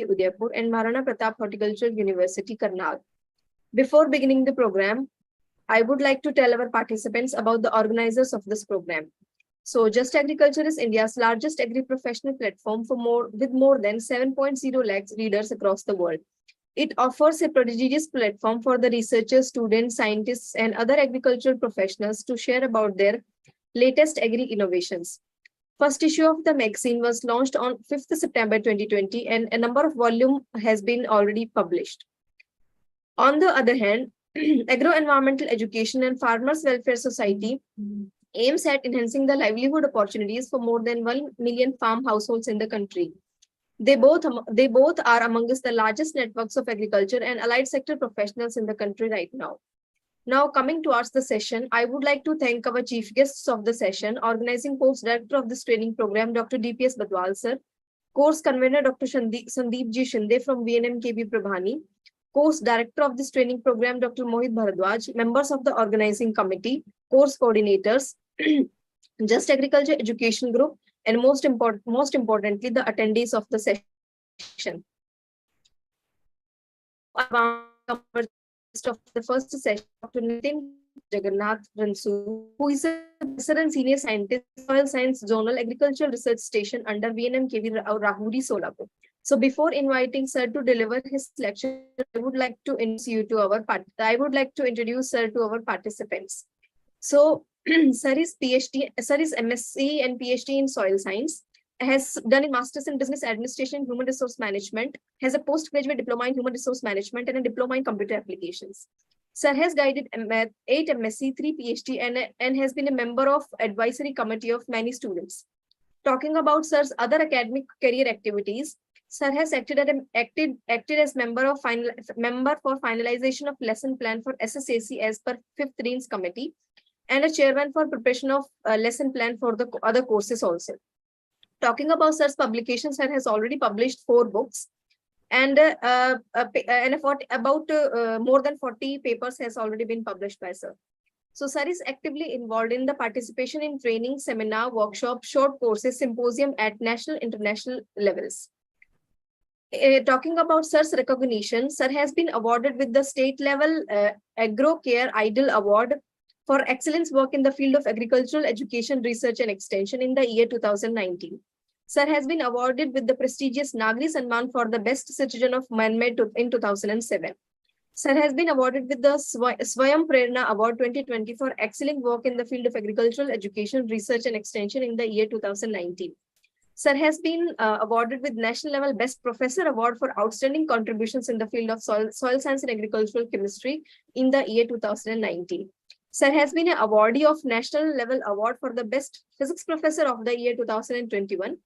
Udaipur and Maharana Pratap Horticultural University, Karnal. Before beginning the program, I would like to tell our participants about the organizers of this program. So, Just Agriculture is India's largest agri-professional platform with more than 7.0 lakhs readers across the world. It offers a prodigious platform for the researchers, students, scientists, and other agricultural professionals to share about their latest agri innovations. First issue of the magazine was launched on 5th September 2020, and a number of volumes has been already published. On the other hand, Agro-Environmental Education and Farmers Welfare Society aims at enhancing the livelihood opportunities for more than 1 million farm households in the country. They both are amongst the largest networks of agriculture and allied sector professionals in the country right now. Now, coming towards the session, I would like to thank our chief guests of the session, organizing course director of this training program, Dr. DPS Badwal sir, course convener Dr. Sandeep Ji Shinde from VNMKB Prabhani, course director of this training program, Dr. Mohit Bharadwaj, members of the organizing committee, course coordinators, Just Agriculture Education Group, and most importantly, the attendees of the session. Of the first session, Dr. Nitin Jagannath Ransu, who is a professor and senior scientist, Soil Science Zonal Agricultural Research Station under VNMKV Rahuri, Solapur. So before inviting sir to deliver his lecture, I would like to introduce sir to our participants. So sir is MSc and PhD in soil science, has done a master's in business administration and human resource management, has a postgraduate diploma in human resource management and a diploma in computer applications. Sir has guided 8 MSc, 3 PhD and has been a member of advisory committee of many students. Talking about sir's other academic career activities, sir has acted as member for finalization of lesson plan for SSAC as per 5th Reins Committee, and a chairman for preparation of lesson plan for the other courses also. Talking about sir's publications, sir has already published 4 books, and more than 40 papers has already been published by sir. So sir is actively involved in the participation in training, seminar, workshop, short courses, symposium at national, international levels. Talking about sir's recognition, sir has been awarded with the state level Agro Care Idol Award for excellence work in the field of agricultural education, research and extension in the year 2019. Sir has been awarded with the prestigious Nagri Samman for the best citizen of man-made in 2007. Sir has been awarded with the Swayam Prerna Award 2020 for excellent work in the field of agricultural education, research and extension in the year 2019. Sir has been awarded with National Level Best Professor Award for outstanding contributions in the field of soil science and agricultural chemistry in the year 2019. Sir has been an awardee of National Level Award for the Best Physics Professor of the year 2021.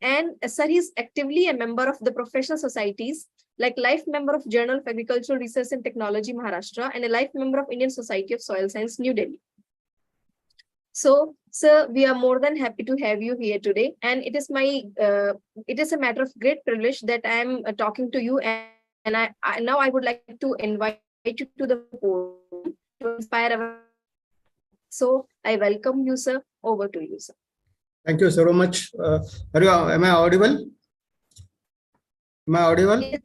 And sir is actively a member of the professional societies, like life member of Journal of Agricultural Research and Technology, Maharashtra, and a life member of Indian Society of Soil Science, New Delhi. So, sir, we are more than happy to have you here today. And it is a matter of great privilege that I am talking to you. And now I would like to invite you to the podium to inspire our. So I welcome you, sir. Over to you, sir. Thank you so much. Am I audible? Am I audible? Yes,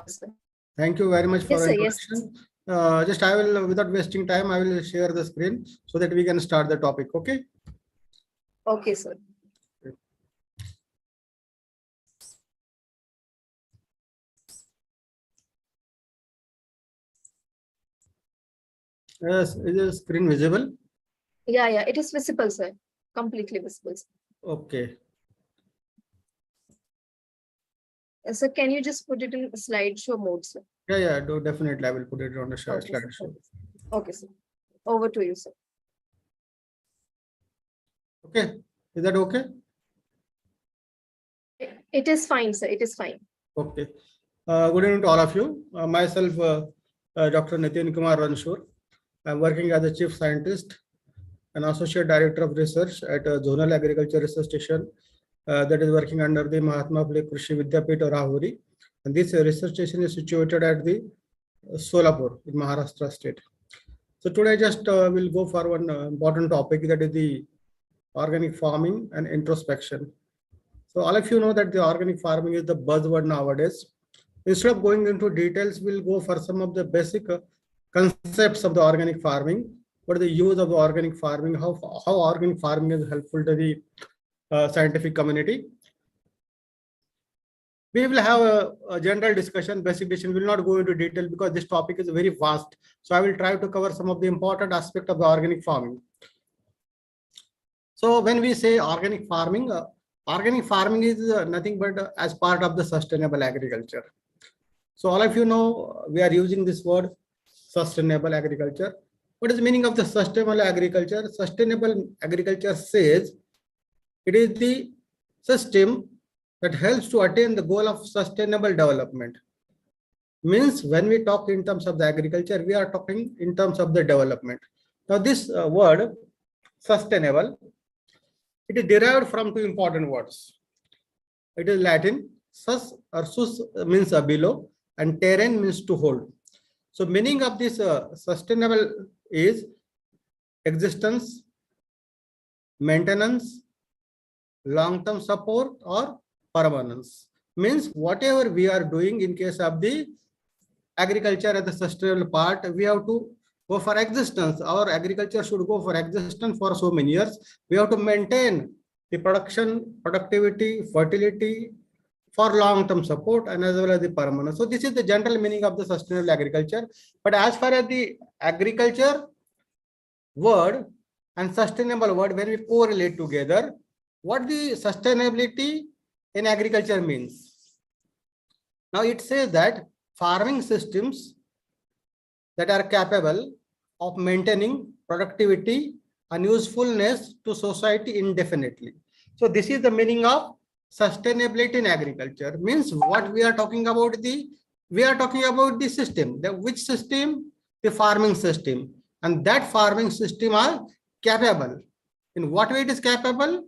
sir. Thank you very much for the introduction. Yes. Just I will, without wasting time, I will share the screen so that we can start the topic. Okay. Okay, sir. Yes, is the screen visible? Yeah, it is visible, sir. Completely visible. Sir. Okay. So can you just put it in slideshow mode, sir? Yeah, definitely. I will put it on the Okay, slideshow. Okay, sir. Over to you, sir. Okay, is that okay? It is fine, sir. It is fine. Okay. Good evening to all of you. Myself, Dr. Nitin Kumar Ranshur. I'm working as a chief scientist and associate director of research at a zonal agriculture research station that is working under the Mahatma Phule Krishi Vidyapit Rahuri. And this research station is situated at the Solapur in Maharashtra state. So today just we'll go for one important topic, that is the organic farming and introspection. So all of you know that the organic farming is the buzzword nowadays. Instead of going into details, we'll go for some of the basic concepts of the organic farming. What is the use of the organic farming? How organic farming is helpful to the scientific community. We will have a general discussion, basic discussion. We will not go into detail because this topic is very vast. So I will try to cover some of the important aspects of the organic farming. So when we say organic farming is nothing but as part of the sustainable agriculture. So all of you know, we are using this word sustainable agriculture. What is the meaning of the sustainable agriculture? Sustainable agriculture says it is the system that helps to attain the goal of sustainable development. Means when we talk in terms of the agriculture, we are talking in terms of the development. Now this word sustainable, it is derived from two important words. It is Latin, sus or sus means below and terrain means to hold. So meaning of this sustainable is existence, maintenance, long-term support or permanence. Means whatever we are doing in case of the agriculture at the sustainable part, we have to go for existence. Our agriculture should go for existence for so many years. We have to maintain the production, productivity, fertility for long-term support and as well as the permanence. So this is the general meaning of the sustainable agriculture. But as far as the agriculture word and sustainable word, when we correlate together, what the sustainability in agriculture means. Now it says that farming systems that are capable of maintaining productivity and usefulness to society indefinitely. So this is the meaning of sustainability in agriculture. Means what we are talking about the system. Which system? The farming system. And that farming system are capable. In what way it is capable?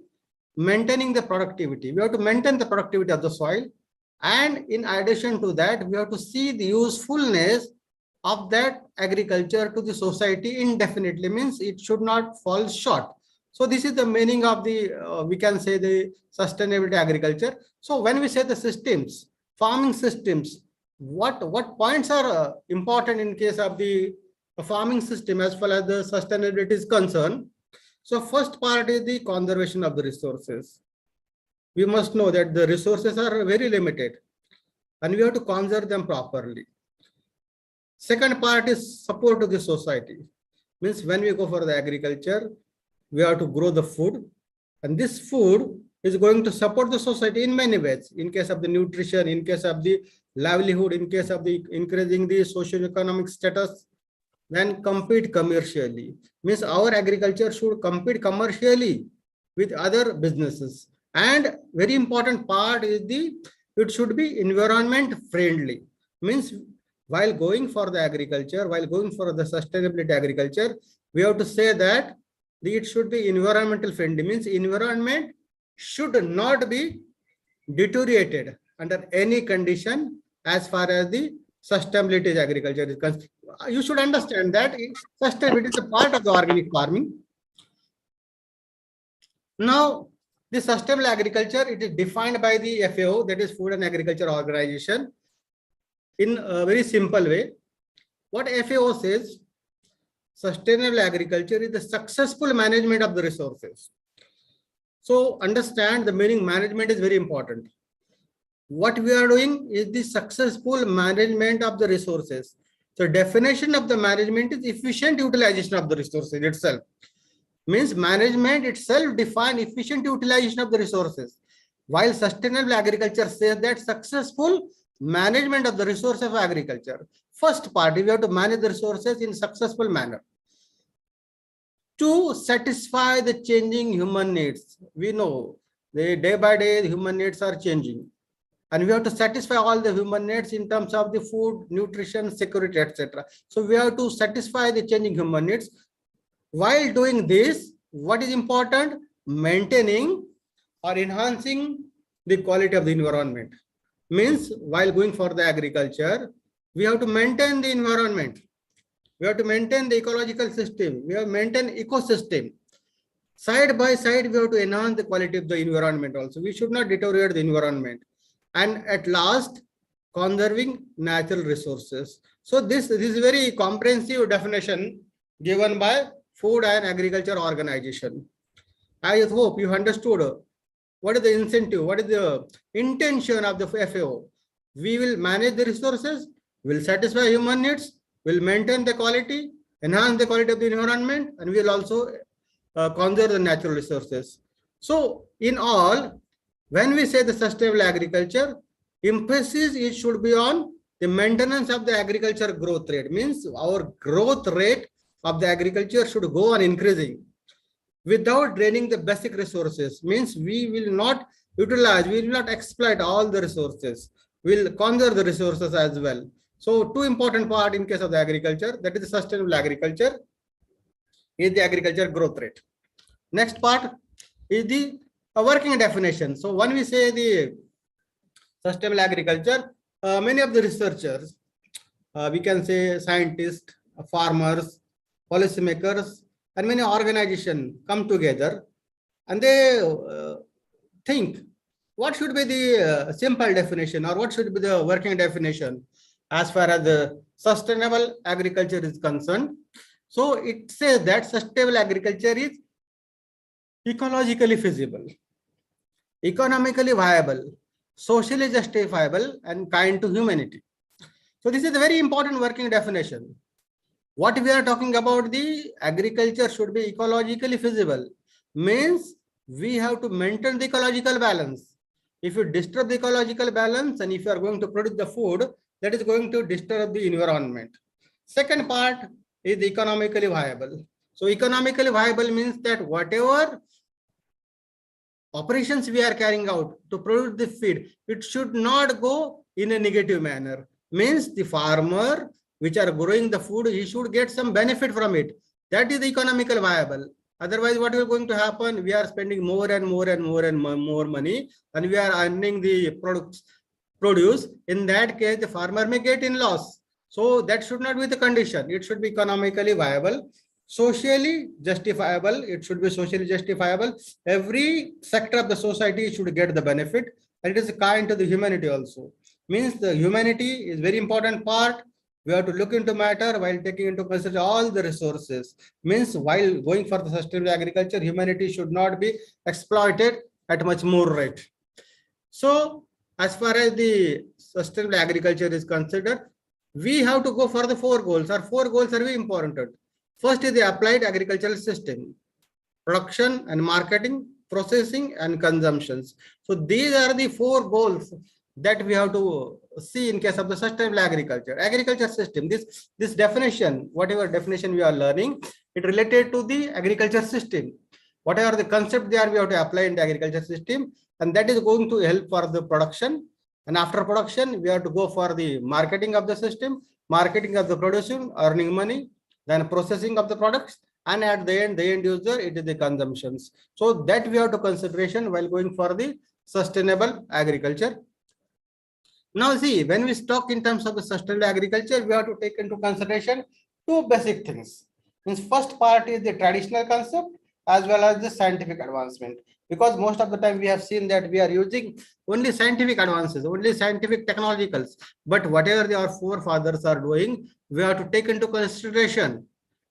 Maintaining the productivity. We have to maintain the productivity of the soil. And in addition to that, we have to see the usefulness of that agriculture to the society indefinitely. Means it should not fall short. So this is the meaning of the, we can say the sustainability agriculture. So when we say the systems, farming systems, what points are important in case of the farming system as far as the sustainability is concerned? So first part is the conservation of the resources. We must know that the resources are very limited and we have to conserve them properly. Second part is support to the society. Means when we go for the agriculture, we have to grow the food, and this food is going to support the society in many ways. In case of the nutrition, in case of the livelihood, in case of the increasing the socio-economic status, then compete commercially. Means our agriculture should compete commercially with other businesses. And very important part is it should be environment friendly. Means while going for the agriculture, while going for the sustainability agriculture, we have to say that it should be environmental friendly. Means environment should not be deteriorated under any condition as far as the sustainability agriculture is concerned. You should understand that sustainability is a part of the organic farming. Now, the sustainable agriculture, it is defined by the FAO, that is Food and Agriculture Organization, in a very simple way. What FAO says, sustainable agriculture is the successful management of the resources. So understand the meaning management is very important. What we are doing is the successful management of the resources. So definition of the management is efficient utilization of the resources itself. Means management itself define efficient utilization of the resources. While sustainable agriculture says that successful management of the resources of agriculture. First part, we have to manage the resources in successful manner. To satisfy the changing human needs. We know the day by day the human needs are changing. And we have to satisfy all the human needs in terms of the food, nutrition, security, etc. So we have to satisfy the changing human needs. While doing this, what is important? Maintaining or enhancing the quality of the environment. Means while going for the agriculture, we have to maintain the environment. We have to maintain the ecological system. We have to maintain ecosystem. Side by side, we have to enhance the quality of the environment also. We should not deteriorate the environment. And at last, conserving natural resources. So this is a very comprehensive definition given by Food and Agriculture Organization. I hope you understood what is the incentive, what is the intention of the FAO. We will manage the resources, will satisfy human needs, will maintain the quality, enhance the quality of the environment, and we will also conserve the natural resources. So in all, when we say the sustainable agriculture, emphasis it should be on the maintenance of the agriculture growth rate. Means our growth rate of the agriculture should go on increasing without draining the basic resources. Means we will not utilize, we will not exploit all the resources. We'll conserve the resources as well. So two important part in case of the agriculture, that is the sustainable agriculture, is the agriculture growth rate. Next part is the working definition. So when we say the sustainable agriculture, many of the researchers, we can say scientists, farmers, policymakers, and many organizations come together and they think what should be the simple definition or what should be the working definition as far as the sustainable agriculture is concerned. So it says that sustainable agriculture is ecologically feasible, economically viable, socially justifiable, and kind to humanity. So this is a very important working definition. What we are talking about, the agriculture should be ecologically feasible, means we have to maintain the ecological balance. If you disturb the ecological balance and if you are going to produce the food, that is going to disturb the environment. Second part is economically viable. So economically viable means that whatever operations we are carrying out to produce the feed, it should not go in a negative manner. Means the farmer which are growing the food, he should get some benefit from it. That is economically viable. Otherwise, what is going to happen? We are spending more and more and more and more money, and we are earning the produce. In that case, the farmer may get in loss. So that should not be the condition. It should be economically viable, socially justifiable. It should be socially justifiable. Every sector of the society should get the benefit, and it is kind to the humanity also. Means the humanity is very important part. We have to look into matter while taking into consideration all the resources. Means while going for the sustainable agriculture, humanity should not be exploited at much more rate. So as far as the sustainable agriculture is considered, we have to go for the four goals. Our four goals are very important. First is the applied agricultural system, production and marketing, processing and consumptions. So these are the four goals that we have to see in case of the sustainable agriculture system. This definition, whatever definition we are learning, it related to the agriculture system. Whatever the concept there, we have to apply in the agriculture system, and that is going to help for the production. And after production, we have to go for the marketing of the system, marketing of the production, earning money, then processing of the products, and at the end user, it is the consumptions. So that we have to consideration while going for the sustainable agriculture. Now see, when we talk in terms of the sustainable agriculture, we have to take into consideration two basic things. Means first part is the traditional concept as well as the scientific advancement. Because most of the time we have seen that we are using only scientific advances, only scientific technologicals. But whatever our forefathers are doing, we have to take into consideration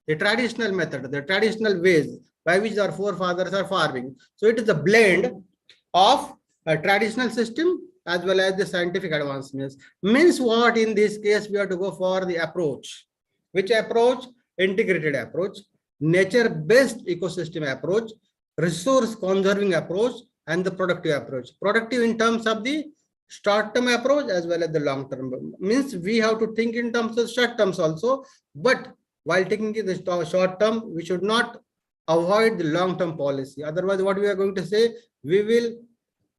the traditional method, the traditional ways by which our forefathers are farming. So it is a blend of a traditional system as well as the scientific advancements. Means what in this case we have to go for the approach. Which approach? Integrated approach, nature-based ecosystem approach, resource conserving approach, and the productive approach. Productive in terms of the short-term approach as well as the long-term. Means we have to think in terms of short terms also, but while taking the short term, we should not avoid the long-term policy. Otherwise, what we are going to say, we will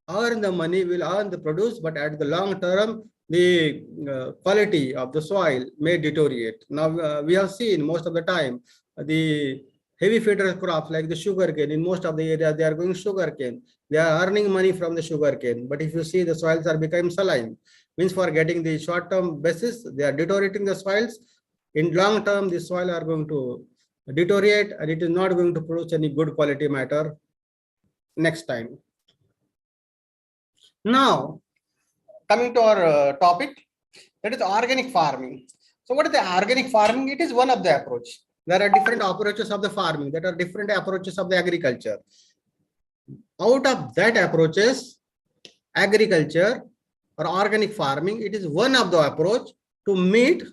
earn the money, will earn the produce, but at the long term, the quality of the soil may deteriorate. Now, we have seen most of the time, the heavy feeder crops like the sugarcane, in most of the areas, they are going sugarcane. They are earning money from the sugarcane. But if you see the soils are becoming saline, means for getting the short-term basis, they are deteriorating the soils. In long term, the soil are going to deteriorate, and it is not going to produce any good quality matter next time. Now, coming to our topic, that is organic farming. So what is the organic farming? It is one of the approach. There are different approaches of the farming. There are different approaches of the agriculture. Out of that approaches, agriculture or organic farming, it is one of the approach to meet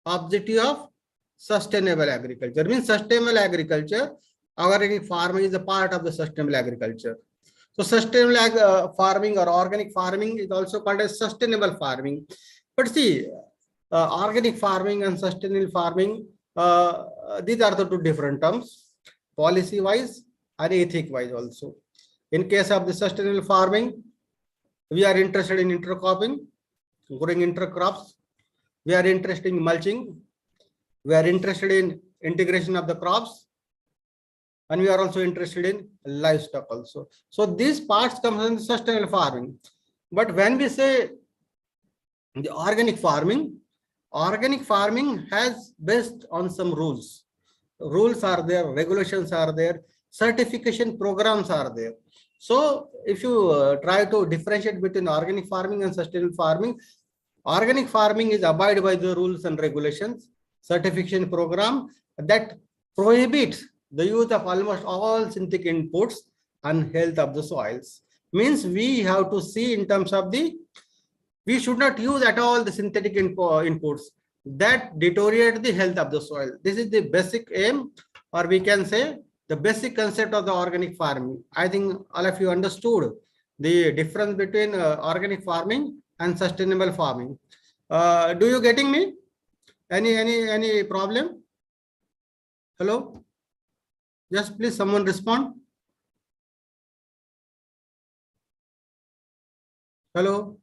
objective of sustainable agriculture. Means sustainable agriculture, organic farming is a part of the sustainable agriculture. So sustainable farming or organic farming is also called as sustainable farming. But see, organic farming and sustainable farming, these are the two different terms, policy wise and ethic wise also. In case of the sustainable farming, we are interested in intercropping, growing intercrops. We are interested in mulching. We are interested in integration of the crops. And we are also interested in livestock also. So these parts come from the sustainable farming. But when we say the organic farming has based on some rules. Rules are there, regulations are there, certification programs are there. So if you try to differentiate between organic farming and sustainable farming, organic farming is abide by the rules and regulations, certification program that prohibits the use of almost all synthetic inputs and health of the soils. Means we have to see in terms of we should not use at all the synthetic inputs that deteriorate the health of the soil. This is the basic aim, or we can say the basic concept of the organic farming. I think all of you understood the difference between organic farming and sustainable farming. Do you getting me? Any problem? Hello? Just please someone respond. Hello?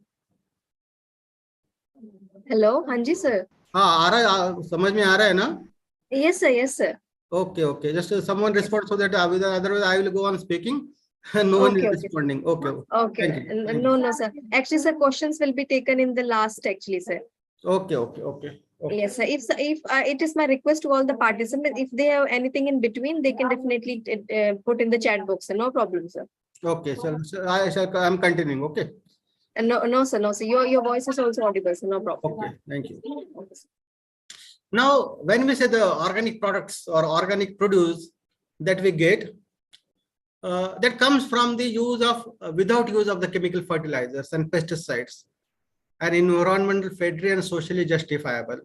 Hello, Hanji sir. हाँ आ रहा है, समझ में आ रहा है ना? Yes sir, yes sir. Okay. Just someone respond so that otherwise I will go on speaking. No one is responding. Okay. No, sir. Actually, sir, questions will be taken in the last, actually, sir. Okay. Yes, sir. If it is my request to all the participants, if they have anything in between, they can definitely put in the chat box, sir. No problem, sir. Okay, so I'm continuing. Okay. No, sir. Your voice is also audible, sir. No problem. Okay, thank you. Now, when we say the organic products or organic produce that we get, that comes from the use of without use of the chemical fertilizers and pesticides, and environmental friendly and socially justifiable.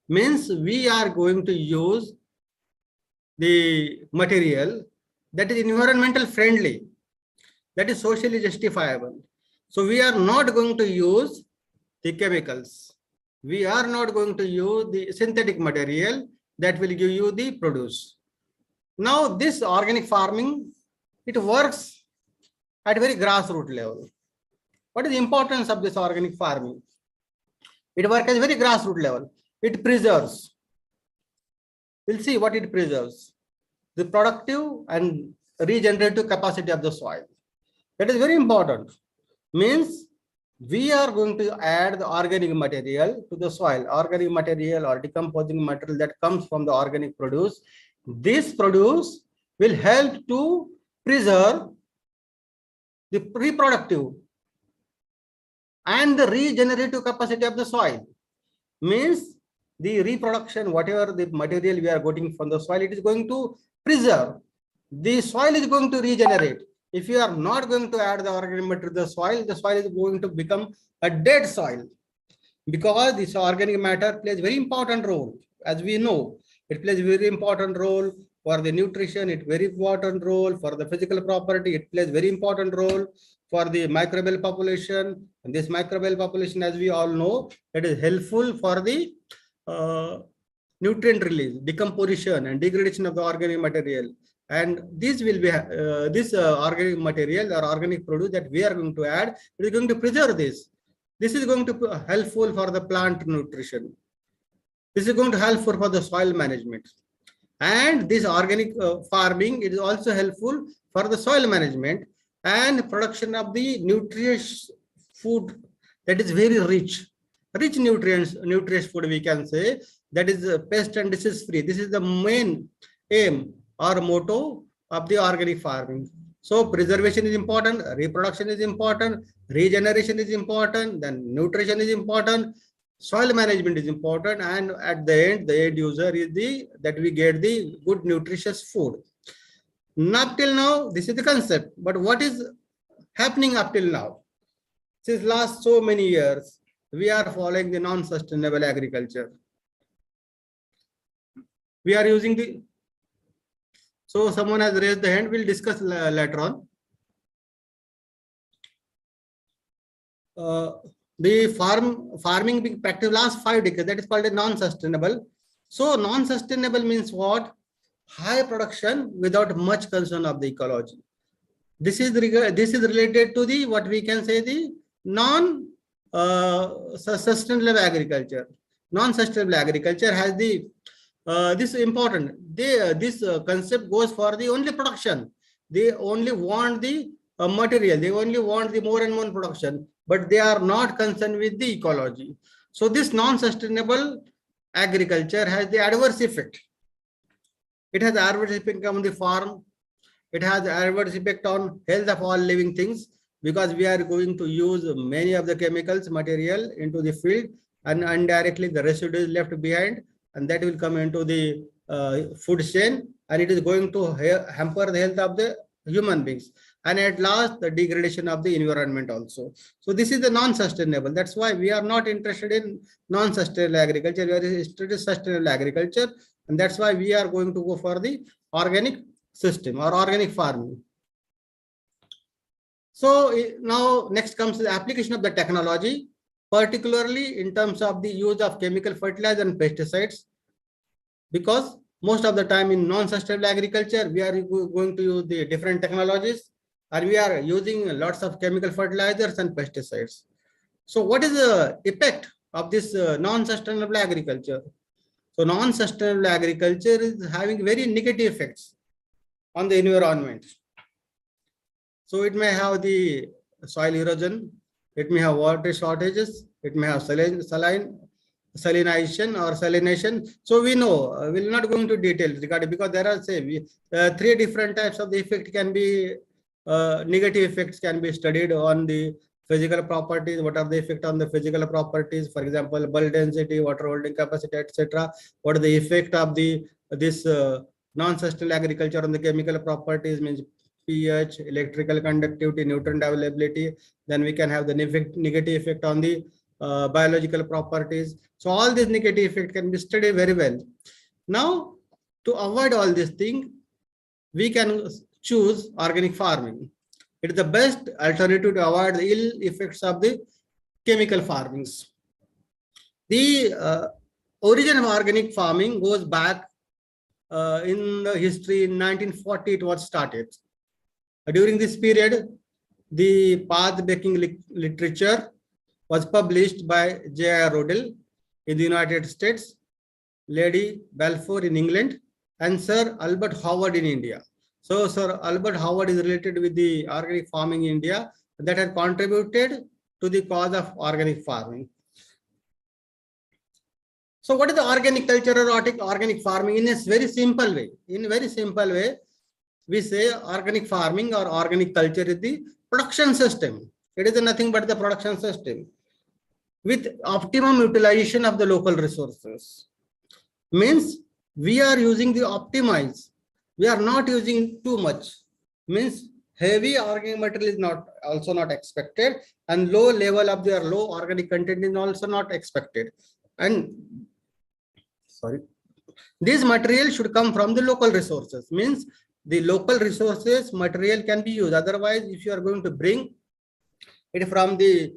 Means we are going to use the material that is environmental friendly, that is socially justifiable. So we are not going to use the chemicals. We are not going to use the synthetic material that will give you the produce. Now this organic farming, it works at very grassroots level. What is the importance of this organic farming? It works at very grassroots level. It preserves. We'll see what it preserves. The productive and regenerative capacity of the soil. That is very important. Means we are going to add the organic material to the soil. Organic material or decomposing material that comes from the organic produce. This produce will help to preserve the reproductive and the regenerative capacity of the soil. Means the reproduction, whatever the material we are getting from the soil, it is going to preserve. The soil is going to regenerate. If you are not going to add the organic matter to the soil is going to become a dead soil, because this organic matter plays very important role. As we know, it plays very important role for the nutrition, it very important role for the physical property, it plays very important role for the microbial population. And this microbial population, as we all know, it is helpful for the nutrient release, decomposition and degradation of the organic material. And this will be organic material or organic produce that we are going to add, it is going to preserve this. This is going to be helpful for the plant nutrition. This is going to helpful for the soil management. And this organic farming, it is also helpful for the soil management and production of the nutritious food that is very rich nutrients food, we can say. that is pest and disease free. This is the main aim or motto of the organic farming. So preservation is important, reproduction is important, regeneration is important, then nutrition is important, soil management is important, and at the end user is that we get the good nutritious food. Up till now, this is the concept. But what is happening up till now? Since last so many years, we are following the non-sustainable agriculture. We are using the, so someone has raised the hand, we'll discuss later on. The farming being practiced last 5 decades, that is called a non-sustainable. So non-sustainable means what? High production without much concern of the ecology. This is related to the what we can say the non-sustainable agriculture. Non-sustainable agriculture has the this is important. This concept goes for the only production. They only want the material. They only want the more and more production, but they are not concerned with the ecology. So this non-sustainable agriculture has the adverse effect. It has adverse effect on the farm. It has adverse effect on health of all living things, because we are going to use many of the chemicals material into the field, and indirectly the residue is left behind, and that will come into the food chain, and it is going to hamper the health of the human beings, and at last the degradation of the environment also. So this is the non-sustainable. That's why we are not interested in non-sustainable agriculture. We are interested in sustainable agriculture, and that's why we are going to go for the organic system or organic farming. So now next comes the application of the technology, particularly in terms of the use of chemical fertilizer and pesticides, because most of the time in non-sustainable agriculture, we are going to use the different technologies, and we are using lots of chemical fertilizers and pesticides. So what is the effect of this non-sustainable agriculture? So non-sustainable agriculture is having very negative effects on the environment. So it may have the soil erosion, it may have water shortages, it may have salinization or salination. So we know, we'll not go into details regarding, because there are say 3 different types of the effect can be, negative effects can be studied on the physical properties. What are the effect on the physical properties? For example, bulk density, water holding capacity, etc. What is the effect of this non-sustainable agriculture on the chemical properties, means pH, electrical conductivity, nutrient availability. Then we can have the negative effect on the biological properties. So all these negative effects can be studied very well. Now, to avoid all these things, we can choose organic farming. It is the best alternative to avoid the ill effects of the chemical farmings. The origin of organic farming goes back in the history. In 1940 it was started. During this period, the path-breaking literature was published by J.R. Rodell in the United States, Lady Balfour in England, and Sir Albert Howard in India. So Sir Albert Howard is related with the organic farming in India, that had contributed to the cause of organic farming. So what is the organic culture or organic farming? In a very simple way, we say organic farming or organic culture is the production system. It is nothing but the production system with optimum utilization of the local resources. Means we are using the optimize. We are not using too much. Means heavy organic material is also not expected, and low level of their low organic content is also not expected. And this material should come from the local resources. Means the local resources material can be used. Otherwise, if you are going to bring it from the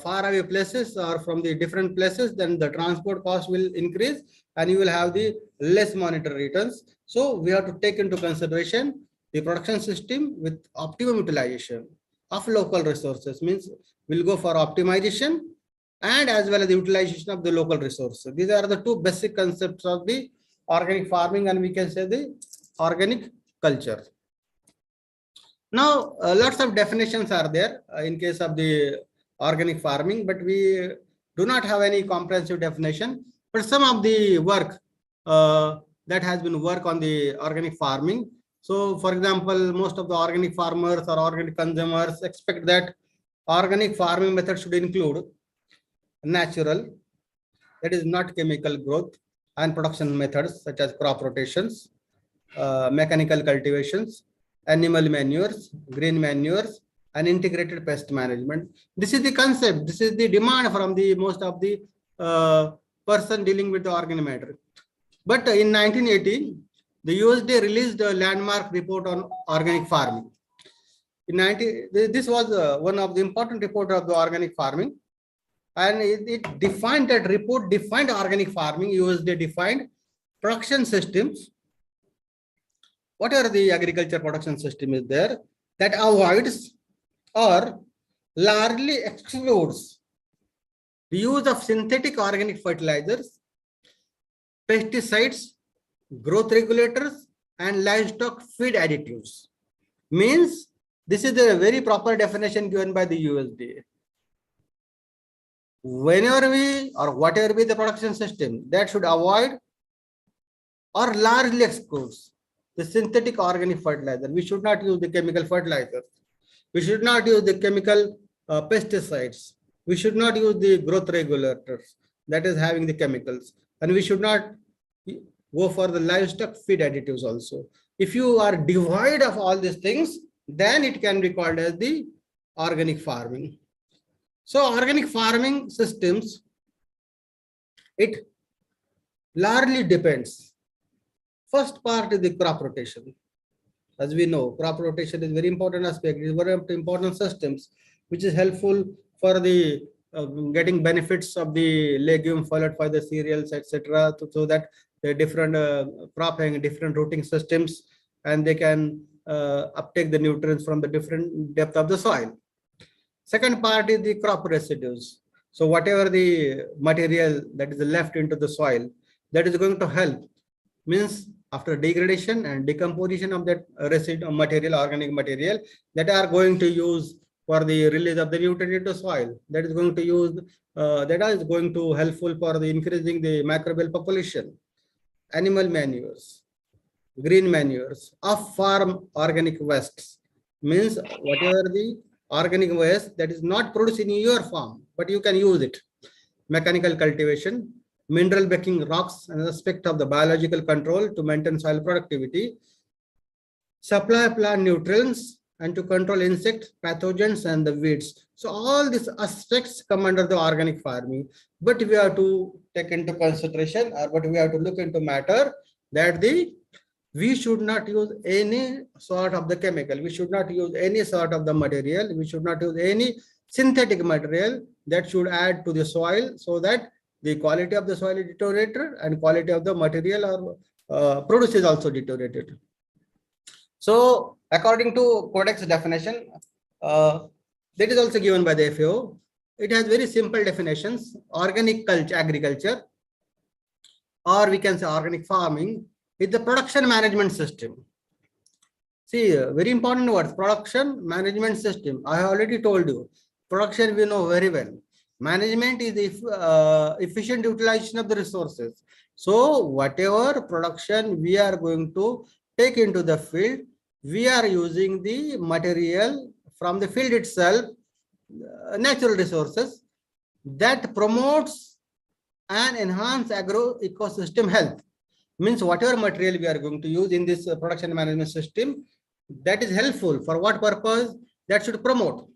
far away places or from the different places, then the transport cost will increase and you will have the less monetary returns. So we have to take into consideration the production system with optimum utilization of local resources. Means we'll go for optimization and as well as the utilization of the local resources. These are the 2 basic concepts of the organic farming, and we can say the organic culture. Now, lots of definitions are there in case of the organic farming, but we do not have any comprehensive definition. But some of the work that has been work on the organic farming. So, for example, most of the organic farmers or organic consumers expect that organic farming method should include natural, that is not chemical growth, and production methods such as crop rotations, mechanical cultivations, animal manures, green manures, and integrated pest management. This is the concept. This is the demand from the most of the person dealing with the organic matter. But in 1918, the USDA released a landmark report on organic farming. This was one of the important reports of the organic farming, and it defined, that report defined organic farming. USDA defined production systems. What are the agriculture production system is there that avoids or largely excludes the use of synthetic organic fertilizers, pesticides, growth regulators, and livestock feed additives. Means this is a very proper definition given by the USDA. Whenever we or whatever be the production system, that should avoid or largely excludes the synthetic organic fertilizer. We should not use the chemical fertilizers. We should not use the chemical pesticides. We should not use the growth regulators that is having the chemicals. And we should not go for the livestock feed additives also. If you are devoid of all these things, then it can be called as the organic farming. So organic farming systems, it largely depends. First part is the crop rotation. As we know, crop rotation is very important aspect. It is one of the important systems which is helpful for the getting benefits of the legume followed by the cereals, etc. So that the different cropping, different rooting systems, and they can uptake the nutrients from the different depth of the soil. Second part is the crop residues. So whatever the material that is left into the soil, that is going to help. Means after degradation and decomposition of that residue material, organic material, that are going to use for the release of the nutrient into soil. That is going to use, that is going to helpful for the increasing the microbial population. Animal manures, green manures, off-farm organic wastes. Means whatever the organic waste that is not produced in your farm, but you can use it. Mechanical cultivation, mineral backing rocks, an aspect of the biological control to maintain soil productivity, supply plant nutrients, and to control insects, pathogens, and the weeds. So all these aspects come under the organic farming. But we have to take into consideration, or what we have to look into matter, that we should not use any sort of the chemical. We should not use any sort of the material. We should not use any synthetic material that should add to the soil, so that the quality of the soil is deteriorated and quality of the material or produce is also deteriorated. So according to Codex definition, that is also given by the FAO. It has very simple definitions. Organic agriculture, or we can say organic farming, is the production management system. See, very important words, production management system. I have already told you, production we know very well. Management is the efficient utilization of the resources. So whatever production we are going to take into the field, we are using the material from the field itself, natural resources, that promotes and enhance agro ecosystem health. Means whatever material we are going to use in this production management system, that is helpful for what purpose? That should promote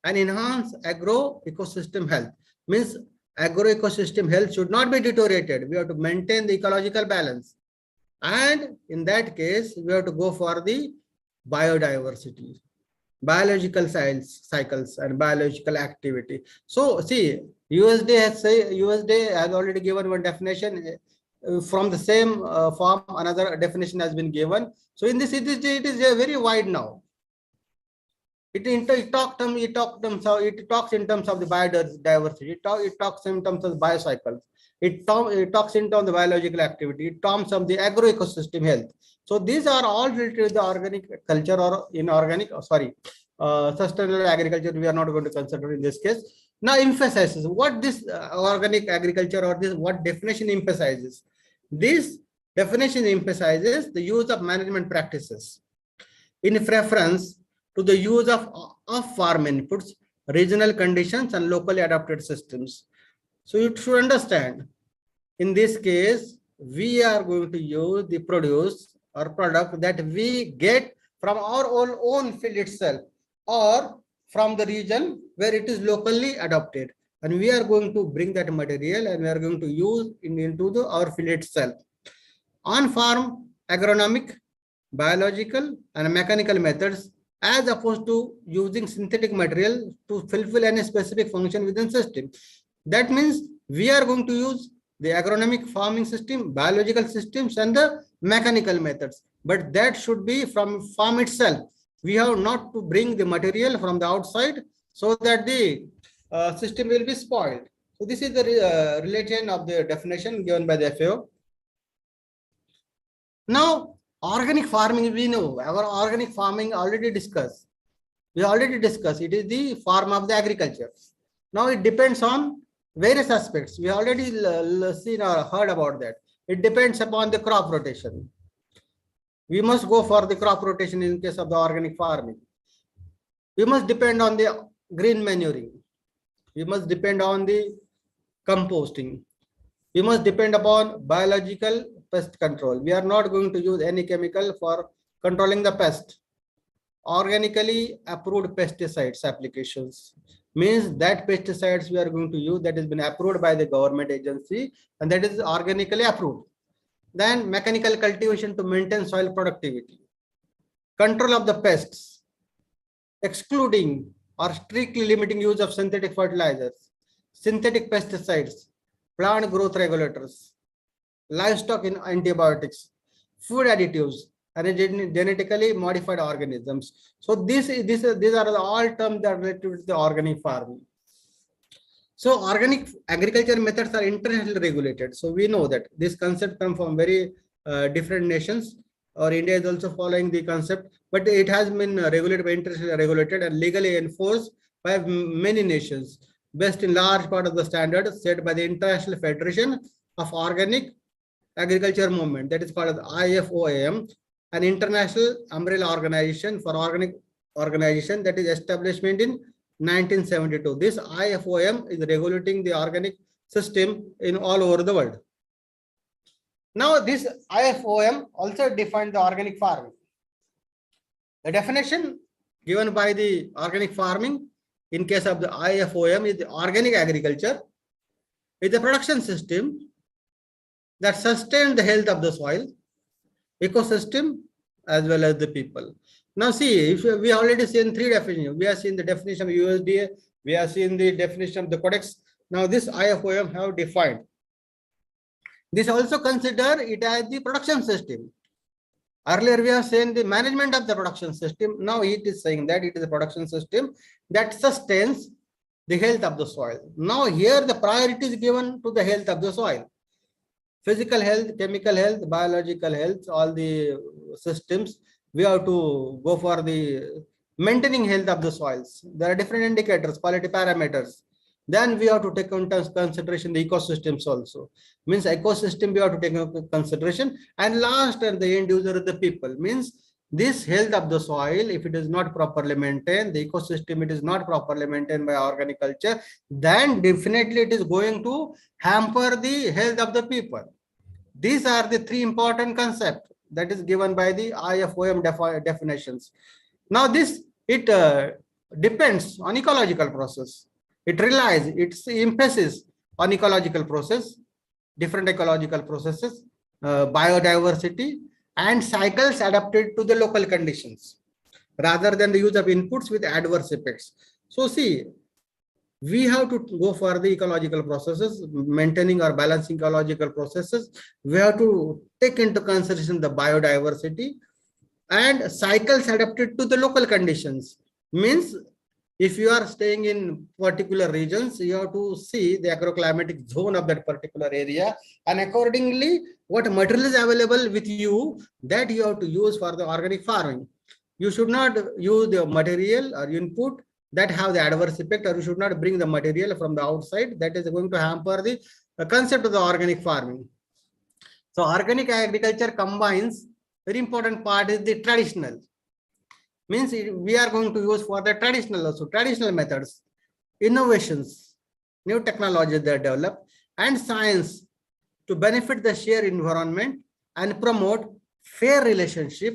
and enhance agro ecosystem health. Means agro ecosystem health should not be deteriorated. We have to maintain the ecological balance. And in that case, we have to go for the biodiversity, biological cycles and biological activity. So see, USDA has already given one definition. From the same form, another definition has been given. So in this, it is very wide now. It talks in terms of the biodiversity. It talks in terms of the biocycles. It talks in terms of the biological activity. It talks of the agro ecosystem health. So these are all related to the organic culture or inorganic. Sustainable agriculture. We are not going to consider in this case. Now emphasizes what this organic agriculture or this what definition emphasizes. This definition emphasizes the use of management practices in preference to the use of farm inputs, regional conditions, and locally adapted systems. So you should understand, in this case, we are going to use the produce or product that we get from our own field itself or from the region where it is locally adopted. And we are going to bring that material and we are going to use into our field itself. On-farm agronomic, biological, and mechanical methods as opposed to using synthetic material to fulfill any specific function within system. That means we are going to use the agronomic farming system, biological systems, and the mechanical methods. But that should be from farm itself. We have not to bring the material from the outside so that the system will be spoiled. So this is the relation of the definition given by the FAO. Now, organic farming, we know our organic farming already discussed. We already discussed it is the form of the agriculture. Now it depends on various aspects. We already seen or heard about that. It depends upon the crop rotation. We must go for the crop rotation in case of the organic farming. We must depend on the green manuring. We must depend on the composting. We must depend upon biological pest control. We are not going to use any chemical for controlling the pest. Organically approved pesticides applications means that pesticides we are going to use that has been approved by the government agency and that is organically approved. Then mechanical cultivation to maintain soil productivity. Control of the pests, excluding or strictly limiting use of synthetic fertilizers, synthetic pesticides, plant growth regulators, livestock in antibiotics, food additives, and genetically modified organisms. So these are all terms that are related to the organic farming. So organic agriculture methods are internationally regulated. So we know that this concept comes from very different nations, or India is also following the concept, but it has been regulated by internationally regulated and legally enforced by many nations, based in large part of the standards set by the International Federation of Organic Agriculture Movement, that is called as IFOAM, an international umbrella organization for organic organization that is establishment in 1972. This IFOM is regulating the organic system in all over the world. Now, this IFOM also defined the organic farming. The definition given by the organic farming in case of the IFOM is the organic agriculture is a production system that sustains the health of the soil, ecosystem, as well as the people. Now see, if we already seen three definitions. We have seen the definition of USDA, we have seen the definition of the codex. Now this IFOM have defined. This also consider it as the production system. Earlier we have seen the management of the production system. Now it is saying that it is a production system that sustains the health of the soil. Now here the priority is given to the health of the soil. Physical health, chemical health, biological health, all the systems, we have to go for the maintaining health of the soils. There are different indicators, quality parameters. Then we have to take into consideration the ecosystems also. Means ecosystem we have to take into consideration. And last and the end user is the people. Means this health of the soil, if it is not properly maintained, the ecosystem it is not properly maintained by organic culture, then definitely it is going to hamper the health of the people. These are the three important concepts that is given by the IFOM definitions. Now this, it depends on ecological process. It relies, its emphasis on ecological process, different ecological processes, biodiversity, and cycles adapted to the local conditions, rather than the use of inputs with adverse effects. So see, we have to go for the ecological processes, maintaining or balancing ecological processes. We have to take into consideration the biodiversity and cycles adapted to the local conditions. Means if you are staying in particular regions, you have to see the agroclimatic zone of that particular area, and accordingly what material is available with you, that you have to use for the organic farming. You should not use the material or input that have the adverse effect, or we should not bring the material from the outside that is going to hamper the concept of the organic farming. So organic agriculture combines, very important part is the traditional. Means we are going to use for the traditional also, traditional methods, innovations, new technologies that are developed, and science to benefit the shared environment and promote fair relationship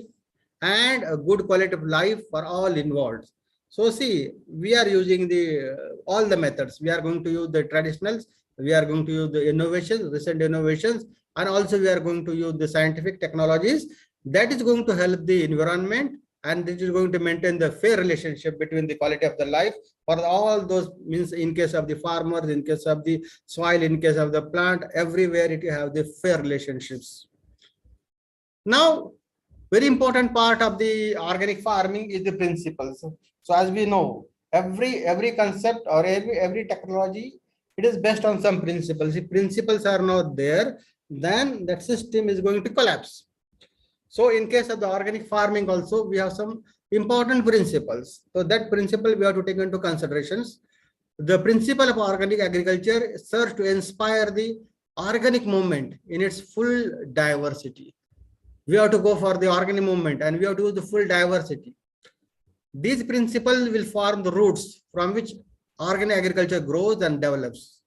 and a good quality of life for all involved. So see, we are using the all the methods. We are going to use the traditionals, we are going to use the innovations, recent innovations, and also we are going to use the scientific technologies that is going to help the environment, and this is going to maintain the fair relationship between the quality of the life for all those, means in case of the farmers, in case of the soil, in case of the plant, everywhere it have the fair relationships. Now, very important part of the organic farming is the principles. So as we know, every concept or every technology, it is based on some principles. If principles are not there, then that system is going to collapse. So in case of the organic farming also, we have some important principles. So that principle we have to take into considerations. The principle of organic agriculture serves to inspire the organic movement in its full diversity. We have to go for the organic movement and we have to use the full diversity. These principles will form the roots from which organic agriculture grows and develops.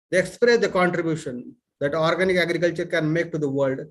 They express the contribution that organic agriculture can make to the world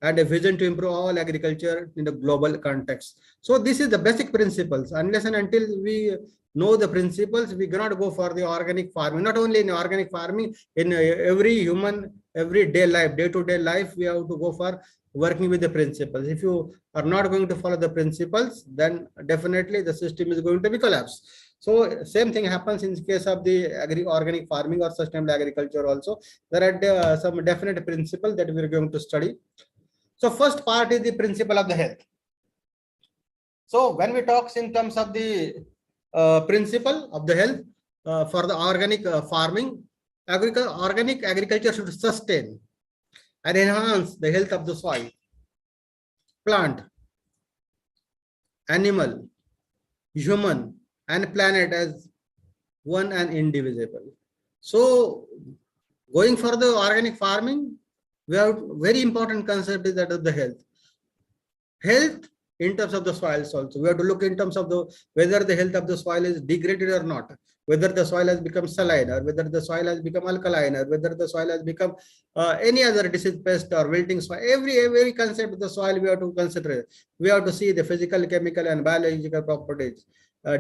and a vision to improve all agriculture in the global context. So this is the basic principles. Unless and until we know the principles, we cannot go for the organic farming. Not only in organic farming, in every human, everyday life, day-to-day life, we have to go for working with the principles. If you are not going to follow the principles, then definitely the system is going to be collapsed. So same thing happens in case of the organic farming or sustainable agriculture also. There are some definite principles that we are going to study. So first part is the principle of the health. So when we talk in terms of the principle of the health for the organic farming, organic agriculture should sustain and enhance the health of the soil, plant, animal, human, and planet as one and indivisible. So going for the organic farming, we have very important concept is that of the health. Health in terms of the soils also. We have to look in terms of the whether the health of the soil is degraded or not, whether the soil has become saline or whether the soil has become alkaline or whether the soil has become any other disease, pest or wilting soil. Every concept of the soil we have to consider. We have to see the physical, chemical and biological properties.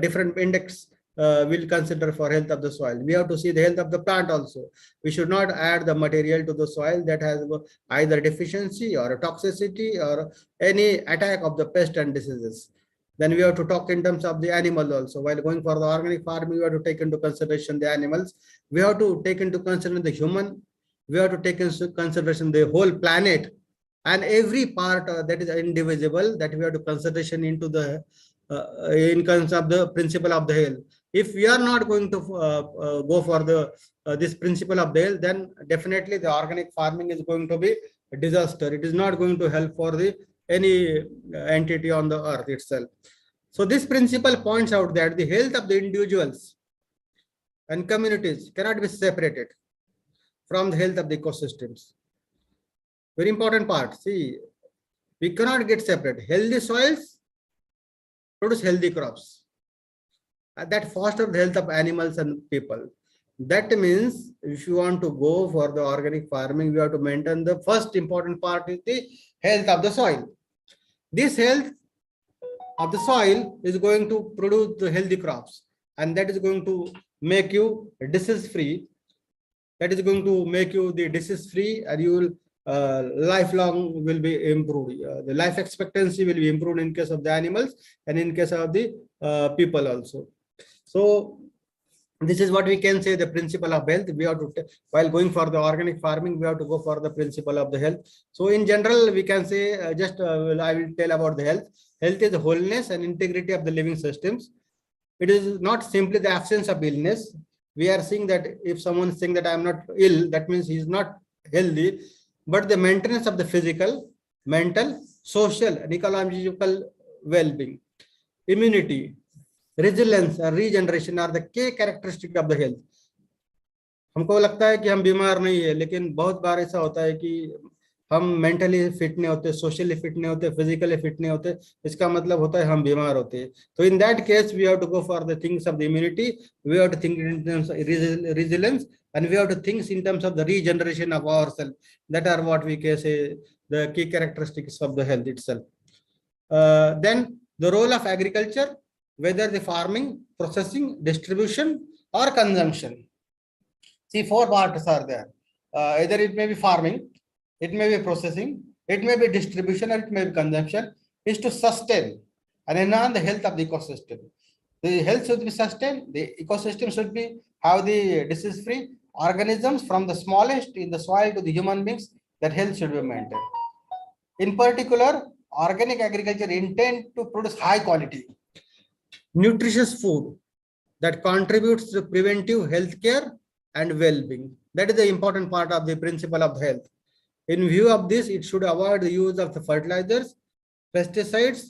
Different index will consider for health of the soil. We have to see the health of the plant also. We should not add the material to the soil that has either deficiency or a toxicity or any attack of the pest and diseases. Then we have to talk in terms of the animal also. While going for the organic farming, we have to take into consideration the animals. We have to take into consideration the human. We have to take into consideration the whole planet and every part that is indivisible, that we have to consideration into the in terms of the principle of the health. If we are not going to go for the this principle of the health, then definitely the organic farming is going to be a disaster. It is not going to help for the any entity on the earth itself. So this principle points out that the health of the individuals and communities cannot be separated from the health of the ecosystems. Very important part. See, we cannot get separate. Healthy soils produce healthy crops that foster the health of animals and people. That means if you want to go for the organic farming, we have to maintain the first important part is the health of the soil. This health of the soil is going to produce the healthy crops, and that is going to make you disease free. That is going to make you the disease free, and you will lifelong will be improved. The life expectancy will be improved in case of the animals and in case of the people also. So this is what we can say the principle of health. We have to, while going for the organic farming, we have to go for the principle of the health. So in general, we can say I will tell about the health. Health is the wholeness and integrity of the living systems. It is not simply the absence of illness. We are seeing that if someone is saying that I am not ill, that means he is not healthy, but the maintenance of the physical, mental, social and ecological well-being, immunity, resilience and regeneration are the key characteristic of the health. हमको लगता है कि हम बीमार नहीं है, लेकिन बहुत बार ऐसा होता है कि हम मेंटली फिट नहीं होते, सोशली फिट नहीं होते, फिजिकली फिट नहीं होते, इसका मतलब होता है हम बीमार होते हैं. तो in that case we have to go for the things of the immunity, we have to think in terms of resilience, and we have to think in terms of the regeneration of ourselves. That are what we can say the key characteristics of the health itself. Then the role of agriculture, whether the farming, processing, distribution or consumption. See, four parts are there. Either it may be farming, it may be processing, it may be distribution, or it may be consumption, is to sustain and enhance the health of the ecosystem. The health should be sustained, the ecosystem should be have the disease-free organisms from the smallest in the soil to the human beings, that health should be maintained. In particular, organic agriculture intend to produce high quality, nutritious food that contributes to preventive health care and well-being. That is the important part of the principle of health. In view of this, it should avoid the use of the fertilizers, pesticides,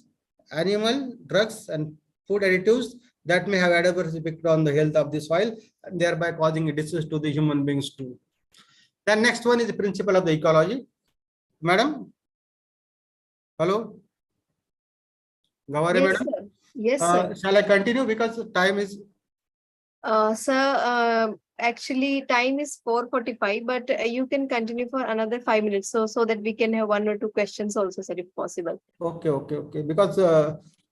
animal drugs, and food additives that may have adverse effect on the health of the soil and thereby causing a disease to the human beings too. The next one is the principle of the ecology. Madam? Hello? Gavari, Yes, madam? sir. Yes, sir. Shall I continue because time is... Sir, actually time is 4:45, but you can continue for another 5 minutes, so that we can have one or two questions also, sir, if possible. Okay. Because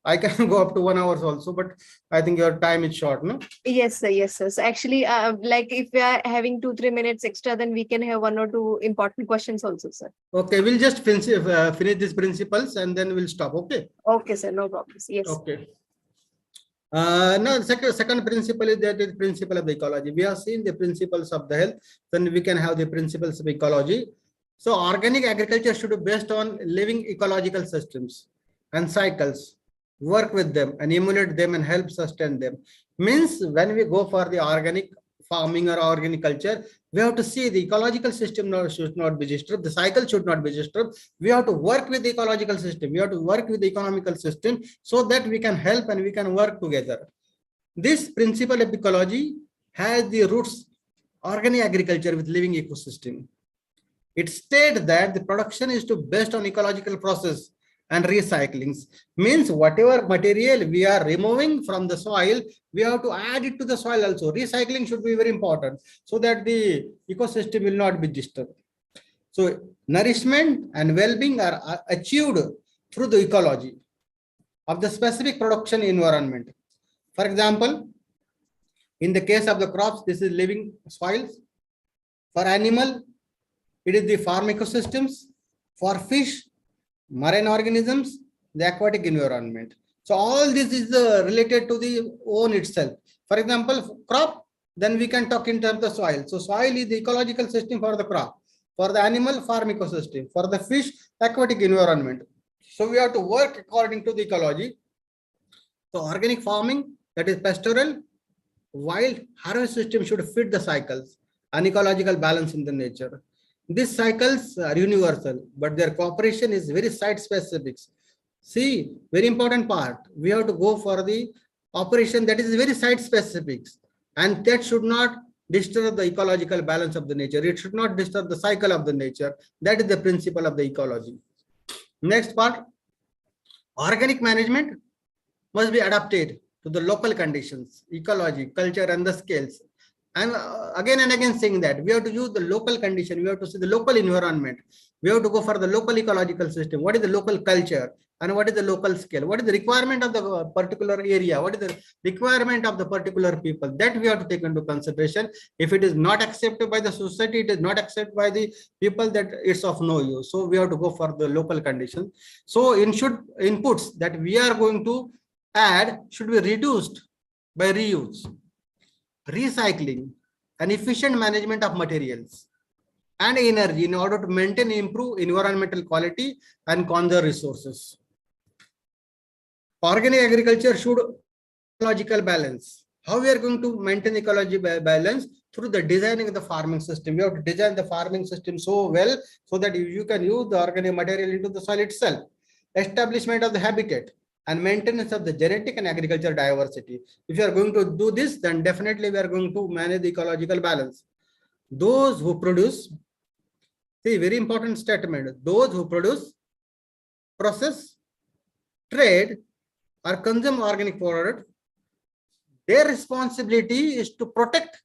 I can go up to 1 hour also, but I think your time is short, no? Yes, sir. Yes, sir. So actually, like if we are having 2-3 minutes extra, then we can have one or two important questions also, sir. Okay, we'll just finish these principles and then we'll stop. Okay. Okay, sir. No problems. Yes. Okay. Now, second principle is that is principle of the ecology. We have seen the principles of the health, then we can have the principles of ecology. So organic agriculture should be based on living ecological systems and cycles, work with them and emulate them and help sustain them. Means when we go for the organic farming or organic culture, we have to see the ecological system should not be disturbed, the cycle should not be disturbed. We have to work with the ecological system, we have to work with the economical system so that we can help and we can work together. This principle of ecology has the roots organic agriculture with living ecosystem. It states that the production is to based on ecological process and recyclings. Means whatever material we are removing from the soil, we have to add it to the soil also. Recycling should be very important so that the ecosystem will not be disturbed. So nourishment and well-being are achieved through the ecology of the specific production environment. For example, in the case of the crops, this is living soils. For animal, it is the farm ecosystems. For fish, marine organisms, the aquatic environment. So all this is related to the own itself. For example, crop, then we can talk in terms of soil. So soil is the ecological system for the crop. For the animal, farm ecosystem. For the fish, aquatic environment. So we have to work according to the ecology. So organic farming, that is pastoral, wild harvest system should fit the cycles and ecological balance in the nature. These cycles are universal, but their cooperation is very site specific. See, very important part. We have to go for the operation that is very site specific, and that should not disturb the ecological balance of the nature. It should not disturb the cycle of the nature. That is the principle of the ecology. Next part, organic management must be adapted to the local conditions, ecology, culture, and the scales. And again and again saying that we have to use the local condition, we have to see the local environment, we have to go for the local ecological system. What is the local culture and what is the local scale? What is the requirement of the particular area? What is the requirement of the particular people? That we have to take into consideration. If it is not accepted by the society, it is not accepted by the people, that it's of no use. So we have to go for the local condition. So inputs that we are going to add should be reduced by reuse, recycling, and efficient management of materials and energy in order to maintain and improve environmental quality and conserve resources. Organic agriculture should ecological balance. How we are going to maintain ecology balance? Through the designing of the farming system. We have to design the farming system so well so that you can use the organic material into the soil itself. Establishment of the habitat. and maintenance of the genetic and agricultural diversity. If you are going to do this, then definitely we are going to manage the ecological balance. Those who produce, see, very important statement, those who produce, process, trade, or consume organic product, their responsibility is to protect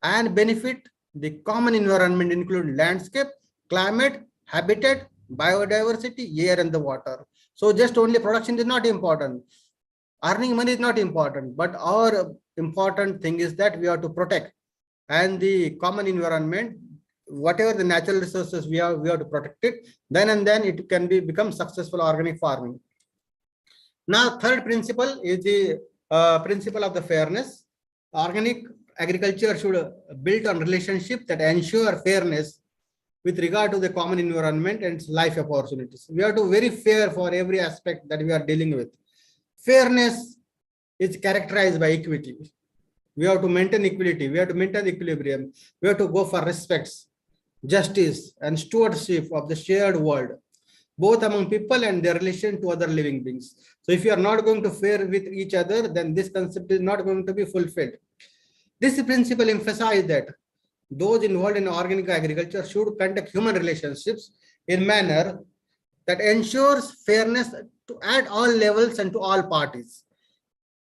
and benefit the common environment, including landscape, climate, habitat, biodiversity, air, and the water. So just only production is not important. Earning money is not important, but our important thing is that we have to protect and the common environment, whatever the natural resources we have to protect it. Then and then it can become successful organic farming. Now, third principle is the principle of the fairness. Organic agriculture should build on relationship that ensure fairness with regard to the common environment and life opportunities. We have to very fair for every aspect that we are dealing with. Fairness is characterized by equity. We have to maintain equality. We have to maintain equilibrium. We have to go for respects, justice, and stewardship of the shared world, both among people and their relation to other living beings. So if you are not going to fair with each other, then this concept is not going to be fulfilled. This principle emphasizes that those involved in organic agriculture should conduct human relationships in a manner that ensures fairness at all levels and to all parties.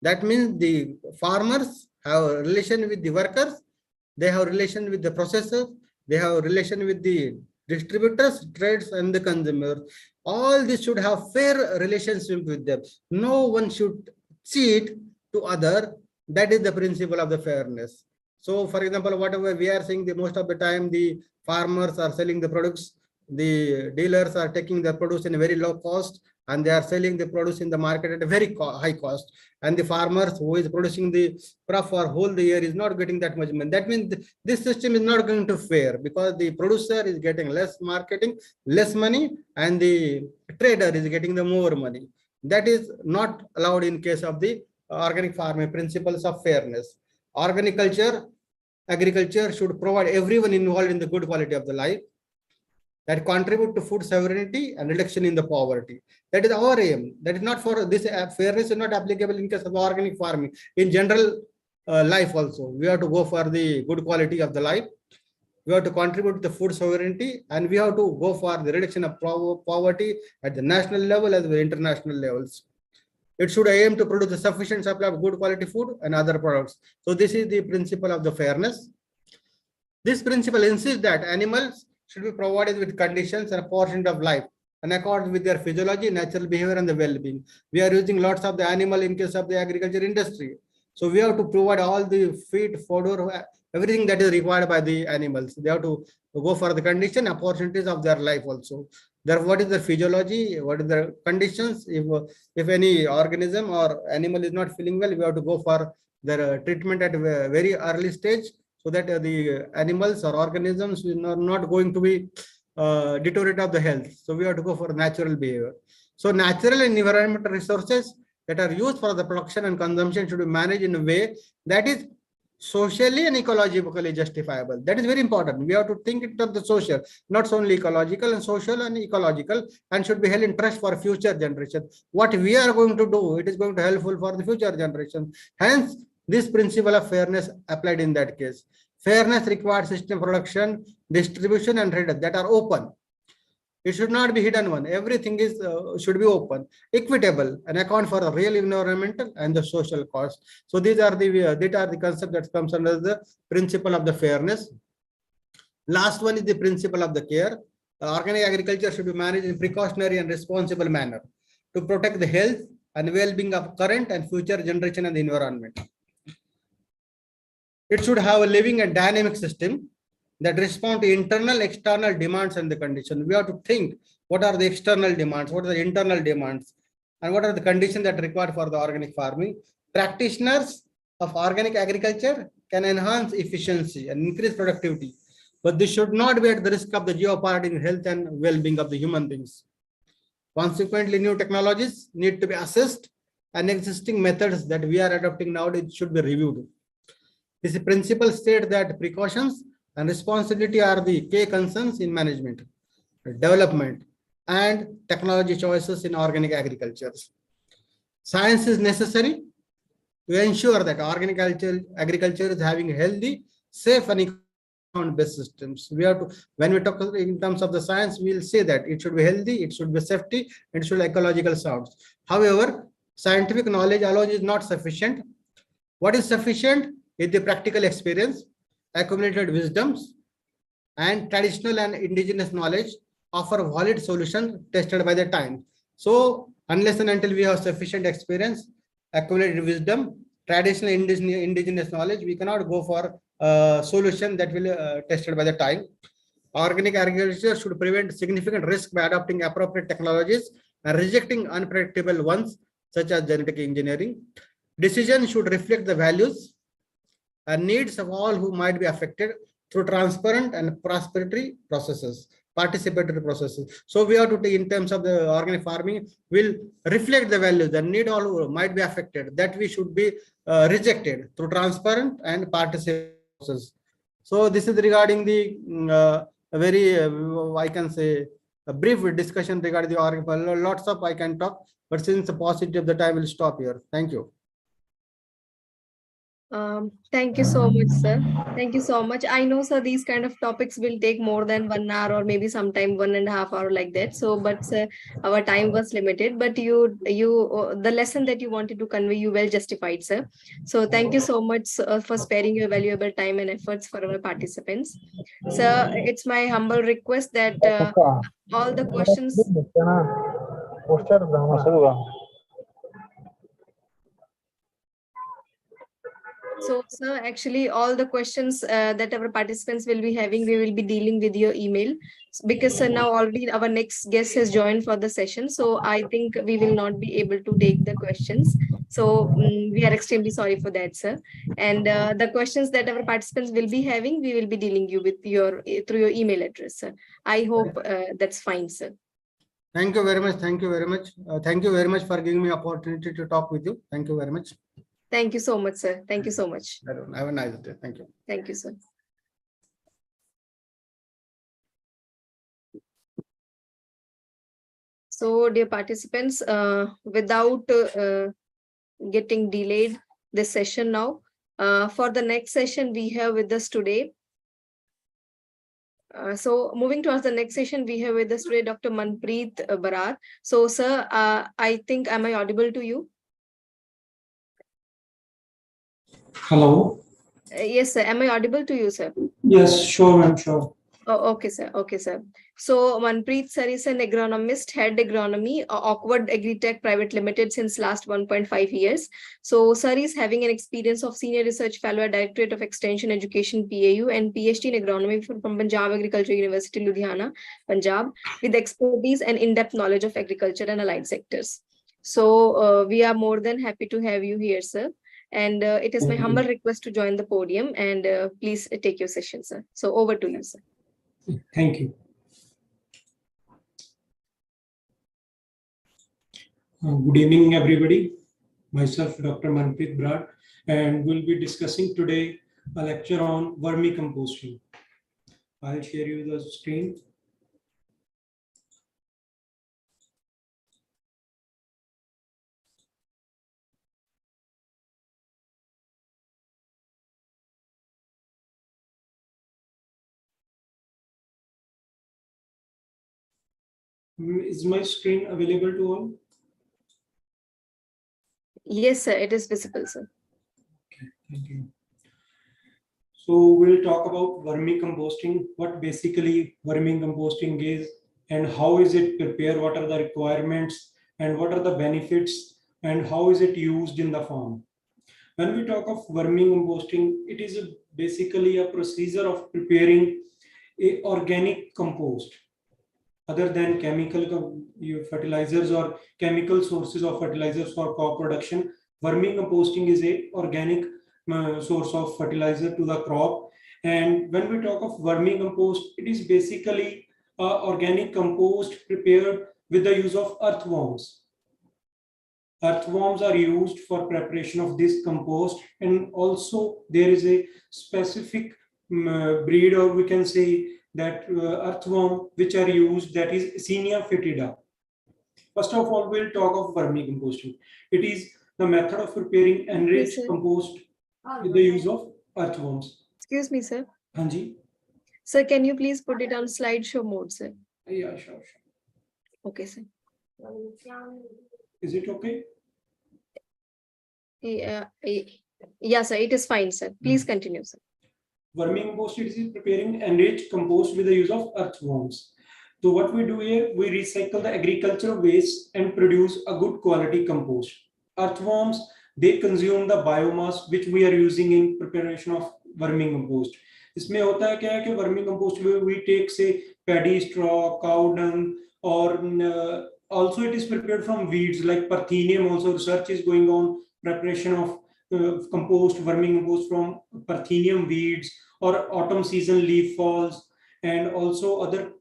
That means the farmers have a relation with the workers, they have a relation with the processors, they have a relation with the distributors, trades, and the consumers. All this should have fair relationship with them. No one should cheat to other. That is the principle of the fairness. So, for example, whatever we are saying, the most of the time the farmers are selling the products, the dealers are taking the produce in a very low cost, and they are selling the produce in the market at a very high cost. And the farmers who is producing the crop for whole the year is not getting that much money. That means this system is not going to fair, because the producer is getting less marketing, less money, and the trader is getting the more money. That is not allowed in case of the organic farming principles of fairness. Organic agriculture should provide everyone involved in the good quality of the life that contribute to food sovereignty and reduction in the poverty. That is our aim. That is not for this fairness is not applicable in case of organic farming. In general life also, we have to go for the good quality of the life. We have to contribute to the food sovereignty, and we have to go for the reduction of poverty at the national level as well as international levels. It should aim to produce a sufficient supply of good quality food and other products. So this is the principle of the fairness. This principle insists that animals should be provided with conditions and opportunity of life in accordance with their physiology, natural behavior, and the well-being. We are using lots of the animal in case of the agriculture industry. So we have to provide all the feed, fodder, everything that is required by the animals. They have to go for the condition, opportunities of their life also. There, what is the physiology? What is the conditions? If any organism or animal is not feeling well, we have to go for their treatment at a very early stage, so that the animals or organisms are not going to be deteriorate of the health. So we have to go for natural behavior. So natural and environmental resources that are used for the production and consumption should be managed in a way that is socially and ecologically justifiable. That is very important. We have to think it of the social, not only ecological, and social and ecological, and should be held in trust for future generations. What we are going to do, it is going to helpful for the future generations. Hence, this principle of fairness applied in that case. Fairness requires system production, distribution, and trade that are open. It should not be hidden one. Everything is should be open, equitable, and account for the real environmental and the social cost. So these are the concept that comes under the principle of the fairness. Last one is the principle of the care. Organic agriculture should be managed in precautionary and responsible manner to protect the health and well-being of current and future generation and the environment. It should have a living and dynamic system that respond to internal, external demands and the conditions. We have to think what are the external demands, what are the internal demands, and what are the conditions that are required for the organic farming. Practitioners of organic agriculture can enhance efficiency and increase productivity, but this should not be at the risk of the geopolitical health and well-being of the human beings. Consequently, new technologies need to be assessed, and existing methods that we are adopting nowadays should be reviewed. This principle states that precautions and responsibility are the key concerns in management, development, and technology choices in organic agriculture. Science is necessary to ensure that organic agriculture is having healthy, safe, and based systems. We have to, when we talk in terms of the science, we'll say that it should be healthy, it should be safety, it should be ecological sound. However, scientific knowledge alone is not sufficient. What is sufficient is the practical experience, accumulated wisdoms, and traditional and indigenous knowledge offer valid solutions tested by the time. So unless and until we have sufficient experience, accumulated wisdom, traditional indigenous knowledge, we cannot go for a solution that will tested by the time. Organic agriculture should prevent significant risk by adopting appropriate technologies and rejecting unpredictable ones, such as genetic engineering. Decisions should reflect the values and needs of all who might be affected through transparent and participatory processes. So we have to take in terms of the organic farming will reflect the values and need all who might be affected, that we should be rejected through transparent and participatory process. So this is regarding the very I can say a brief discussion regarding the organic. Lots of I can talk, but since the paucity of the time, will stop here. Thank you. Thank you so much, sir. Thank you so much. I know, sir, these kind of topics will take more than 1 hour or maybe sometime 1.5 hours like that. So, but sir, our time was limited. But the lesson that you wanted to convey, you well justified, sir. So, thank you so much for sparing your valuable time and efforts for our participants. Sir, it's my humble request that all the questions. So, sir, actually, all the questions that our participants will be having, we will be dealing with your email, because sir, now already our next guest has joined for the session. So I think we will not be able to take the questions. So we are extremely sorry for that, sir. And the questions that our participants will be having, we will be dealing you with through your email address, sir. I hope that's fine, sir. Thank you very much. Thank you very much. Thank you very much for giving me opportunity to talk with you. Thank you very much. Thank you so much, sir. Thank you so much. Have a nice day. Thank you. Thank you, sir. So, dear participants, without getting delayed this session now, for the next session we have with us today. So moving towards the next session, we have with us today Dr. Manpreet Barar. So, sir, I think, am I audible to you? Hello. Yes, sir. Am I audible to you, sir? Yes, sure, ma'am, sure. Oh, okay, sir. Okay, sir. So Manpreet sir is an agronomist, head agronomy, Awkward Agritech Private Limited since last 1.5 years. So sir is having an experience of senior research fellow at Directorate of Extension Education PAU and PhD in agronomy from Punjab Agriculture University, Ludhiana, Punjab, with expertise and in-depth knowledge of agriculture and allied sectors. So we are more than happy to have you here, sir. And it is my humble request to join the podium and please take your session, sir. So over to you, sir. Thank you. Good evening, everybody. Myself, Dr. Manpreet Barar, and we'll be discussing today a lecture on vermicomposting. I'll share you the screen. Is my screen available to all? Yes, sir. It is visible, sir. Okay, thank you. So we'll talk about vermicomposting, what basically vermicomposting is and how is it prepared, what are the requirements and what are the benefits and how is it used in the farm. When we talk of vermicomposting, it is basically a procedure of preparing a organic compost other than chemical fertilizers or chemical sources of fertilizers for crop production. Vermicomposting is a organic source of fertilizer to the crop. And when we talk of vermicompost, it is basically organic compost prepared with the use of earthworms. Earthworms are used for preparation of this compost, and also there is a specific breed, or we can say that earthworm which are used, that is Senia fetida. First of all, we'll talk of vermicomposting. It is the method of preparing enriched sir. compost with the use of earthworms. Excuse me, sir. Hanji? Sir, can you please put it on slideshow mode, sir? Yeah, sure. Okay, sir. Is it okay? Yeah, sir, it is fine, sir. Please continue, sir. Vermicompost is preparing enriched compost with the use of earthworms. So what we do here, we recycle the agricultural waste and produce a good quality compost. Earthworms, they consume the biomass which we are using in preparation of vermicompost. इसमें होता है क्या है कि vermicompost we take say paddy straw, cow dung, or also it is prepared from weeds like Parthenium. Also research is going on preparation of compost, vermicompost from Parthenium weeds or autumn season leaf falls, and also other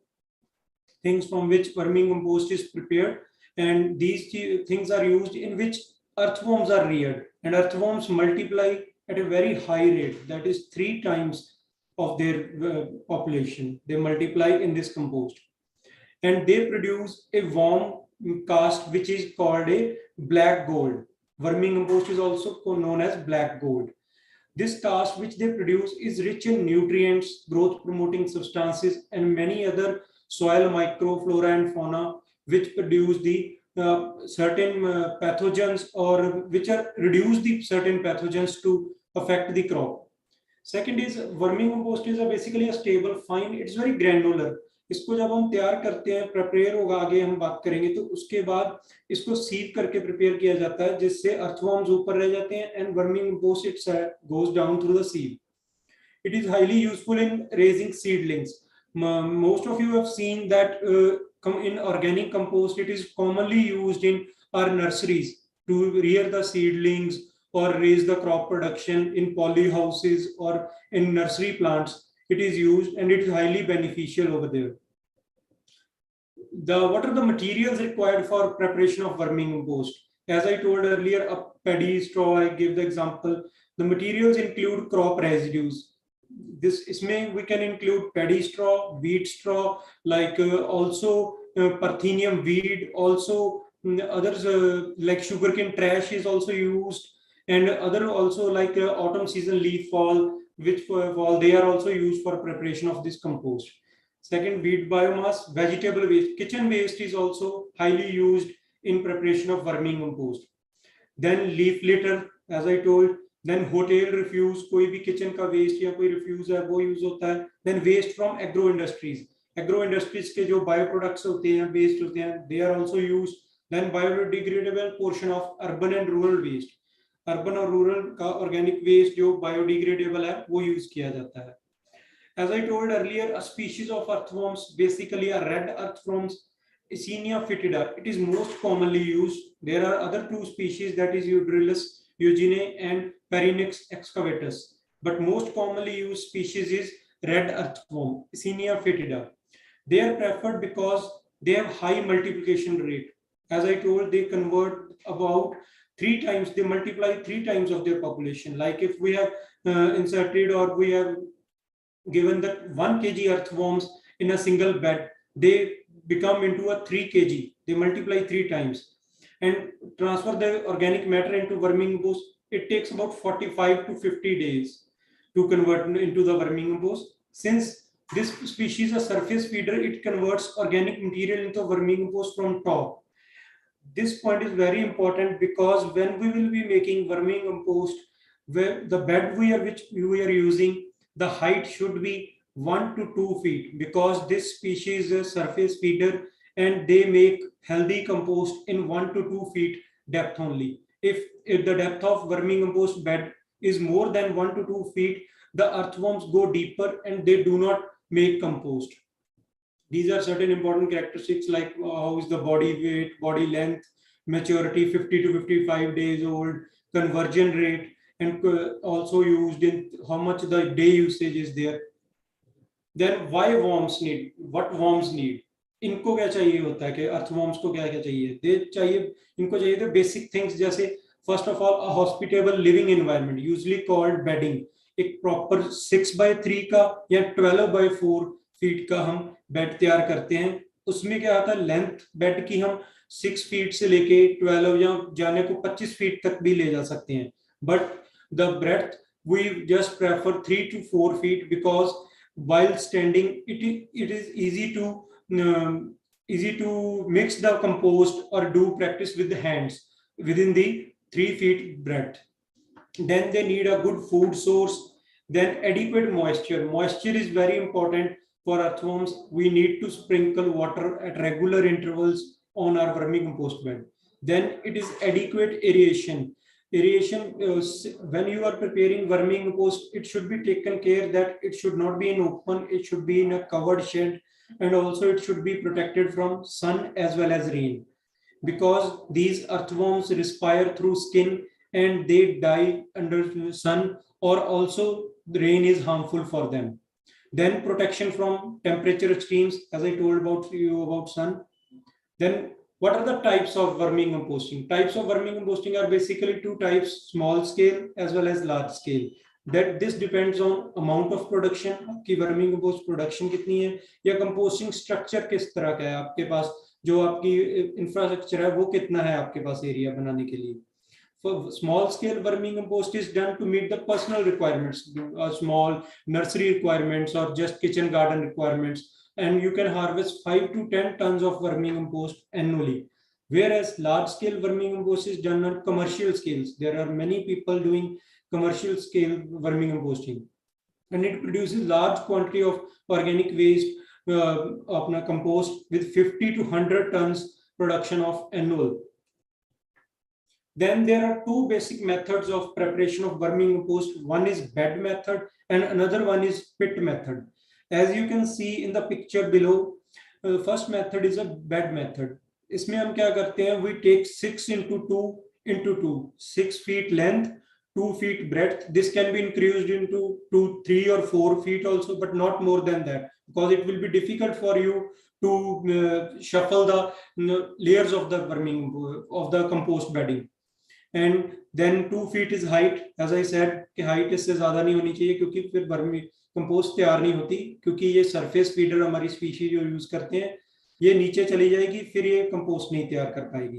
things from which vermicompost is prepared. And these things are used in which earthworms are reared, and earthworms multiply at a very high rate, that is 3 times of their population. They multiply in this compost, and they produce a worm cast which is called a black gold. Vermicompost is also known as black gold. This cast which they produce is rich in nutrients, growth promoting substances, and many other soil microflora and fauna which produce the certain pathogens, or which are reduce the certain pathogens to affect the crop. Second is vermicompost is basically a stable fine, it's very granular. इसको जब हम तैयार करते हैं, prepare होगा, आगे हम बात करेंगे, तो उसके बाद इसको सीव करके प्रिपेयर किया जाता है जिससे अर्थवर्म्स ऊपर रह जाते हैं, and vermicompost it goes down through the sieve. It is highly useful in raising seedlings. Most of you have seen that in organic compost it is commonly used in our nurseries to rear the seedlings or raise the crop production in poly houses or in nursery plants. It is used and it is highly beneficial over there. What are the materials required for preparation of vermicompost? As I told earlier, a paddy straw, I gave the example. The materials include crop residues. Isme we can include paddy straw, wheat straw, like also Parthenium weed, also others like sugarcane trash is also used, and other also like autumn season leaf fall, which fall, they are also used for preparation of this compost. Second, wheat biomass, vegetable waste, kitchen waste is also highly used in preparation of vermicompost. Then leaf litter, as I told. Then hotel refuse, कोई भी kitchen का waste या कोई refuse है वो use होता है. Then waste from agro industries. Agro industries के जो bioproducts होते हैं, waste होते हैं, they are also used. Then biodegradable portion of urban and rural waste. Urban और rural का organic waste जो biodegradable है वो use किया जाता है. As I told earlier, a species of earthworms, basically a red earthworms, Ecenia fetida. It is most commonly used. There are other 2 species, that is Eudrilus eugene and Perinix excavatus. But most commonly used species is red earthworm, Ecenia fetida. They are preferred because they have high multiplication rate. As I told, they convert about 3 times, they multiply 3 times of their population. Like if we have inserted or we have given that 1 kg earthworms in a single bed, they become into a 3 kg. They multiply 3 times and transfer the organic matter into vermicompost. It takes about 45 to 50 days to convert into the vermicompost. Since this species is a surface feeder, it converts organic material into vermicompost from top. This point is very important because when we will be making vermicompost, where the bed which we are using, the height should be 1 to 2 feet, because this species is a surface feeder and they make healthy compost in 1 to 2 feet depth only. If the depth of vermicompost bed is more than 1 to 2 feet, the earthworms go deeper and they do not make compost. These are certain important characteristics like how is the body weight, body length, maturity 50 to 55 days old, conversion rate, and also used in how much the day usage is there. Then why worms need, what worms need? इनको क्या चाहिए होता है कि earthworms को क्या क्या चाहिए? दे चाहिए, इनको चाहिए तो basic things जैसे first of all a hospitable living environment, usually called bedding. एक proper 6 by 3 का या 12 by 4 feet का हम बेड तैयार करते हैं, उसमें क्या आता है, लेंथ बेड की हम 6 फीट से लेके 12 या जाने को 25 फीट तक भी ले जा सकते हैं, but the breath we just prefer 3 to 4 feet because while standing it is easy to mix the compost or do practice with the hands within the 3 feet breadth. Then they need a good food source, then adequate moisture is very important for earthworms. We need to sprinkle water at regular intervals on our vermicompost bed. Then it is adequate aeration. When you are preparing vermicompost, it should be taken care that it should not be in open, it should be in a covered shed, and also it should be protected from sun as well as rain, because these earthworms respire through skin and they die under sun, or also the rain is harmful for them. Then protection from temperature extremes, as I told about you about sun. Then what are the types of vermicomposting? Types of vermicomposting are basically two types, small scale as well as large scale. That this depends on amount of production, आपकी vermicompost production कितनी है, या composting structure किस तरह का है आपके पास, जो आपकी infrastructure है वो कितना है आपके पास एरिया बनाने के लिए. For small scale vermicompost is done to meet the personal requirements, small nursery requirements or just kitchen garden requirements, and you can harvest 5 to 10 tons of vermicompost annually. Whereas large scale vermicompost is done on commercial scales. There are many people doing commercial scale vermicomposting, and it produces large quantity of organic waste, compost with 50 to 100 tons production of annual. Then there are two basic methods of preparation of vermicompost. One is bed method and another one is pit method. As you can see in the picture below, the first method is a bed method. इसमें हम क्या करते हैं, we take 6 into 2, 6 feet length, 2 feet breadth. This can be increased into 2, 3 or 4 feet also, but not more than that, because it will be difficult for you to shuffle the layers of the compost bedding. And then 2 feet is height. As I said कि height इससे ज्यादा नहीं होनी चाहिए, क्योंकि फिर vermi compost तैयार नहीं होती, क्योंकि ये सरफेस फीडर हमारी स्पीशीज जो यूज करते हैं ये नीचे चली जाएगी, फिर ये कंपोस्ट नहीं तैयार कर पाएगी.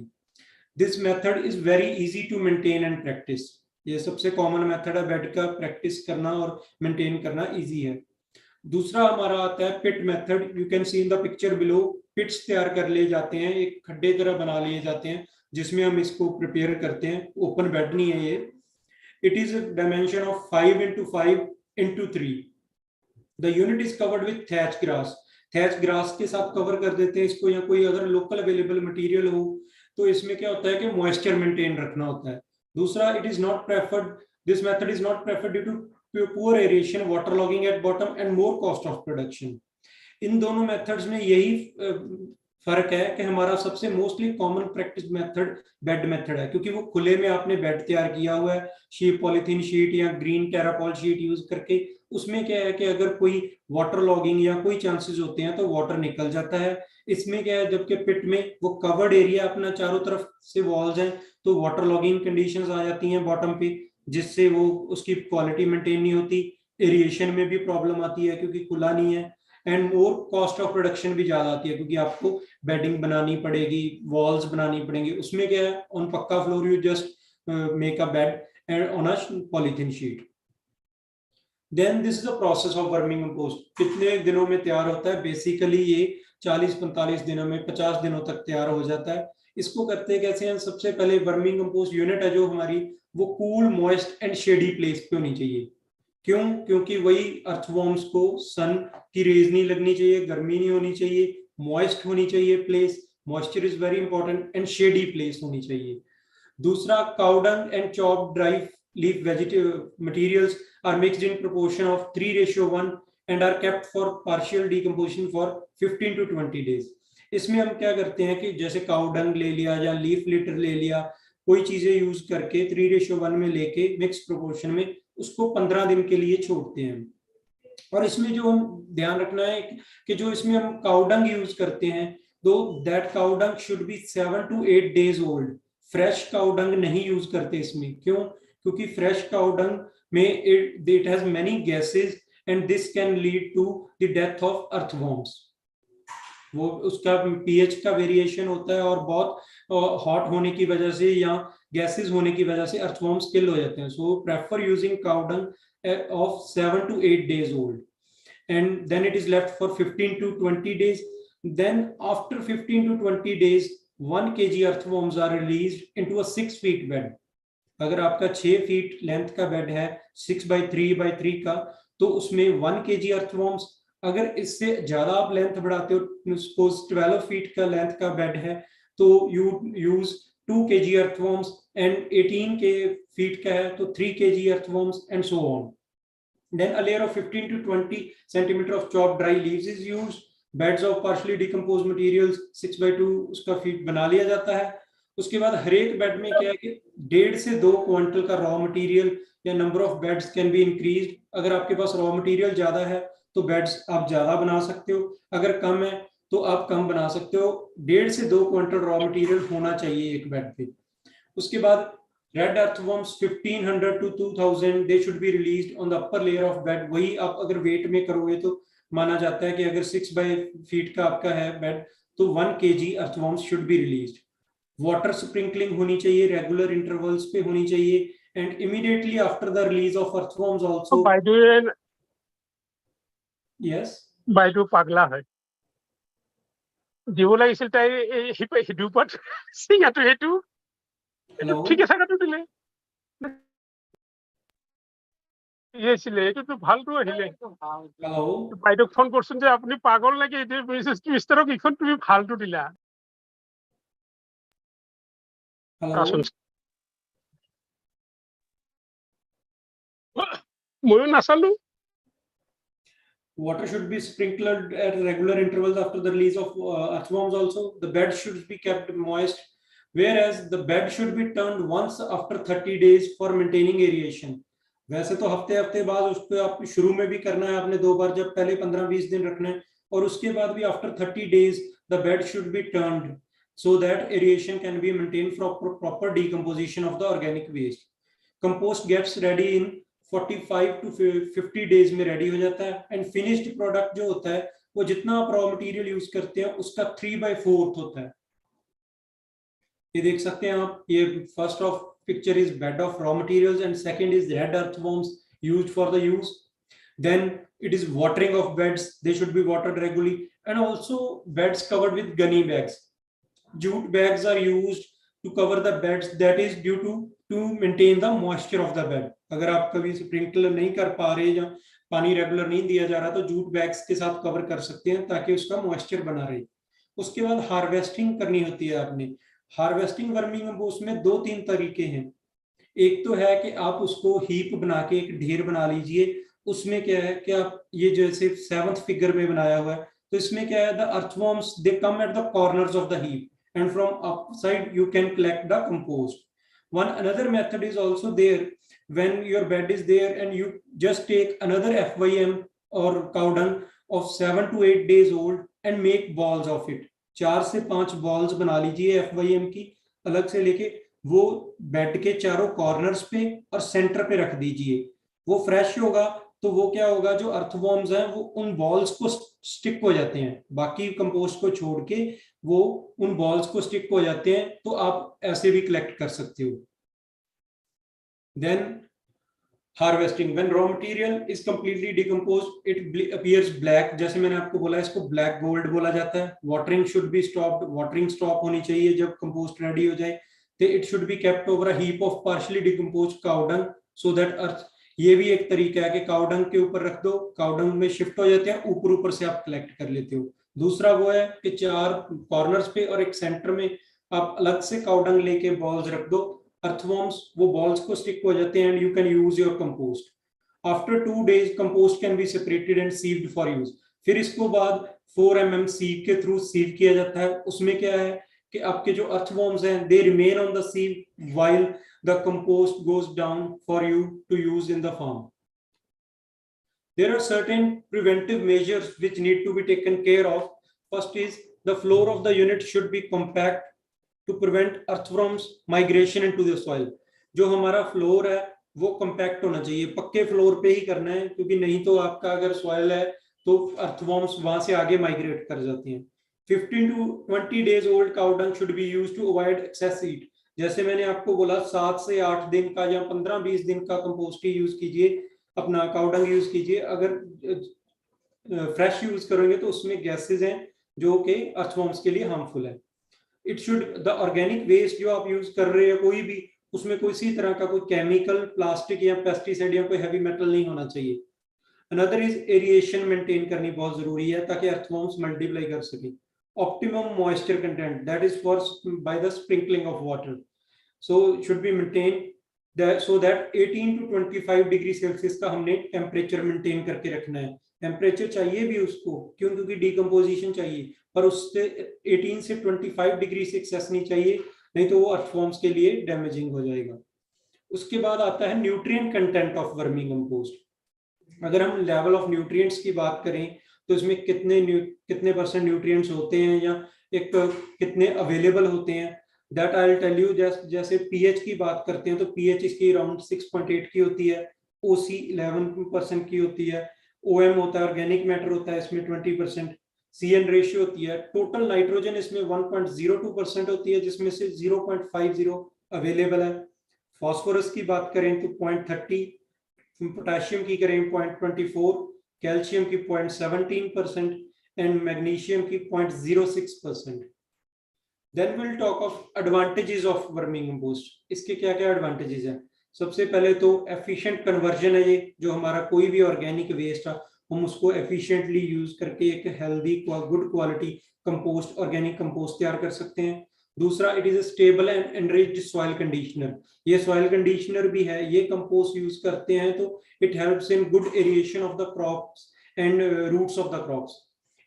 This method is very easy to maintain and practice. ये सबसे कॉमन मेथड है बेड का, प्रैक्टिस करना और मेंटेन करना इजी है. दूसरा हमारा आता है pit method. You can see in the picture below. Pits तैयार कर लिए जाते हैं, एक खड्डे तरह बना लिए जाते हैं जिसमें हम इसको प्रिपेयर करते हैं. ओपन बेड नहीं है ये. It is a dimension of 5 into 5 into 3. The unit is covered with thatch grass. Thatch grass के साथ कवर कर देते हैं इसको, या कोई अगर लोकल अवेलेबल मटेरियल हो तो इसमें क्या होता है कि मॉइस्चर मेंटेन रखना होता है. दूसरा, it is not preferred, this method is not preferred due to poor aeration, water logging at bottom and more cost of production. इन दोनों मेथड्स में यही फर्क है कि हमारा सबसे mostly common practice method bed method है, क्योंकि वो खुले में आपने बेड तैयार किया हुआ है शीट, पॉलीथीन शीट या ग्रीन टेराकॉल शीट यूज करके. उसमें क्या है कि अगर कोई वाटर लॉगिंग या कोई चांसेस होते हैं तो वाटर निकल जाता है. इसमें क्या है, जबकि पिट में वो कवर्ड एरिया अपना चारों तरफ से वॉल्स हैं, तो वाटर लॉगिंग कंडीशंस आ जाती हैं बॉटम पे, जिससे वो उसकी क्वालिटी मेंटेन नहीं होती. एरिएशन में भी प्रॉब्लम आती है क्योंकि खुला नहीं है, and more cost of production भी ज्यादा आती है क्योंकि आपको बेडिंग बनानी पड़ेगी, वॉल्स बनानी पड़ेंगी. उसमें क्या है, ऑन पक्का floor you just make a bed and on a polythene sheet. Then this is a process of vermicompost. कितने दिनों में तैयार होता है? बेसिकली ये 40-45 दिनों में 50 दिनों तक तैयार हो जाता है. इसको करते कैसे हैं? सबसे पहले वर्मिंगकम्पोस्ट यूनिट है जो हमारी, वो cool, moist and shady place पे होनी चाहिए. क्यों? क्योंकि वही अर्थवॉर्म्स को सन की रेज नहीं लगनी चाहिए, गर्मी नहीं होनी चाहिए, मॉइस्ट होनी चाहिए place, moisture is very important, and shady place होनी चाहिए. दूसरा, cow dung and chopped dry leaf vegetable materials are mixed in proportion of 3:1 and are kept for partial decomposition for 15 to 20 days. इसमें हम क्या करते हैं कि जैसे काउ डंग ले लिया या लीफ लिटर ले लिया, कोई चीजें यूज करके 3:1 में लेके मिक्स प्रोपोर्शन में उसको 15 दिन के लिए छोड़ते हैं. और इसमें जो हम ध्यान रखना है कि जो इसमें हम काउ डंग यूज करते हैं, तो that cow dung should be 7 to 8 days old. Fresh cow dung नहीं यूज करते इसमें. क्यों? क्योंकि फ्रेश काउ डंग में it has many gases and this can lead to the death of earthworms. वो उसका पीएच का वेरिएशन होता है, और बहुत हॉट होने की वजह से या गैसेस होने की वजह से अर्थवर्म्स किल हो जाते हैं. So prefer using cow dung of 7 to 8 days old, and then it is left for 15 to 20 days. Then after 15 to 20 days 1 kg earthworms are released into a 6 feet bed. अगर आपका 6 feet length का bed है 6 by 3 by 3 का, तो उसमें 1 kg earthworms. अगर इससे ज्यादा आप लेंथ बढ़ाते हो, सपोज 12 फीट का लेंथ का बेड है, तो you use 2 kg earthworms, and 18 के फीट का है तो 3 kg earthworms, and so on. Then a layer of 15 to 20 centimeter of chopped dry leaves is used. Beds of partially decomposed materials 6 by 2 उसका feet बना लिया जाता है. उसके बाद हर एक बेड में क्या है कि 1.5 से 2 क्विंटल का रॉ मटेरियल या number of beds can be increased. अगर आपके पास रॉ मटेरियल ज्यादा है तो बेड्स आप ज्यादा बना सकते हो, अगर कम है तो आप कम बना सकते हो. 1.5 से 2 क्विंटल रॉ मटेरियल होना चाहिए एक बेड पे. उसके बाद red earthworms 1500 to 2000 they should be released on the upper layer of bed. वही आप अगर वेट में करोगे तो माना जाता है कि अगर 6 by फीट का आपका है बेड तो 1 kg earthworms should be released. Water sprinkling होनी चाहिए, रेगुलर इंटरवल्स पे होनी चाहिए, and immediately after the release of earthworms also. Yes বাইদেউ পাগলা হয়, দিব লাগিছিল তাই সিটোৰ ওপৰত চিঙাটো সেইটো हेलो ঠিকে থাকাটো দিলে ইয়েছিলে এইটোতো ভালটো আহিলে. हेलो বাইদেউক ফোন কৰছোন যে আপুনি পাগল নেকি, মিষ্টাৰক ইখন তুমি ভালটো দিলা. हेलो আচোন ময়ো নাচালো. Water should be sprinkled at regular intervals after the release of earthworms also. The bed should be kept moist, whereas the bed should be turned once after 30 days for maintaining aeration. वैसे तो हफ्ते हफ्ते बाद उसको आप शुरू में भी करना है आपने 2 बार, जब पहले 15-20 दिन रखना है, और उसके बाद भी after 30 days the bed should be turned so that aeration can be maintained for proper decomposition of the organic waste. Compost gets ready in 45 to 50 days में रेडी हो जाता है, एंड फिनिश्ड प्रोडक्ट जो होता है वो जितना आप रॉ मटेरियल यूज करते हैं उसका 3/4 होता है. ये देख सकते हैं आप, ये first of picture is bed of raw materials and second is red earthworms used for the use. Then it is watering of beds, they should be watered regularly, and also beds covered with gunny bags. Jute bags are used to cover the beds, that is due to maintain the moisture of the bed. अगर आप कभी sprinkler नहीं कर पा रहे या पानी regular नहीं दिया जा रहा तो जूट बैग्स के साथ कवर कर सकते हैं ताकि उसका मॉइस्चर बना रहे. उसके बाद हार्वेस्टिंग करनी होती है आपने. हार्वेस्टिंग वर्मी कंपोस्ट में 2-3 तरीके हैं. एक तो है कि आप उसको हीप बना के एक ढेर बना लीजिए. उसमें क्या है कि आप ये जैसे 7th फिगर में बनाया हुआ है, तो इसमें क्या है, the earthworms they come at the corners of the heap and from upside you can collect the compost. Another method is also there. When your bed is there and you just take another FYM or cow dung of 7 to 8 days old and make balls of it. 4 से 5 balls बना लीजिए FYM की अलग से लेके, वो bed के चारों कॉर्नर्स पे और सेंटर पे रख दीजिए. वो फ्रेश होगा तो वो क्या होगा, जो अर्थवर्म्स हैं वो उन बॉल्स को स्टिक हो जाते हैं, बाकी कंपोस्ट को छोड़ के वो उन बॉल्स को स्टिक हो जाते हैं. तो आप ऐसे भी कलेक्ट कर सकते हो. Then harvesting, when raw material is completely decomposed it appears black. जैसे मैंने आपको बोला इसको ब्लैक गोल्ड बोला जाता है. Watering should be stopped, watering stop होनी चाहिए जब कंपोस्ट रेडी हो जाए. तो it should be kept over a heap of partially decomposed cow dung so that earth. ये भी एक तरीका है कि काउ डंग के ऊपर रख दो, काउ डंग में शिफ्ट हो जाते हैं, ऊपर ऊपर से आप कलेक्ट कर लेते हो. दूसरा वो है कि 4 कॉर्नर्स पे और एक सेंटर में आप अलग से काउ डंग लेके बॉल्स रख दो. अर्थवर्म्स वो बॉल्स को स्टिक हो जाते हैं and you can use your compost. After 2 days compost can be separated and sieved for use. फिर इसको बाद 4 mm सीव के थ्रू सीव किया जाता है. उसमें क्या है कि आपके जो अर्थवर्म्स हैं they remain on the सीव while the compost goes down for you to use in the farm. There are certain preventive measures which need to be taken care of. First is the floor of the unit should be compact to prevent earthworms migration into the soil. जो हमारा floor है वो compact होना चाहिए, पक्के floor पे ही करना है, क्योंकि नहीं तो आपका अगर सॉइल है तो अर्थवर्म्स वहां से आगे माइग्रेट कर जाती हैं. 15 to 20 days old cow dung should be used to avoid excess heat. जैसे मैंने आपको बोला 7 से 8 दिन का या 15-20 दिन का कंपोस्ट ही यूज कीजिए, अपना काउ डंग यूज कीजिए. अगर फ्रेश यूज करेंगे तो उसमें गैसेज हैं जो कि अर्थवॉर्म्स के लिए हार्मफुल है. It should the organic waste जो आप यूज कर रहे हैं कोई भी, उसमें कोई सी तरह का कोई केमिकल, प्लास्टिक या पेस्टिसाइड या कोई हैवी मेटल नहीं होना चाहिए. अनदर इज एरिएशन मेंटेन करनी बहुत जरूरी है ताकि अर्थवॉर्म्स मल्टीप्लाई कर सके. Optimum moisture content, that is for by the sprinkling of water, so should be maintain so that 18 to 25 degree Celsius का हमने टेम्परेचर मेंटेन करके रखना है. टेम्परेचर चाहिए भी उसको, क्यों? क्योंकि डिकम्पोजिशन चाहिए, पर उससे 18 से 25 डिग्री से एक्सेस नहीं चाहिए, नहीं तो वो अर्थवॉर्म्स के लिए डैमेजिंग हो जाएगा. उसके बाद आता है nutrient content of vermi compost. अगर हम लेवल ऑफ न्यूट्रिएंट्स की बात करें तो इसमें कितने परसेंट न्यूट्रिएंट्स होते हैं या एक कितने अवेलेबल होते हैं, that I will tell you. जैसे पीएच की बात करते हैं तो पीएच इसकी अराउंड 6.8 की होती है, ओसी 11% की होती है, ओएम होता है, ऑर्गेनिक मैटर होता है इसमें 20%, सीएन रेशियो होती है, टोटल नाइट्रोजन इसमें 1.02% होती है जिसमें से 0.50 अवेलेबल है. फास्फोरस की बात करें तो 0.30, पोटेशियम की करें 0.24, कैल्शियम की 0.17% एंड मैग्नीशियम की 0.06%. Then we'll talk of advantages of vermi compost. इसके क्या क्या एडवांटेजेस हैं? सबसे पहले तो एफिशिएंट कन्वर्जन है ये, जो हमारा कोई भी ऑर्गेनिक वेस्ट है हम उसको एफिशिएंटली यूज करके एक healthy good quality compost, organic compost तैयार कर सकते हैं. दूसरा, it is a stable and enriched soil conditioner. ये सॉइल कंडीशनर भी है. ये कंपोस्ट यूज करते हैं तो it helps in good aeration of the crops and roots of the crops.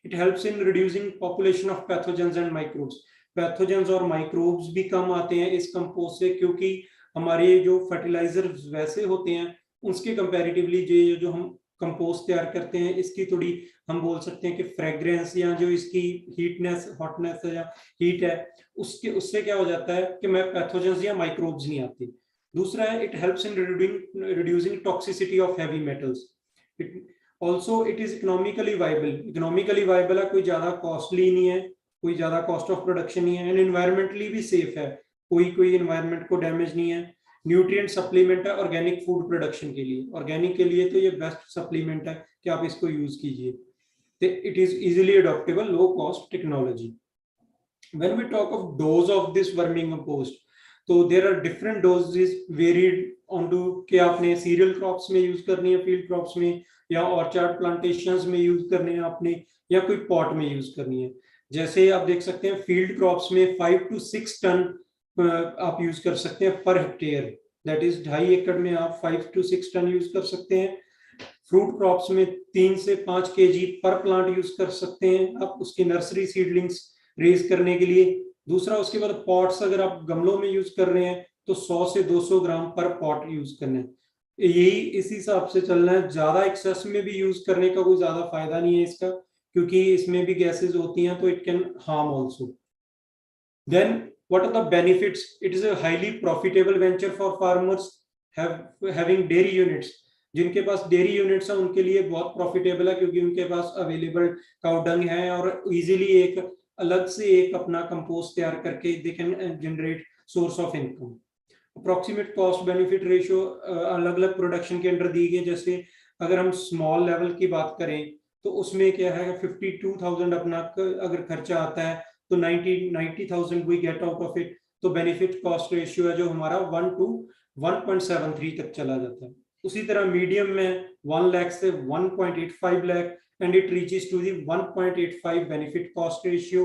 It helps in reducing population of pathogens and microbes. Pathogens और microbes भी कम आते हैं इस कंपोस्ट से, क्योंकि हमारे जो फर्टिलाइजर वैसे होते हैं उसके कंपैरेटिवली जो हम कंपोस्ट तैयार करते हैं इसकी थोड़ी हम बोल सकते हैं कि फ्रेग्रेंस या जो इसकी हीटनेस, हॉटनेस या हीट है उससे क्या हो जाता है कि मैं पैथोजेंस या माइक्रोब्स नहीं आती. दूसरा है, it helps in reducing toxicity of heavy metals. Also it is economically viable. Economically viable है, कोई ज्यादा कॉस्टली नहीं है, कोई ज्यादा कॉस्ट ऑफ प्रोडक्शन नहीं है, एंड एनवायरमेंटली भी सेफ है, कोई एनवायरमेंट को डैमेज नहीं है. न्यूट्रिएंट सप्लीमेंट है ऑर्गेनिक फूड प्रोडक्शन के लिए. ऑर्गेनिक के लिए तो ये बेस्ट सप्लीमेंट है कि आप इसको यूज कीजिए. It is easily adoptable, low cost technology. When we talk of dose of this vermicompost, तो there are different doses varied on to कि आपने सीरियल क्रॉप्स में यूज करनी है, फील्ड क्रॉप्स में या ऑर्चार्ड प्लांटेशंस में यूज करनी है आपने, या कोई पॉट में यूज करनी है. जैसे आप देख सकते हैं फील्ड क्रॉप्स में 5 to 6 टन आप यूज कर सकते हैं पर हेक्टेयर, दैट इज 2.5 एकड़ में आप 5 to 6 टन यूज कर सकते हैं. फ्रूट क्रॉप्स में 3 से 5 kg पर प्लांट यूज कर सकते हैं आप उसकी नर्सरी सीडलिंग्स रेज करने के लिए. दूसरा, उसके बाद पॉट्स अगर आप गमलों में यूज कर रहे हैं तो 100 से 200 ग्राम पर पॉट यूज करना है. यही इसी हिसाब से चलना है. ज्यादा एक्सेस में भी यूज करने का कोई ज्यादा फायदा नहीं है इसका, क्योंकि इसमें भी गैसेस होती हैं तो it can harm also. Then what are the benefits? It is a highly profitable venture for farmers having dairy units. जिनके पास डेयरी यूनिट्स हैं उनके लिए बहुत प्रॉफिटेबल है, क्योंकि उनके पास अवेलेबल काउ डंग है और इजीली एक अलग से एक अपना कंपोस्ट तैयार करके they can generate source of income. Approximate cost benefit ratio अलग अलग प्रोडक्शन के अंडर दी गई. जैसे अगर हम स्मॉल लेवल की बात करें तो उसमें क्या है, 52,000 अपना अगर खर्चा आता है तो 90,000 we get out of it. तो बेनिफिट कॉस्ट रेशियो है जो हमारा 1 to 1.73 तक चला जाता है. उसी तरह मीडियम में 1 लाख से 1.85 lakh and it reaches to the 1.85 benefit cost ratio.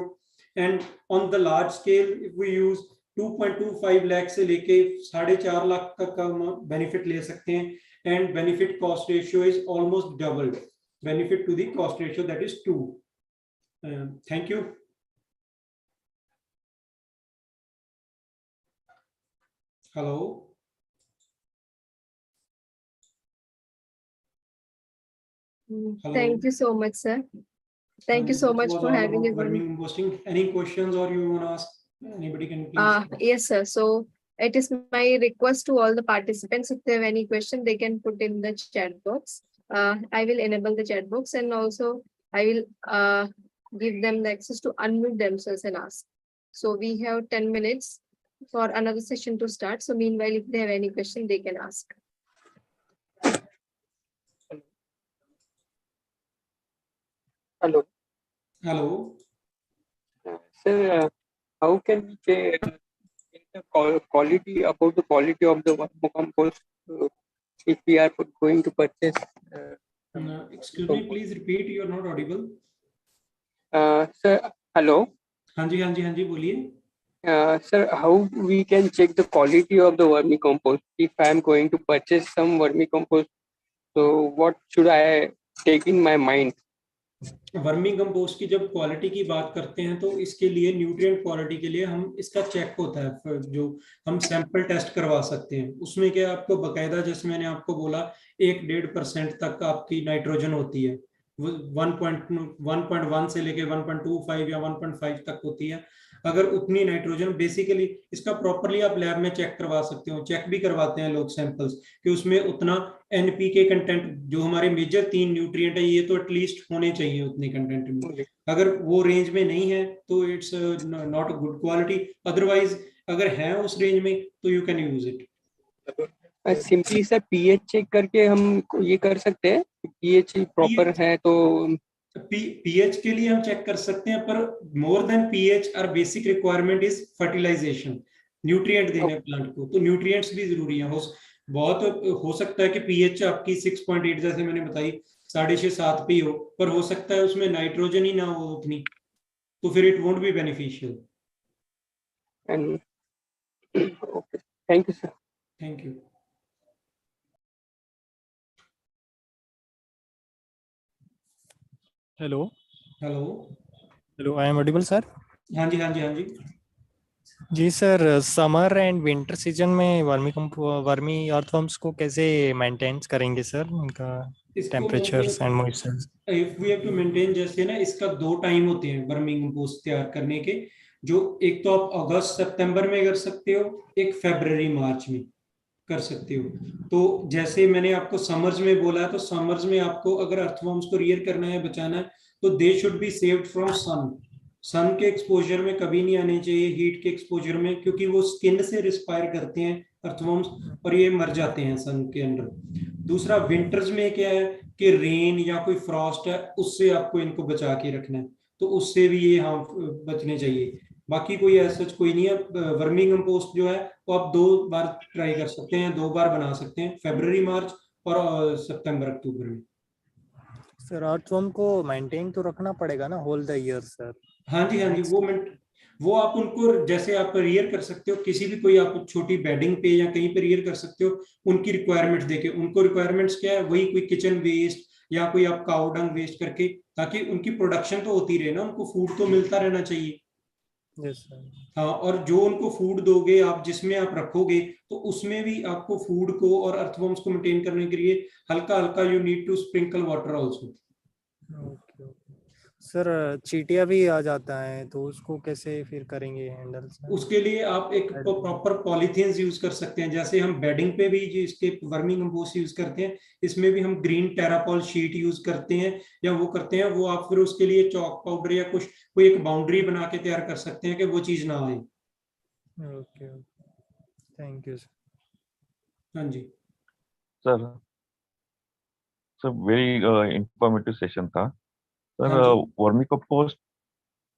And on the large scale if we use 2.25 lakh से लेके 4.5 लाख तक का बेनिफिट ले सकते हैं. And benefit cost ratio is almost double benefit to the cost ratio, that is 2. Thank you. Hello. Hello. Thank you so much, sir. Thank you so much for having us. Vermi composting. Any questions or you want to ask? Anybody can please. Yes, sir. So it is my request to all the participants, if they have any question, they can put in the chat box. I will enable the chat box, and also I will give them the access to unmute themselves and ask. So we have 10 minutes for another session to start. So meanwhile, if they have any question, they can ask. Hello. Hello. Sir, how can we check the quality about the quality of the vermicompost if we are going to purchase? Excuse me, please repeat. You are not audible. Sir, hello. हाँ जी बोलिए. Sir, how we can check the quality of the vermicompost if I am going to purchase some vermicompost? So what should I take in my mind? Vermi compost की जब quality की बात करते हैं तो इसके लिए न्यूट्रिएंट क्वालिटी के लिए हम इसका चेक होता है जो हम सैंपल टेस्ट करवा सकते हैं. उसमें क्या आपको बकायदा, जैसे मैंने आपको बोला, 1-1.5% तक आपकी नाइट्रोजन होती है. 1.1 से लेके 1.25 या 1.5 तक होती है. अगर उतनी नाइट्रोजन, बेसिकली इसका प्रॉपरली आप लैब में चेक करवा सकते हो. चेक भी करवाते हैं लोग सैंपल्स कि उसमें उतना एनपीके कंटेंट, जो हमारे मेजर 3 न्यूट्रिएंट है, ये तो एटलीस्ट होने चाहिए उतने कंटेंट में. अगर वो रेंज में नहीं है तो it's not good quality. Otherwise अगर है उस रेंज में तो you can use it. Simply sir pH check करके हम ये कर सकते हैं, पीएच प्रॉपर है तो पीएच के लिए हम चेक कर सकते हैं, पर more than pH our basic requirement is fertilization, nutrient देने प्लांट को. तो न्यूट्रिएंट्स भी जरूरी है. बहुत हो सकता है कि पीएच आपकी 6.8 जैसे मैंने बताई 6.5-7 पे हो, पर हो सकता है उसमें नाइट्रोजन ही ना हो उतनी, तो फिर it won't be beneficial. Okay, thank you sir. Thank you. Hello hello. Hello, I am audible sir? हाँ जी. जी sir, summer and winter season में वर्मी अर्थवर्म्स को कैसे मेंटेन करेंगे सर, उनका temperatures and moisture? If we have to maintain, जैसे ना इसका 2 टाइम होते हैं वर्मी कंपोस्ट तैयार करने के, जो एक तो आप अगस्त सितंबर में कर सकते हो, एक फरवरी मार्च में कर सकते हो. तो जैसे मैंने आपको समर्स में बोला है, तो समर्स में आपको अगर अर्थवर्म्स को रियर करना है, बचाना है, तो they should be saved from sun के एक्सपोजर में कभी नहीं आने चाहिए, हीट के एक्सपोजर में, क्योंकि वो स्किन से रिस्पायर करते हैं अर्थवर्म्स और ये मर जाते हैं सन के अंदर. दूसरा, विंटर्स में क्या है कि रेन या कोई फ्रॉस्ट है, उससे आपको इनको बचा के रखना है, तो उससे भी ये बचने चाहिए. बाकी कोई ऐसा कोई नहीं है. वर्मी कंपोस्ट जो है वो आप 2 बार ट्राई कर सकते हैं, 2 बार बना सकते हैं, फरवरी मार्च और सितंबर अक्टूबर में. सर, अर्थवर्म को मेंटेन तो रखना पड़ेगा ना होल द ईयर सर? हाँ जी. वो आप उनको जैसे आप रियर कर सकते हो, किसी भी कोई आप छोटी बेडिंग पे या कहीं पे रियर कर सकते हो, उनकी रिक्वायरमेंट्स देके. उनको रिक्वायरमेंट्स क्या है, वही कोई किचन वेस्ट या कोई आप काउ डंग वेस्ट करके, ताकि उनकी प्रोडक्शन तो होती रहे ना, उनको फूड तो मिलता रहना चाहिए. Yes sir. हाँ, और जो उनको फूड दोगे आप, जिसमें आप रखोगे, तो उसमें भी आपको फूड को और अर्थवर्म्स को मेंटेन करने के लिए हल्का हल्का you need to sprinkle water also. Okay sir, चींटियां भी आ जाता है तो उसको कैसे फिर करेंगे हैंडल? उसके लिए आप एक प्रॉपर पॉलीथीन्स यूज कर सकते हैं, जैसे हम बेडिंग पे भी जो इसके वर्मी कंपोस्ट यूज करते हैं, इसमें भी हम ग्रीन टेरापॉल शीट यूज करते हैं या वो करते हैं. वो आप फिर उसके लिए चॉक पाउडर या कुछ कोई एक बाउंड्री बना के तैयार कर सकते हैं कि वो चीज ना आए. Okay, thank you sir. हाँ जी. सर वेरी इंफॉर्मेटिव सेशन था सर. हाँ जी. Vermicompost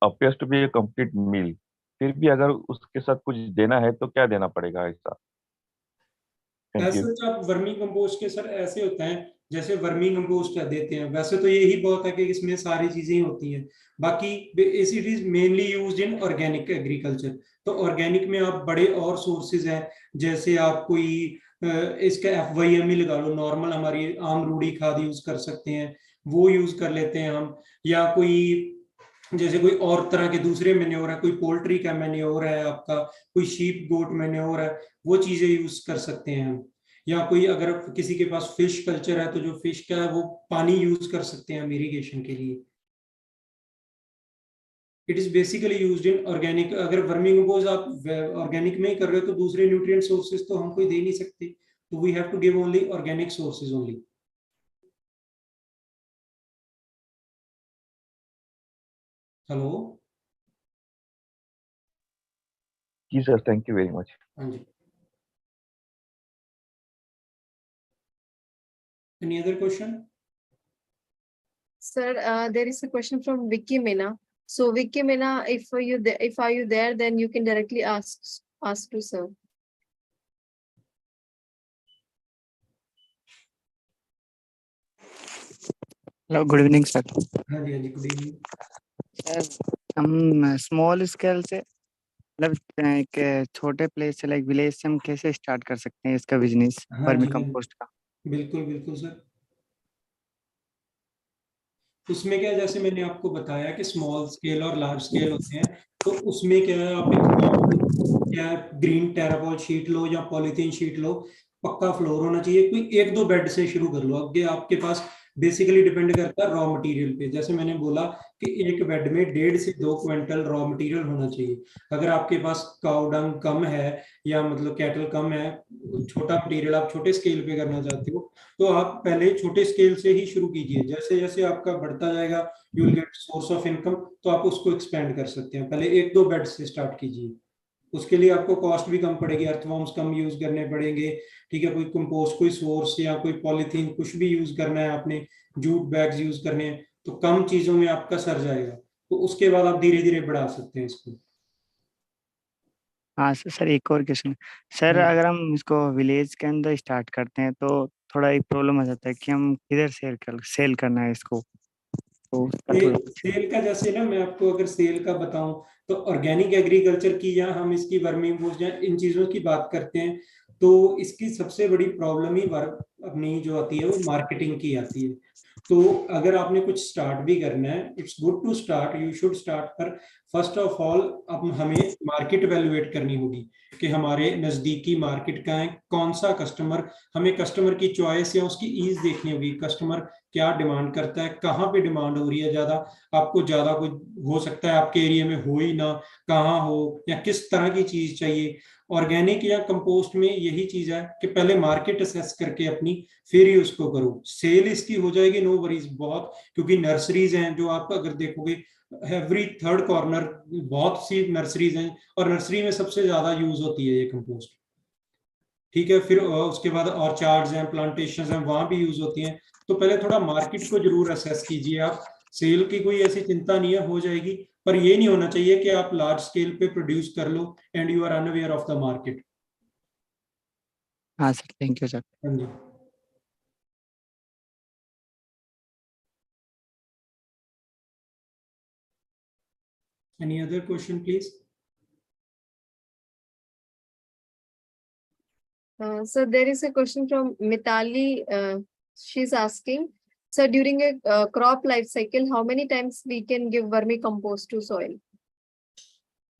appears to be a complete meal, फिर भी अगर उसके साथ कुछ देना है तो क्या देना पड़ेगा ऐसा? Thank you. ऐसे आप वर्मी कंपोस्ट के सर ऐसे होता है, जैसे वर्मी कंपोस्ट देते हैं, वैसे तो यही बहुत है कि इसमें सारी चीजें होती हैं. बाकी it is mainly used in organic agriculture. तो ऑर्गेनिक में आप बड़े और सोर्सेज हैं, जैसे आप कोई इसका FYM ही लगा लो, नॉर्मल हमारी आम रूढ़ी खाद यूज कर सकते हैं, वो यूज कर लेते हैं हम. या कोई जैसे कोई और तरह के दूसरे मेन्योर है, कोई पोल्ट्री का मेन्योर है आपका, कोई शीप गोट मेन्योर है, वो चीजें यूज कर सकते हैं हम. या कोई अगर किसी के पास फिश कल्चर है, तो जो फिश का है वो पानी यूज कर सकते हैं हम इरिगेशन के लिए. It is basically used in organic. अगर वर्मी कंपोस्ट आप ऑर्गेनिक में ही कर रहे हो तो दूसरे न्यूट्रिएंट सोर्सेज तो हम कोई दे नहीं सकते, तो we have to give only organic sources only. Hello. जी sir, thank you very much. हाँ जी। Any other question? Sir, there is a question from Vicky Mena. So Vicky Mena, if are you there, then you can directly ask to sir. Hello, good evening sir. हाँ जी, हाँ जी, good evening. Sir हम small scale से मतलब एक छोटे place से like village से हम कैसे स्टार्ट कर सकते हैं इसका बिजनेस हाँ वर्मी जी, हाँ जी, कंपोस्ट का? बिल्कुल बिल्कुल सर। उसमें क्या है, जैसे मैंने आपको बताया कि स्मॉल स्केल और लार्ज स्केल होते हैं। तो उसमें क्या है, आप एक क्या ग्रीन टेराकॉल शीट लो या पॉलीथीन शीट लो, पक्का फ्लोर होना चाहिए। कोई एक दो बेड से शुरू कर लो, आगे आपके पास बेसिकली डिपेंड करता है रॉ मटेरियल पे। जैसे मैंने बोला कि एक बेड में 1.5 से 2 क्विंटल रॉ मटेरियल होना चाहिए। अगर आपके पास काउ डंग कम है या मतलब कैटल कम है, छोटा मटेरियल आप छोटे स्केल पे करना चाहते हो, तो आप पहले छोटे स्केल से ही शुरू कीजिए। जैसे जैसे आपका बढ़ता जाएगा you will get source of income, तो आप उसको एक्सपेंड कर सकते हैं। पहले एक दो बेड से स्टार्ट कीजिए, उसके लिए आपको कॉस्ट भी कम पड़ेगी, अर्थवॉर्म्स कम यूज करने पड़ेंगे। ठीक है, कोई कंपोस्ट, कोई सोर्स या कोई पॉलीथीन कुछ भी यूज करना है आपने, जूट बैग्स यूज करने हैं, तो कम चीजों में आपका सर जाएगा। तो उसके बाद आप धीरे धीरे बढ़ा सकते हैं इसको। हाँ सर, एक और क्वेश्चन सर, अगर हम इसको विलेज के अंदर स्टार्ट करते हैं तो थोड़ा एक प्रॉब्लम हो जाता है कि हम किधर सेल करना है इसको, तो उसका थोड़ा सेल का जैसे ना, मैं आपको अगर सेल का बताऊं, तो ऑर्गेनिक एग्रीकल्चर की या हम इसकी वर्मी कंपोस्ट या इन चीजों की बात करते हैं, तो इसकी सबसे बड़ी प्रॉब्लम ही अपनी जो आती है वो मार्केटिंग की आती है। तो अगर आपने कुछ स्टार्ट भी करना है, it's good to start, you should start. पर फर्स्ट ऑफ ऑल अब हमें मार्केट वैल्यूएट करनी होगी कि हमारे नजदीकी मार्केट का है, कौन सा कस्टमर, हमें कस्टमर की चॉइस या उसकी ईज देखनी होगी। कस्टमर क्या डिमांड करता है, कहाँ पे डिमांड हो रही है ज्यादा, आपको ज्यादा कुछ हो सकता है आपके एरिया में हो ही ना, कहाँ हो या किस तरह की चीज चाहिए। ऑर्गेनिक या कंपोस्ट में यही चीज है कि पहले मार्केट असेस करके अपनी, फिर ही उसको करो। सेल इसकी हो जाएगी, नो वरीज बहुत, क्योंकि नर्सरीज हैं जो आप अगर देखोगे एवरी थर्ड कॉर्नर बहुत सी नर्सरीज हैं, और नर्सरी में सबसे ज्यादा यूज होती है ये कंपोस्ट। ठीक है, फिर उसके बाद ऑर्चार्ड्स हैं, प्लांटेशन हैं, वहां भी यूज होती हैं। तो पहले थोड़ा मार्केट को जरूर असेस कीजिए आप। सेल की कोई ऐसी चिंता नहीं है, हो जाएगी। पर ये नहीं होना चाहिए कि आप लार्ज स्केल पे प्रोड्यूस कर लो and you are unaware of the market. हाँ सर, थैंक यू सर। हाँ जी। Any other question, please? So there is a question from Mitali. She's asking, so during a crop life cycle, how many times we can give vermicompost to soil?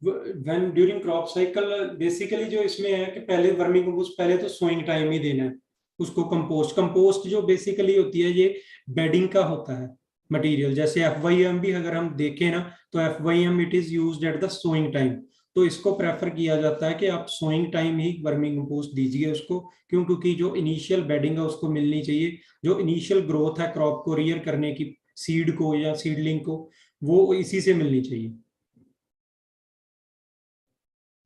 When during crop cycle, basically जो इसमें है कि पहले vermi compost, पहले तो sowing time ही देना है उसको। कंपोस्ट जो बेसिकली होती है, ये बेडिंग का होता है मटेरियल। जैसे FYM भी अगर हम देखें ना, तो FYM it is used at the sowing time. तो इसको प्रेफर किया जाता है कि आप सोइंग टाइम ही वर्मी कंपोस्ट दीजिए उसको। क्यों? क्योंकि जो इनिशियल बेडिंग है उसको मिलनी चाहिए, जो इनिशियल ग्रोथ है क्रॉप को रियर करने की, सीड को या सीडलिंग को, वो इसी से मिलनी चाहिए।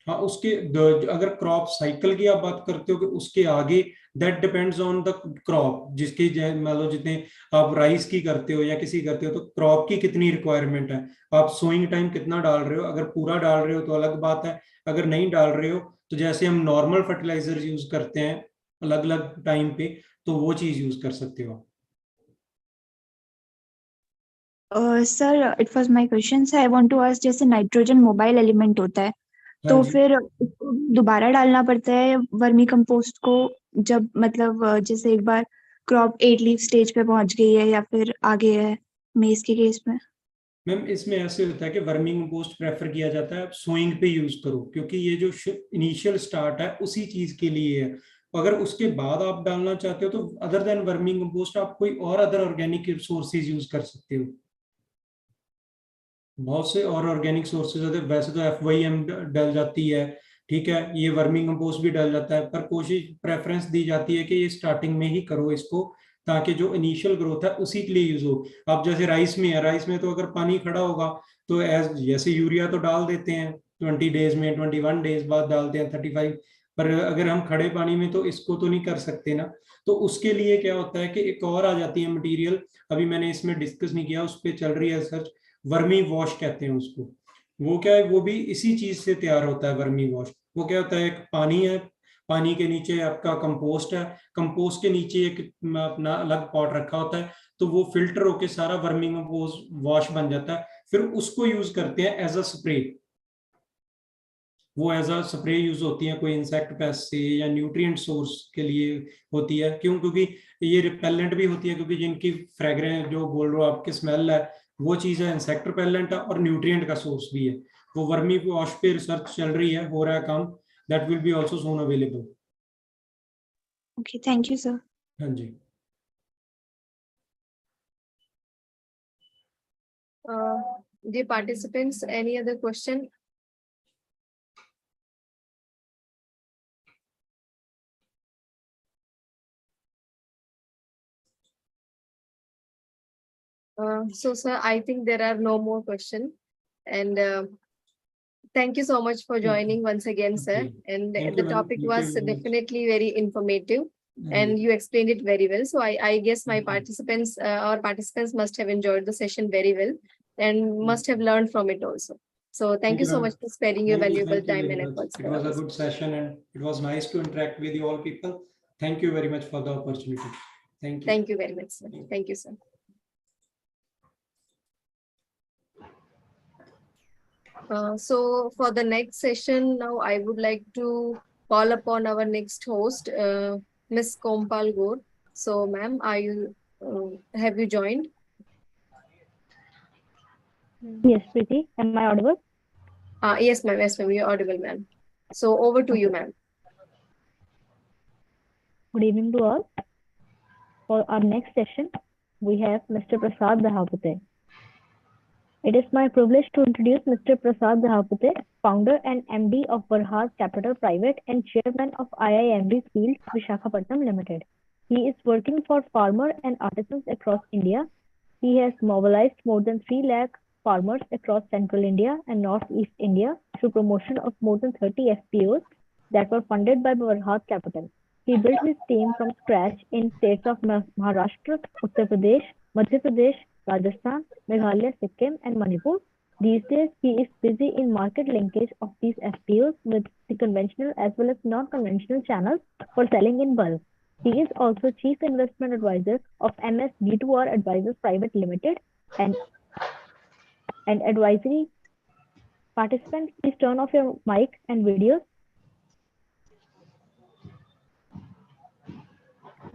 हाँ, अगर क्रॉप साइकिल की आप बात करते हो कि उसके आगे, that depends on the crop. जिसकी मान लो जितने आप राइस की करते हो या किसी करते हो, तो क्रॉप की कितनी रिक्वायरमेंट है, आप सोइंग टाइम कितना डाल रहे हो। अगर पूरा डाल रहे हो तो अलग बात है, अगर नहीं डाल रहे हो तो जैसे हम नॉर्मल फर्टिलाइजर यूज करते हैं अलग अलग टाइम पे, तो वो चीज यूज कर सकते हो। Sir, it was my question. I want to ask, जैसे नाइट्रोजन मोबाइल एलिमेंट होता है, तो फिर उसको दोबारा डालना पड़ता है वर्मी कंपोस्ट को, जब मतलब जैसे एक बार क्रॉप 8 लीफ स्टेज पे पहुंच गई है या फिर आगे है मेज के केस में? मैम, इसमें ऐसे होता है कि वर्मी कंपोस्ट प्रेफर किया जाता है आप सोइंग पे यूज करो, क्योंकि ये जो इनिशियल स्टार्ट है उसी चीज के लिए है। अगर उसके बाद आप डालना चाहते हो तो अदर देन वर्मी कंपोस्ट आप कोई और अदर ऑर्गेनिक सोर्सेज यूज कर सकते हो। बहुत से और ऑर्गेनिक सोर्सेज होते हैं। वैसे तो FYM डल जाती है, ठीक है, ये वर्मी कंपोस्ट भी डल जाता है, पर कोशिश प्रेफरेंस दी जाती है कि ये स्टार्टिंग में ही करो इसको, ताकि जो इनिशियल ग्रोथ है उसी के लिए यूज हो। अब जैसे राइस में है, राइस में तो अगर पानी खड़ा होगा तो एज जैसे यूरिया तो डाल देते हैं 20 डेज में, 21 डेज बाद डालते हैं 35, पर अगर हम खड़े पानी में तो इसको तो नहीं कर सकते ना। तो उसके लिए क्या होता है कि एक और आ जाती है मटेरियल, अभी मैंने इसमें डिस्कस नहीं किया, उस पर चल रही है रिसर्च, वर्मी वॉश कहते हैं उसको। वो क्या है, वो भी इसी चीज से तैयार होता है वर्मी वॉश। वो क्या होता है, एक पानी है, पानी के नीचे आपका कंपोस्ट है, कंपोस्ट के नीचे एक अपना अलग पॉट रखा होता है, तो वो फिल्टर होके सारा वर्मी कंपोस्ट वॉश बन जाता है। फिर उसको यूज करते हैं एज अ स्प्रे, वो एज अ स्प्रे यूज होती है कोई इंसेक्ट पेस्ट से या न्यूट्रिएंट सोर्स के लिए होती है। क्यों? क्योंकि ये रिपेलेंट भी होती है, क्योंकि जिनकी फ्रेग्रेंस जो बोल रहे हो आपकी स्मेल है, वो चीज है इंसेक्ट रिपेलेंट है और न्यूट्रिएंट का सोर्स भी है। वो वर्मी वॉश पे रिसर्च चल रही है, हो रहा है काम, that will be also soon available. Okay, thank you, sir. हाँ जी। Dear participants, any other question? So, sir, I think there are no more questions. And thank you so much for joining once again, sir. Okay. And Thank the you, ma'am. topic Thank you was very much. definitely very informative, हाँ and ji. you explained it very well. So I guess my Thank you. participants, our participants must have enjoyed the session very well and must have learned from it also. So thank you so ma'am. much for sparing your Thank you valuable time very and much. efforts It for was a us. good session and it was nice to interact with you all people. Thank you very much for the opportunity. Thank you. Thank you very much, sir. Thank you, sir. So for the next session, now I would like to call upon our next host, Miss Kompal Gore. So, ma'am, are you have you joined? Yes, Preeti. Am I audible? Yes, ma'am. Yes, ma'am. You're audible, ma'am. So over to you, ma'am. Good evening to all. For our next session, we have Mr. Prasad Dahapute. It is my privilege to introduce Mr. Prasad Dahapute, founder and MD of Varhas Capital Private and chairman of IIMB Field, Visakhapatnam Limited. He is working for farmers and artisans across India. He has mobilized more than 3 lakh farmers across central India and northeast India through promotion of more than 30 FPOs that were funded by Varhas Capital. He built his team from scratch in states of Maharashtra, Uttar Pradesh, Madhya Pradesh, Rajasthan, Meghalaya, Sikkim, and Manipur. These days, he is busy in market linkage of these FPOs with the conventional as well as non-conventional channels for selling in bulk. He is also Chief Investment Advisor of MS B2R Advisors Private Limited and advisory. Participants, please turn off your mic and videos.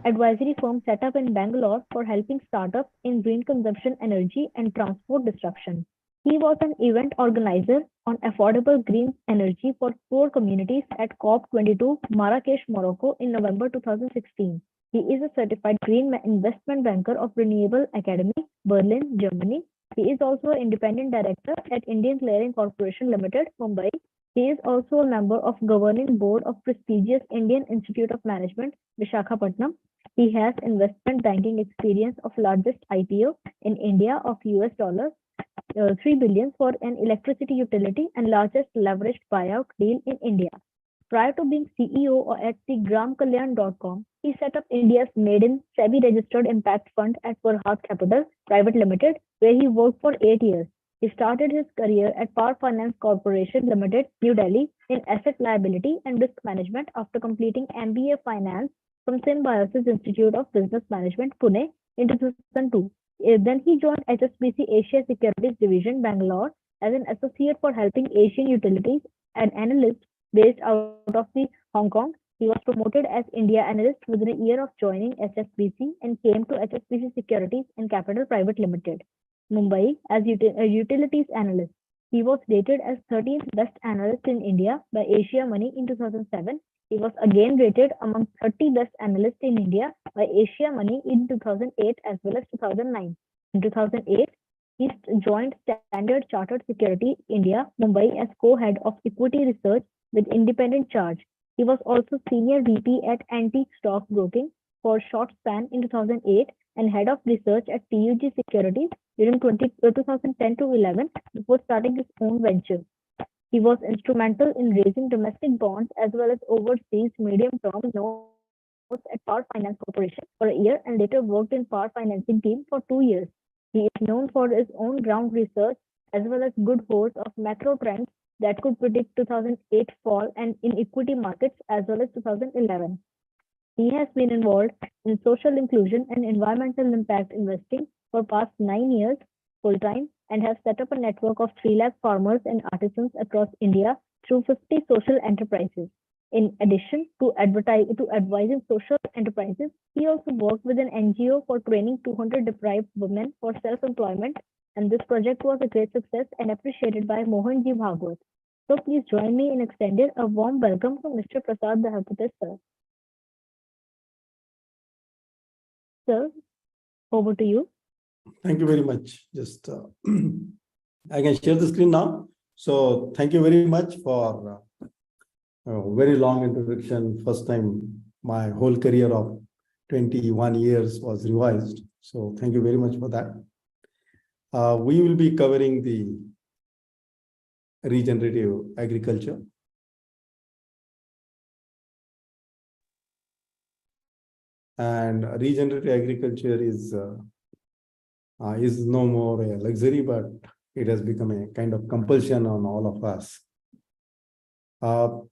Advisory firm set up in Bangalore for helping startups in green consumption energy and transport disruption. He was an event organizer on affordable green energy for poor communities at COP22 Marrakesh, Morocco in November 2016. He is a certified green investment banker of Renewable Academy, Berlin, Germany. He is also an independent director at Indian Clearing Corporation Limited, Mumbai. He is also a member of governing board of prestigious Indian Institute of Management, Visakhapatnam. He has investment banking experience of largest IPO in India of US dollar 3 billion for an electricity utility and largest leveraged buyout deal in India. Prior to being CEO at the gramkalyan.com, he set up India's maiden SEBI-registered impact fund at Varhas Capital Private Limited, where he worked for 8 years. He started his career at Power Finance Corporation Limited, New Delhi, in asset liability and risk management after completing MBA Finance from Symbiosis Institute of Business Management, Pune, in 2002. Then he joined HSBC Asia Securities Division, Bangalore, as an associate for helping Asian utilities and analyst based out of the Hong Kong. He was promoted as India analyst within a year of joining HSBC and came to HSBC Securities and Capital Private Limited, Mumbai, as a utilities analyst. He was rated as 13th best analyst in India by Asia Money in 2007. He was again rated among 30 best analysts in India by Asia Money in 2008 as well as 2009. In 2008, he joined Standard Chartered Security India, Mumbai, as co-head of equity research with independent charge. He was also senior VP at Antique Stock Broking for a short span in 2008 and head of research at TUG Securities during 2010 to 11 before starting his own venture. He was instrumental in raising domestic bonds as well as overseas medium-term notes at Power Finance Corporation for a year and later worked in Power Financing team for 2 years. He is known for his own ground research as well as good horse of macro trends that could predict 2008 fall and in equity markets as well as 2011. He has been involved in social inclusion and environmental impact investing for past 9 years full-time and has set up a network of 3 lakh farmers and artisans across India through 50 social enterprises. In addition to advising social enterprises, he also worked with an NGO for training 200 deprived women for self-employment, and this project was a great success and appreciated by Mohan Ji Bhagwat. So please join me in extending a warm welcome to Mr. Prasad Dahapute, sir. Sir, over to you. Thank you very much. Just I can share the screen now. So thank you very much for a very long introduction. First time my whole career of 21 years was revised. So thank you very much for that. We will be covering the regenerative agriculture. And regenerative agriculture is no more a luxury, but it has become a kind of compulsion on all of us.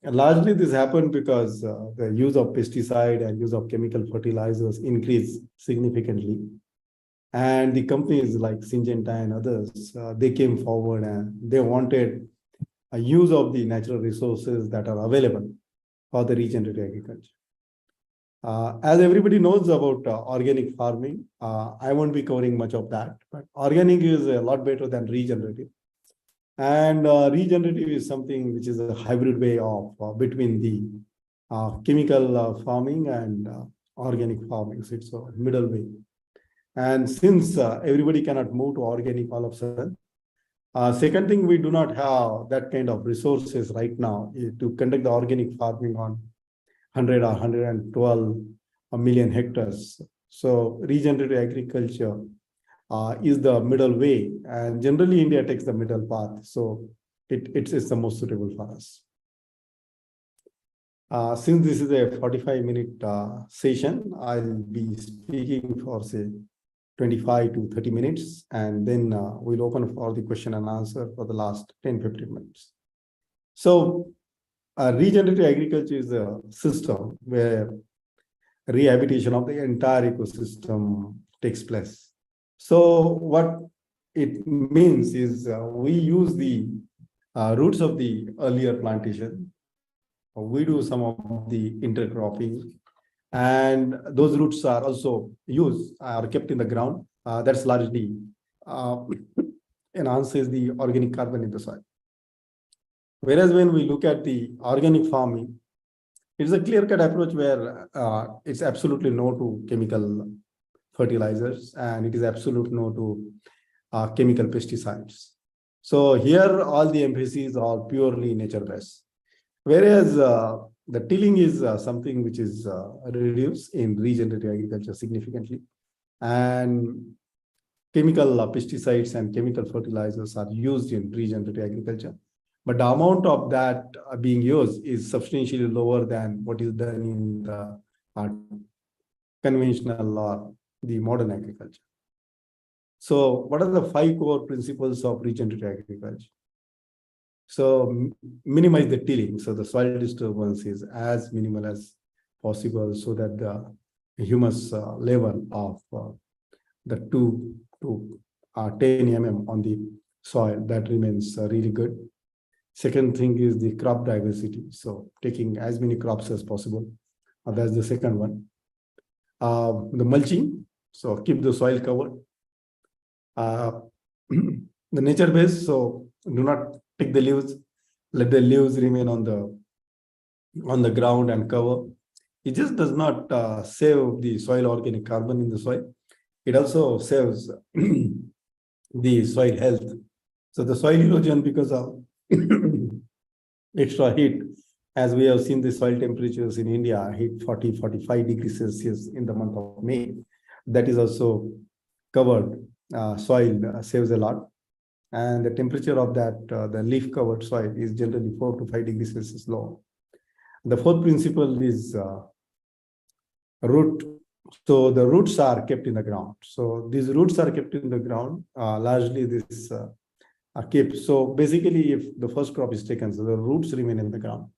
Largely this happened because the use of pesticide and use of chemical fertilizers increased significantly. And the companies like Syngenta and others, they came forward and they wanted a use of the natural resources that are available for the regenerative agriculture. As everybody knows about organic farming, I won't be covering much of that, but organic is a lot better than regenerative. And regenerative is something which is a hybrid way of between the chemical farming and organic farming. So it's a middle way. And since everybody cannot move to organic all of a sudden, second thing, we do not have that kind of resources right now to conduct the organic farming on 100 or 112 million hectares. So regenerative agriculture is the middle way, and generally India takes the middle path. So it's the most suitable for us. Since this is a 45-minute session, I'll be speaking for say 25 to 30 minutes, and then we'll open for the question and answer for the last 10-15 minutes. So regenerative agriculture is a system where rehabilitation of the entire ecosystem takes place. So what it means is we use the roots of the earlier plantation. We do some of the intercropping, and those roots are also used, are kept in the ground. That's largely enhances the organic carbon in the soil. Whereas when we look at the organic farming, it's a clear-cut approach where it's absolutely no to chemical fertilizers, and it is absolute no to chemical pesticides. So here all the emphases are purely nature-based. Whereas the tilling is something which is reduced in regenerative agriculture significantly, and chemical pesticides and chemical fertilizers are used in regenerative agriculture. But the amount of that being used is substantially lower than what is done in the conventional or the modern agriculture. So what are the 5 core principles of regenerative agriculture? So minimize the tilling. So the soil disturbance is as minimal as possible so that the humus level of the 2 to 10 mm on the soil, that remains really good. Second thing is the crop diversity. So taking as many crops as possible. That's the second one. The mulching. So keep the soil covered. The nature based. So do not pick the leaves. Let the leaves remain on the ground and cover. It just does not save the soil organic carbon in the soil. It also saves the soil health. So the soil erosion because of extra heat, as we have seen the soil temperatures in India hit 40-45 degrees Celsius in the month of May. That is also covered soil saves a lot. And the temperature of that, the leaf covered soil is generally 4 to 5 degrees Celsius low. The fourth principle is root. So the roots are kept in the ground. So these roots are kept in the ground, largely this are kept. So basically, if the first crop is taken, so the roots remain in the ground.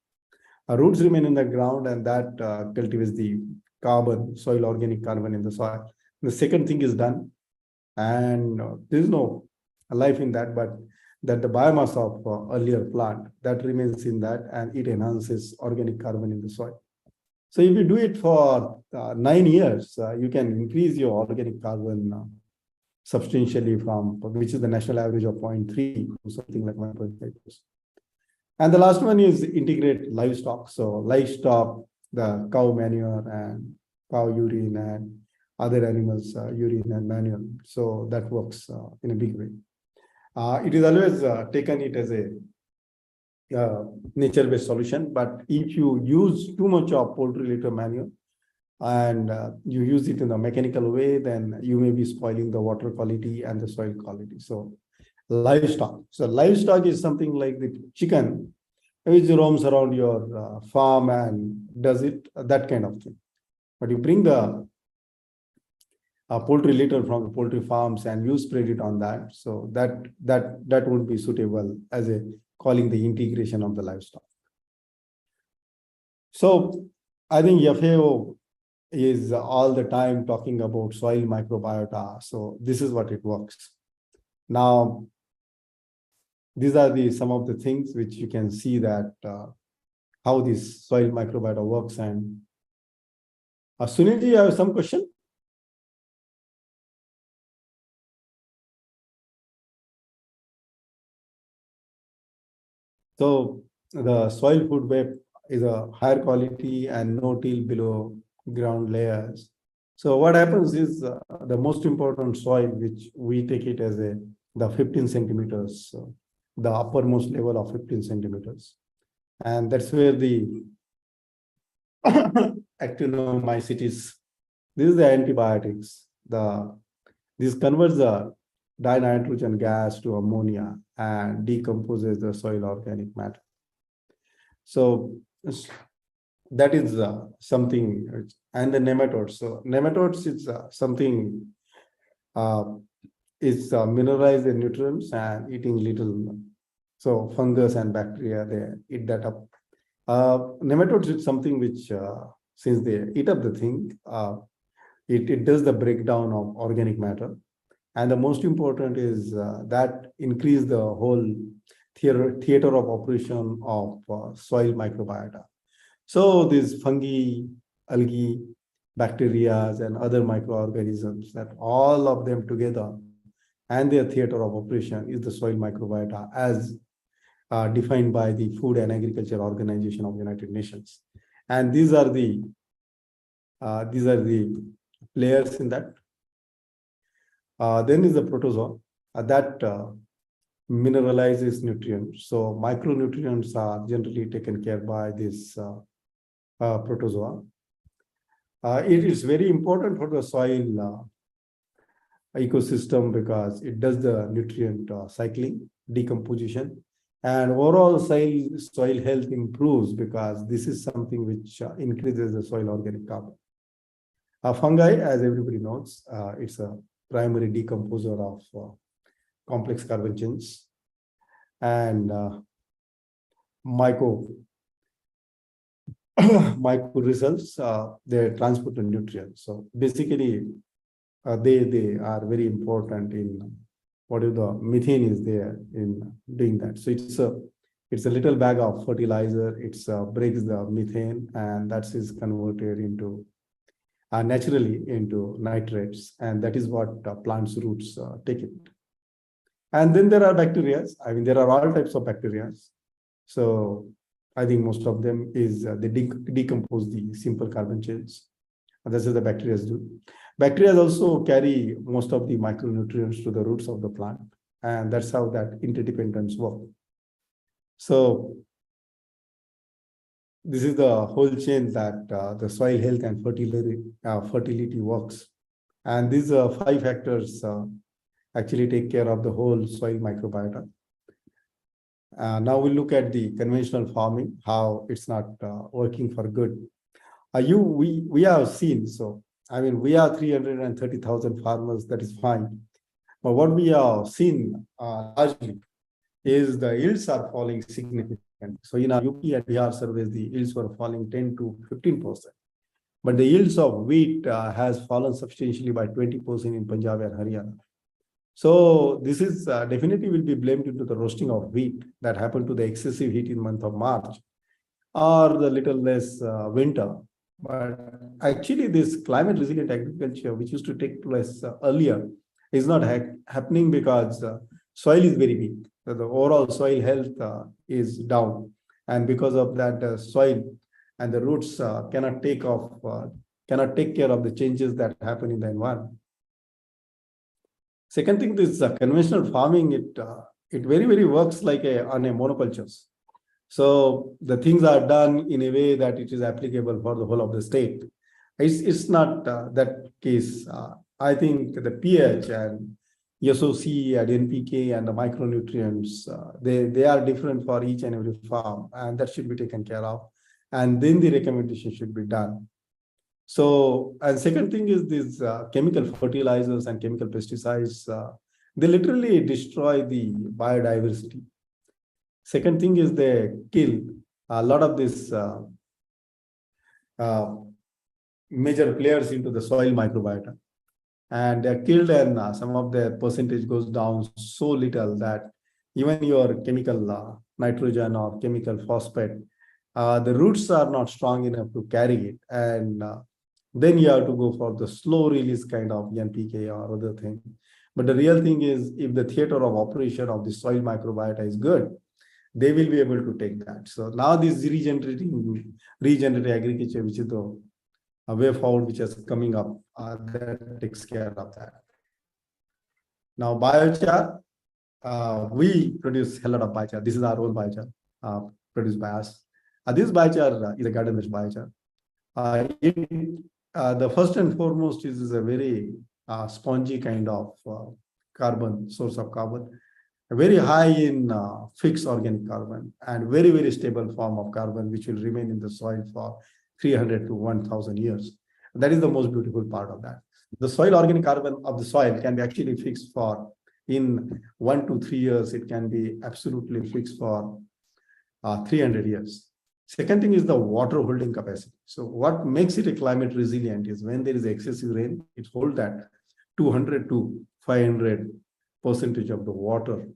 Roots remain in the ground, and that cultivates the carbon, soil organic carbon in the soil. The second thing is done, and there is no life in that, but that the biomass of earlier plant that remains in that, and it enhances organic carbon in the soil. So if you do it for 9 years, you can increase your organic carbon substantially from, which is the national average of 0.3 to something like 1.5%. And the last one is integrate livestock. So livestock, the cow manure and cow urine and other animals' urine and manure. So that works in a big way. It is always taken it as a nature-based solution, but if you use too much of poultry litter manure and you use it in a mechanical way, then you may be spoiling the water quality and the soil quality. So livestock. So livestock is something like the chicken, which roams around your farm and does it, that kind of thing. But you bring the poultry litter from the poultry farms and you spread it on that. So that would be suitable as a calling the integration of the livestock. So I think FAO is all the time talking about soil microbiota. So this is what it works. Now, these are some of the things which you can see that how this soil microbiota works. And Sunil, you have some question? So the soil food web is a higher quality and no till below ground layers. So what happens is the most important soil, which we take it as the 15 centimeters, the uppermost level of 15 centimeters. And that's where the actinomycetes, this is the antibiotics. This converts the dinitrogen gas to ammonia and decomposes the soil organic matter. So that is something, and the nematodes. So nematodes is something is mineralize the nutrients and eating little. So fungus and bacteria, they eat that up. Nematodes is something which, since they eat up the thing, it does the breakdown of organic matter. And the most important is that increase the whole theater of operation of soil microbiota. So these fungi, algae, bacteria, and other microorganisms, that all of them together and their theater of operation is the soil microbiota as defined by the Food and Agriculture Organization of the United Nations. And these are the players in that. Then is the protozoa that mineralizes nutrients. So micronutrients are generally taken care by this protozoa. It is very important for the soil ecosystem because it does the nutrient cycling, decomposition, and overall soil health improves because this is something which increases the soil organic carbon. Fungi, as everybody knows, it's a primary decomposer of complex carbon chains, and mycorrhizals, they transport the nutrients. So basically, they are very important in whatever the methane is there in doing that. So it's a little bag of fertilizer. It breaks the methane, and that is converted into naturally into nitrates, and that is what plants' roots take it. And then there are bacteria. I mean, there are all types of bacteria. So I think most of them is they decompose the simple carbon chains. And that's what the bacteria do. Bacteria also carry most of the micronutrients to the roots of the plant, and that's how that interdependence works. So this is the whole chain that the soil health and fertility works. And these 5 factors actually take care of the whole soil microbiota. Now we'll look at the conventional farming, how it's not working for good. We have seen, so I mean, we are 330,000 farmers, that is fine. But what we have seen largely is the yields are falling significantly. So in our UP and Bihar surveys, the yields were falling 10 to 15%. But the yields of wheat has fallen substantially by 20% in Punjab and Haryana. So this is definitely will be blamed into the roasting of wheat that happened to the excessive heat in the month of March or the little less winter. But actually this climate resilient agriculture, which used to take place earlier, is not happening because soil is very weak. So the overall soil health is down. And because of that, the soil and the roots cannot take care of the changes that happen in the environment. Second thing, this conventional farming, it very works like on a monocultures. So the things are done in a way that it is applicable for the whole of the state. It's not that case. I think the pH and SOC and NPK and the micronutrients, they are different for each and every farm, and that should be taken care of. And then the recommendation should be done. So, and second thing is these chemical fertilizers and chemical pesticides, they literally destroy the biodiversity. Second thing is they kill a lot of these major players into the soil microbiota. And they're killed, and some of the percentage goes down so little that even your chemical nitrogen or chemical phosphate, the roots are not strong enough to carry it. And then you have to go for the slow release kind of NPK or other thing. But the real thing is, if the theater of operation of the soil microbiota is good, they will be able to take that. So now this regenerative agriculture, which is the way forward, which is coming up, that takes care of that. Now biochar, we produce a lot of biochar. This is our own biochar produced by us. This biochar is a garden-based biochar. The first and foremost is a very spongy kind of source of carbon, very high in fixed organic carbon, and very stable form of carbon, which will remain in the soil for 300 to 1,000 years. That is the most beautiful part of that. The soil organic carbon of the soil can be actually fixed for in 1 to 3 years. It can be absolutely fixed for 300 years. Second thing is the water holding capacity. So what makes it a climate resilient is when there is excessive rain, it holds that 200 to 500% of the water.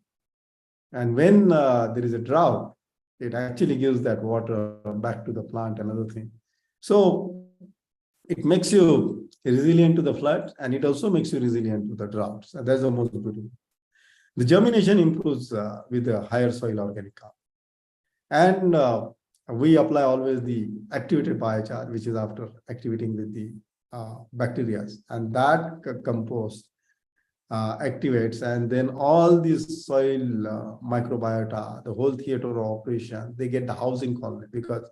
And when there is a drought, it actually gives that water back to the plant, another thing. So it makes you resilient to the flood, and it also makes you resilient to the droughts. And that's the most beautiful. The germination improves with a higher soil organic carbon. And we apply always the activated biochar, which is after activating with the bacteria, and that compost activates, and then all this soil microbiota, the whole theater of operation, they get the housing colony, because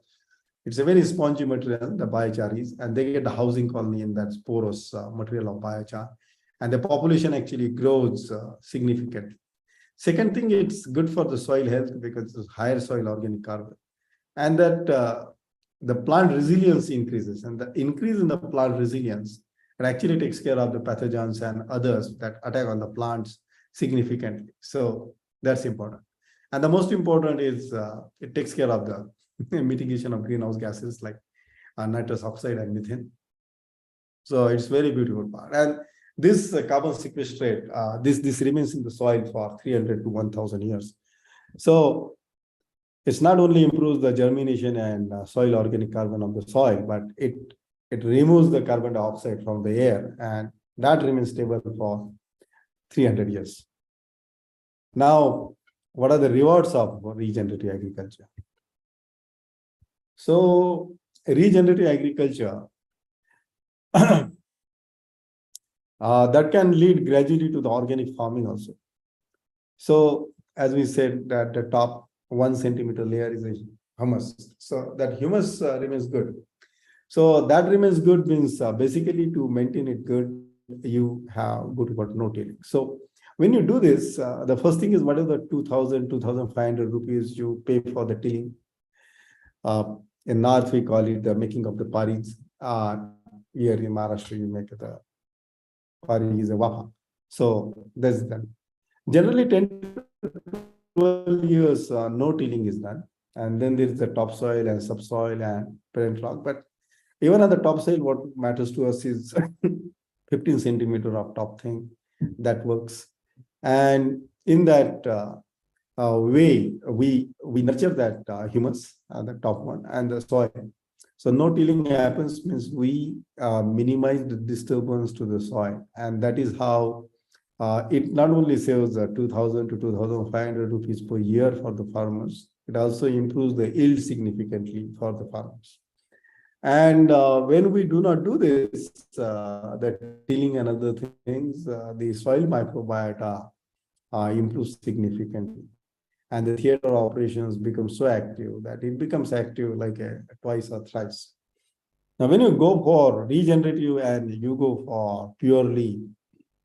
it's a very spongy material, the biochar is, and they get the housing colony in that porous material of biochar, and the population actually grows significantly. Second thing, it's good for the soil health because it's higher soil organic carbon, and that the plant resilience increases, and the increase in the plant resilience, it actually takes care of the pathogens and others that attack on the plants significantly. So that's important. And the most important is it takes care of the mitigation of greenhouse gases like nitrous oxide and methane. So it's very beautiful part. And this carbon sequestrate, this remains in the soil for 300 to 1,000 years. So it's not only improves the germination and soil organic carbon of the soil, but it removes the carbon dioxide from the air, and that remains stable for 300 years. Now, what are the rewards of regenerative agriculture? So regenerative agriculture that can lead gradually to the organic farming also. So as we said, that the top 1 centimeter layer is a humus. So that humus remains good. So that remains good means basically to maintain it good, you have good water no tilling. So When you do this, the first thing is what is the 2,000, 2,500 rupees you pay for the tilling. In North, we call it the making of the paris. Here in Maharashtra, you make the paris is a waha. So that's done. Generally, 10 to 12 years, no tilling is done. And then there is the topsoil and subsoil and parent rock. But even on the topsoil, what matters to us is 15 centimeter of top thing that works. And in that way, we nurture that humus, the top one, and the soil. So no tilling happens means we minimize the disturbance to the soil, and that is how it not only saves 2,000 to 2,500 rupees per year for the farmers, it also improves the yield significantly for the farmers. And when we do not do this, the tilling and other things, the soil microbiota improves significantly. And the theater operations become so active that it becomes active like twice or thrice. Now, when you go for regenerative and you go for purely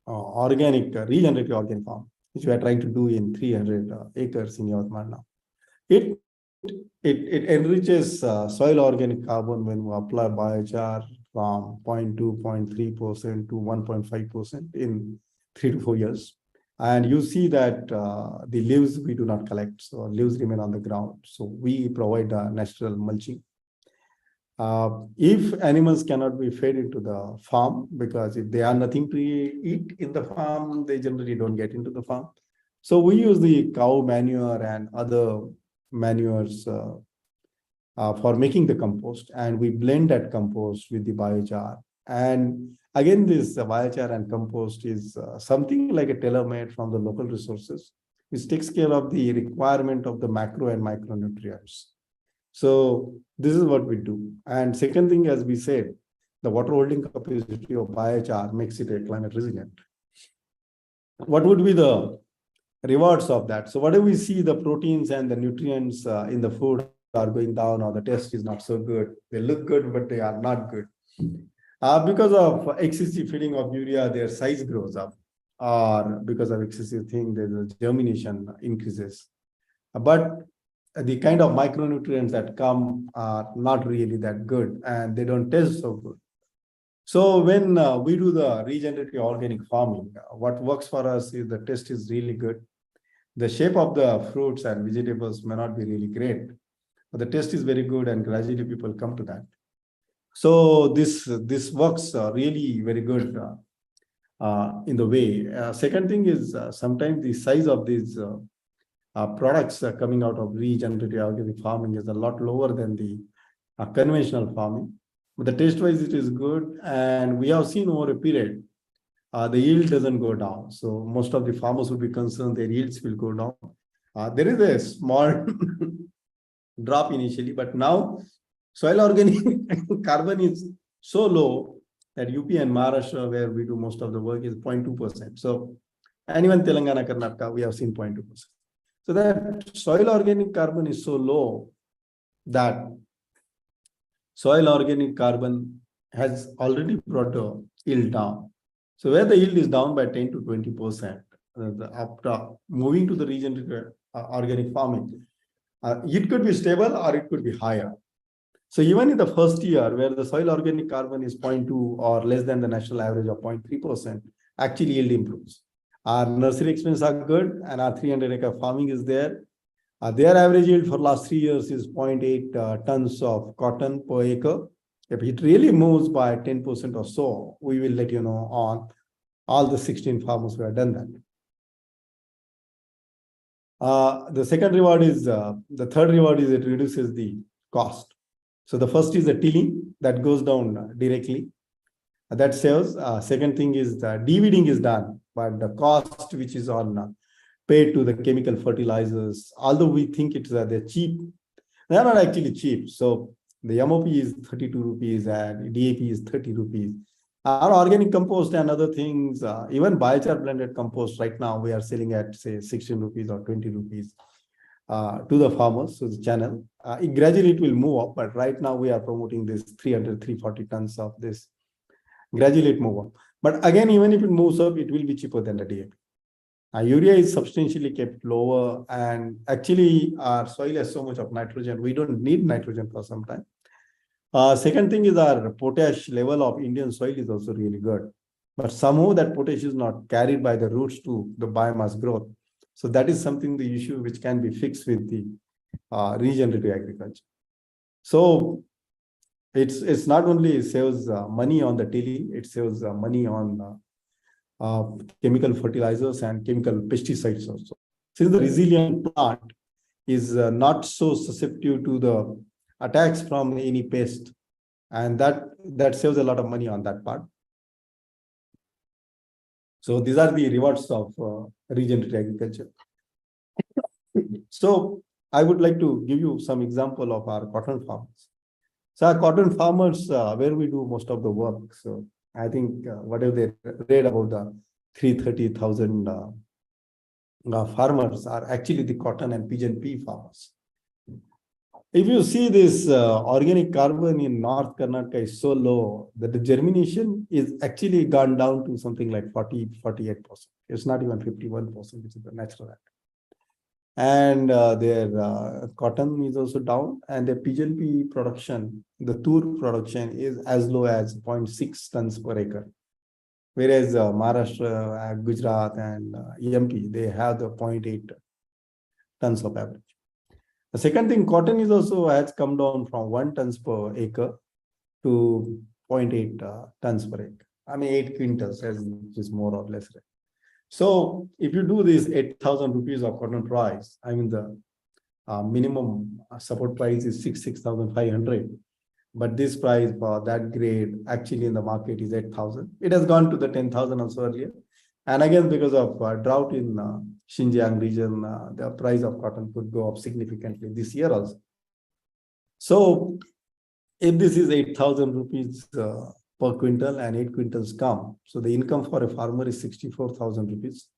organic, regenerative organic farm, which we are trying to do in 300 acres in Yavatmal now, it enriches soil organic carbon when we apply biochar from 0.2, 0.3% to 1.5% in 3 to 4 years. And you see that the leaves we do not collect, so leaves remain on the ground. So we provide natural mulching. If animals cannot be fed into the farm, because if they are nothing to eat in the farm, they generally don't get into the farm. So we use the cow manure and other manures for making the compost, and we blend that compost with the biochar. And again, this biochar and compost is something like a tailor-made from the local resources, which takes care of the requirement of the macro and micronutrients. So this is what we do. And second thing, as we said, the water holding capacity of biochar makes it a climate resilient. What would be the rewards of that? So whatever we see, the proteins and the nutrients in the food are going down, or the taste is not so good. They look good, but they are not good. Because of excessive feeding of urea, their size grows up, or because of excessive thing, the germination increases. But the kind of micronutrients that come are not really that good, and they don't taste so good. So when we do the regenerative organic farming, what works for us is the taste is really good. The shape of the fruits and vegetables may not be really great, but the taste is very good, and gradually people come to that. So this works really very good in the way. Second thing is sometimes the size of these products coming out of regenerative organic farming is a lot lower than the conventional farming. But the taste-wise, it is good, and we have seen over a period, the yield doesn't go down. So most of the farmers will be concerned their yields will go down. There is a small drop initially, but now soil organic carbon is so low that UP and Maharashtra, where we do most of the work, is 0.2%. So, and even Telangana, Karnataka, we have seen 0.2%. So that soil organic carbon is so low that soil organic carbon has already brought the yield down. So where the yield is down by 10 to 20%, after moving to the regenerative organic farming, it could be stable or it could be higher. So even in the first year, where the soil organic carbon is 0.2 or less than the national average of 0.3%, actually yield improves. Our nursery expenses are good, and our 300-acre farming is there. Their average yield for last 3 years is 0.8 tons of cotton per acre. If it really moves by 10% or so, we will let you know on all the 16 farmers who have done that. The second reward is, the third reward is it reduces the cost. So the first is the tilling that goes down directly. That saves. Second thing is the de-weeding is done, but the cost which is on paid to the chemical fertilizers, although we think it's they're cheap, they're not actually cheap. So the MOP is 32 rupees and DAP is 30 rupees. Our organic compost and other things, even biochar blended compost right now, we are selling at say 16 rupees or 20 rupees to the farmers, so the channel. Gradually it will move up, but right now we are promoting this 300, 340 tons of this. Gradually it move up. But again, even if it moves up, it will be cheaper than the DAP. Urea is substantially kept lower, and actually our soil has so much of nitrogen. We don't need nitrogen for some time. Second thing is our potash level of Indian soil is also really good. But somehow that potash is not carried by the roots to the biomass growth. So that is something, the issue which can be fixed with the regenerative agriculture. So it's not only saves money on the tilling, it saves money on chemical fertilizers and chemical pesticides also. Since the resilient plant is not so susceptible to the attacks from any pest, and that saves a lot of money on that part. So these are the rewards of regenerative agriculture. So I would like to give you some example of our cotton farmers. So our cotton farmers, where we do most of the work. So I think whatever they read about the 330,000 farmers are actually the cotton and pigeon pea farmers. If you see this organic carbon in North Karnataka is so low that the germination is actually gone down to something like 48%. It's not even 51%, which is the natural rate. And their cotton is also down, and the pigeon pea production, the tur production is as low as 0.6 tons per acre. Whereas Maharashtra, Gujarat, and MP, they have the 0.8 tons of average. The second thing, cotton is also has come down from 1 tons per acre to 0.8 tons per acre. I mean, 8 quintals, which is more or less. So if you do this 8,000 rupees of cotton price, I mean the minimum support price is 6,500. But this price for that grade actually in the market is 8,000. It has gone to the 10,000 also earlier. And again, because of drought in Xinjiang region, the price of cotton could go up significantly this year also. So if this is 8,000 rupees per quintal and 8 quintals come, so the income for a farmer is 64,000 rupees.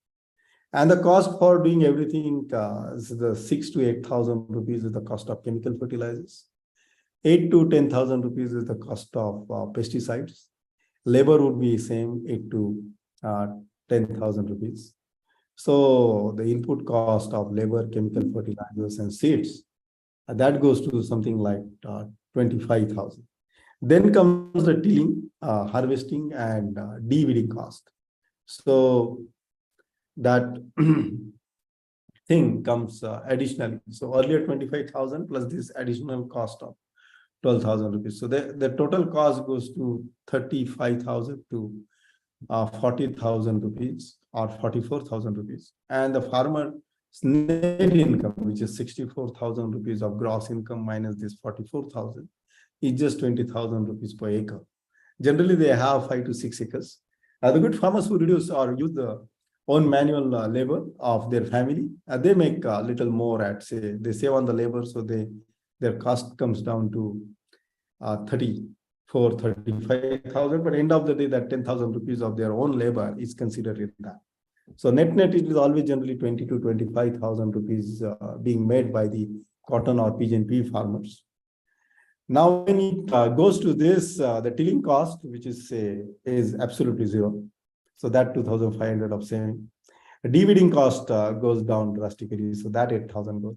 And the cost for doing everything is the 6,000 to 8,000 rupees is the cost of chemical fertilizers. 8,000 to 10,000 rupees is the cost of pesticides. Labor would be same, 8,000 to 10,000 rupees. So the input cost of labor, chemical fertilizers, and seeds, that goes to something like 25,000. Then comes the tilling, harvesting, and de-weeding cost. So that thing comes additionally. So earlier 25,000 plus this additional cost of 12,000 rupees. So the total cost goes to 35,000 to 40,000 rupees or 44,000 rupees. And the farmer's net income, which is 64,000 rupees of gross income minus this 44,000, is just 20,000 rupees per acre. Generally, they have 5 to 6 acres. The good farmers who reduce or use the own manual labor of their family, they make a little more at, say, they save on the labor, so their cost comes down to 35,000. But end of the day, that 10,000 rupees of their own labor is considered in that. So net it is always generally 20 to 25,000 rupees being made by the cotton or pigeon pea farmers. Now, when it goes to this, the tilling cost, which is absolutely zero. So that 2,500 of saving. The de-weeding cost goes down drastically. So that 8,000 goes.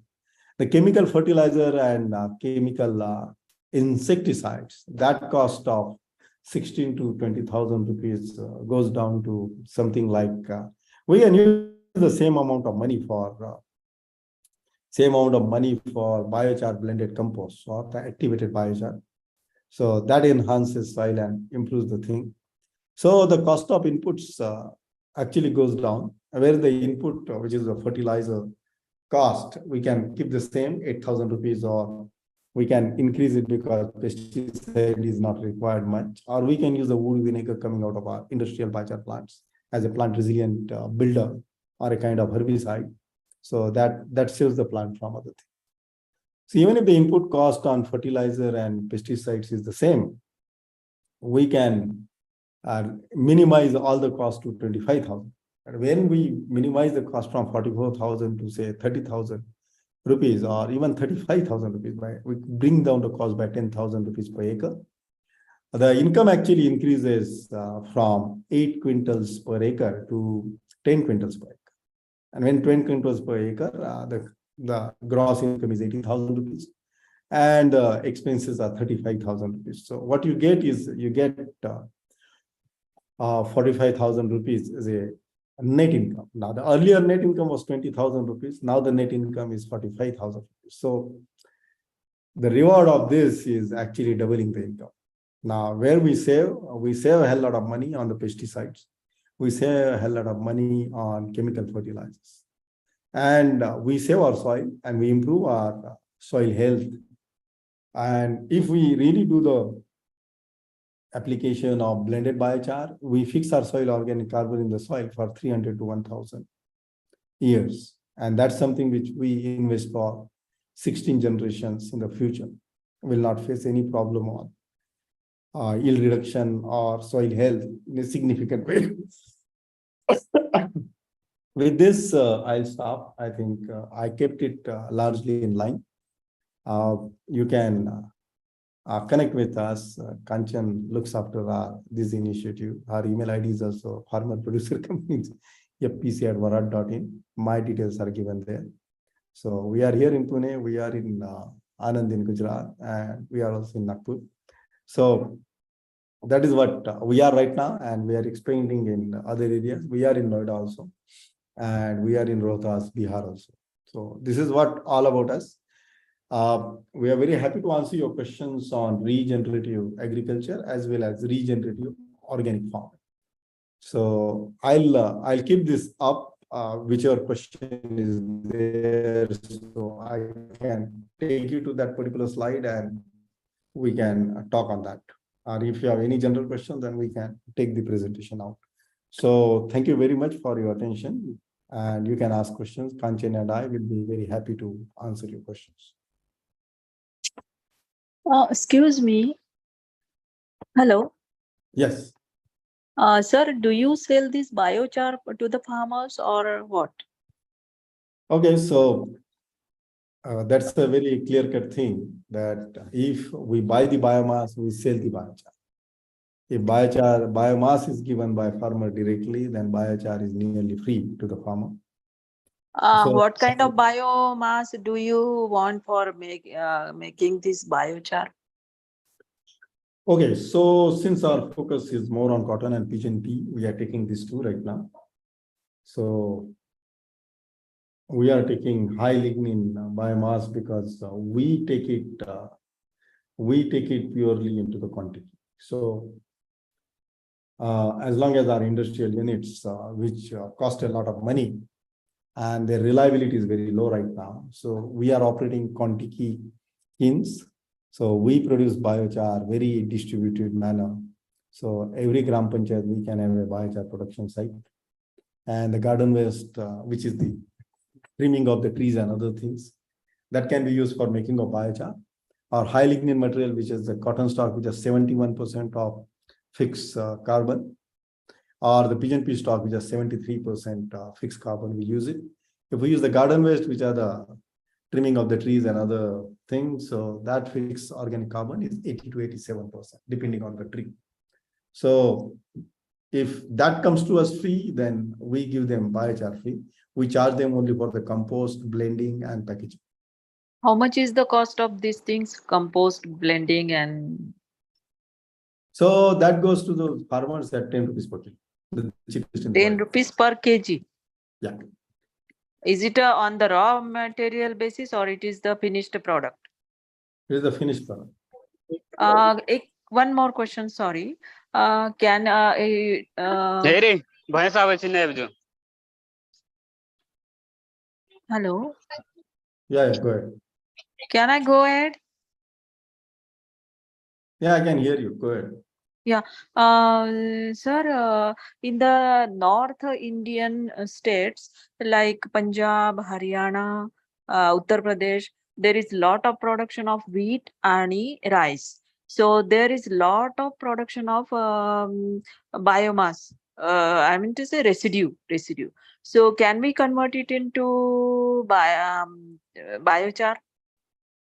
The chemical fertilizer and chemical insecticides, that cost of 16 to 20,000 rupees goes down to something like, we can use the same amount of money for biochar blended compost or the activated biochar. So that enhances soil and improves the thing. So the cost of inputs actually goes down, where the input, which is the fertilizer cost, we can keep the same 8,000 rupees, or we can increase it because pesticide is not required much, or we can use the wood vinegar coming out of our industrial biochar plants as a plant resilient builder or a kind of herbicide. So that saves the plant from other things. So even if the input cost on fertilizer and pesticides is the same, we can minimize all the cost to 25,000. And when we minimize the cost from 44,000 to say 30,000 rupees or even 35,000 rupees, we bring down the cost by 10,000 rupees per acre. The income actually increases from 8 quintals per acre to 10 quintals per acre. And when 20 quintals per acre, the gross income is 80,000 rupees. And expenses are 35,000 rupees. So what you get is 45,000 rupees as a net income. Now the earlier net income was 20,000 rupees. Now the net income is 45,000 rupees. So the reward of this is actually doubling the income. Now where we save a hell lot of money on the pesticides. We save a hell lot of money on chemical fertilizers. And we save our soil and we improve our soil health. And if we really do the application of blended biochar, we fix our soil organic carbon in the soil for 300 to 1,000 years. And that's something which we invest for 16 generations in the future. Will not face any problem on yield reduction or soil health in a significant way. With this, I'll stop. I think I kept it largely in line. You can connect with us. Kanchan looks after this initiative. Our email ID is also farmer producer companies, fpc@varad.in. My details are given there. So we are here in Pune, we are in Anand in Gujarat, and we are also in Nagpur. So that is what we are right now, and we are expanding in other areas. We are in Noida also, and we are in Rohtas, Bihar also. So this is what all about us. We are very happy to answer your questions on regenerative agriculture as well as regenerative organic farming. So I'll keep this up, whichever question is there, so I can take you to that particular slide and we can talk on that. Or if you have any general question, then we can take the presentation out. So thank you very much for your attention, and you can ask questions. Kanchan and I will be very happy to answer your questions. Excuse me. Hello. Yes. Sir, do you sell this biochar to the farmers or what? Okay, so that's a very clear-cut thing that if we buy the biomass, we sell the biochar. If biomass is given by farmer directly, then biochar is nearly free to the farmer. What kind of biomass do you want for making this biochar? Okay, so since our focus is more on cotton and pigeon pea, we are taking these two right now. So we are taking high lignin biomass because we take it purely into the quantity. So as long as our industrial units, which cost a lot of money, and their reliability is very low right now. So we are operating quantity kilns. So we produce biochar very distributed manner. So every gram panchayat we can have a biochar production site. And the garden waste, which is the trimming of the trees and other things, that can be used for making of biochar. Or high lignin material, which is the cotton stock, which is 71% of fixed carbon. Or the pigeon pea stock, which is 73% fixed carbon, we use it. If we use the garden waste, which are the trimming of the trees and other things, so that fixed organic carbon is 80 to 87%, depending on the tree. So if that comes to us free, then we give them biochar free. We charge them only for the compost, blending, and packaging. How much is the cost of these things, compost, blending, and? So that goes to the farmers at 10 rupees per kg. The cheapest in 10 rupees per kg. Yeah. Is it on the raw material basis or it is the finished product? It is the finished product. One more question, sorry. Hello? Yeah, go ahead. Can I go ahead? Yeah, I can hear you. Go ahead. Yeah, sir, in the North Indian states like Punjab, Haryana, Uttar Pradesh, there is lot of production of wheat and rice. So there is lot of production of biomass. I mean to say residue. So can we convert it into biochar?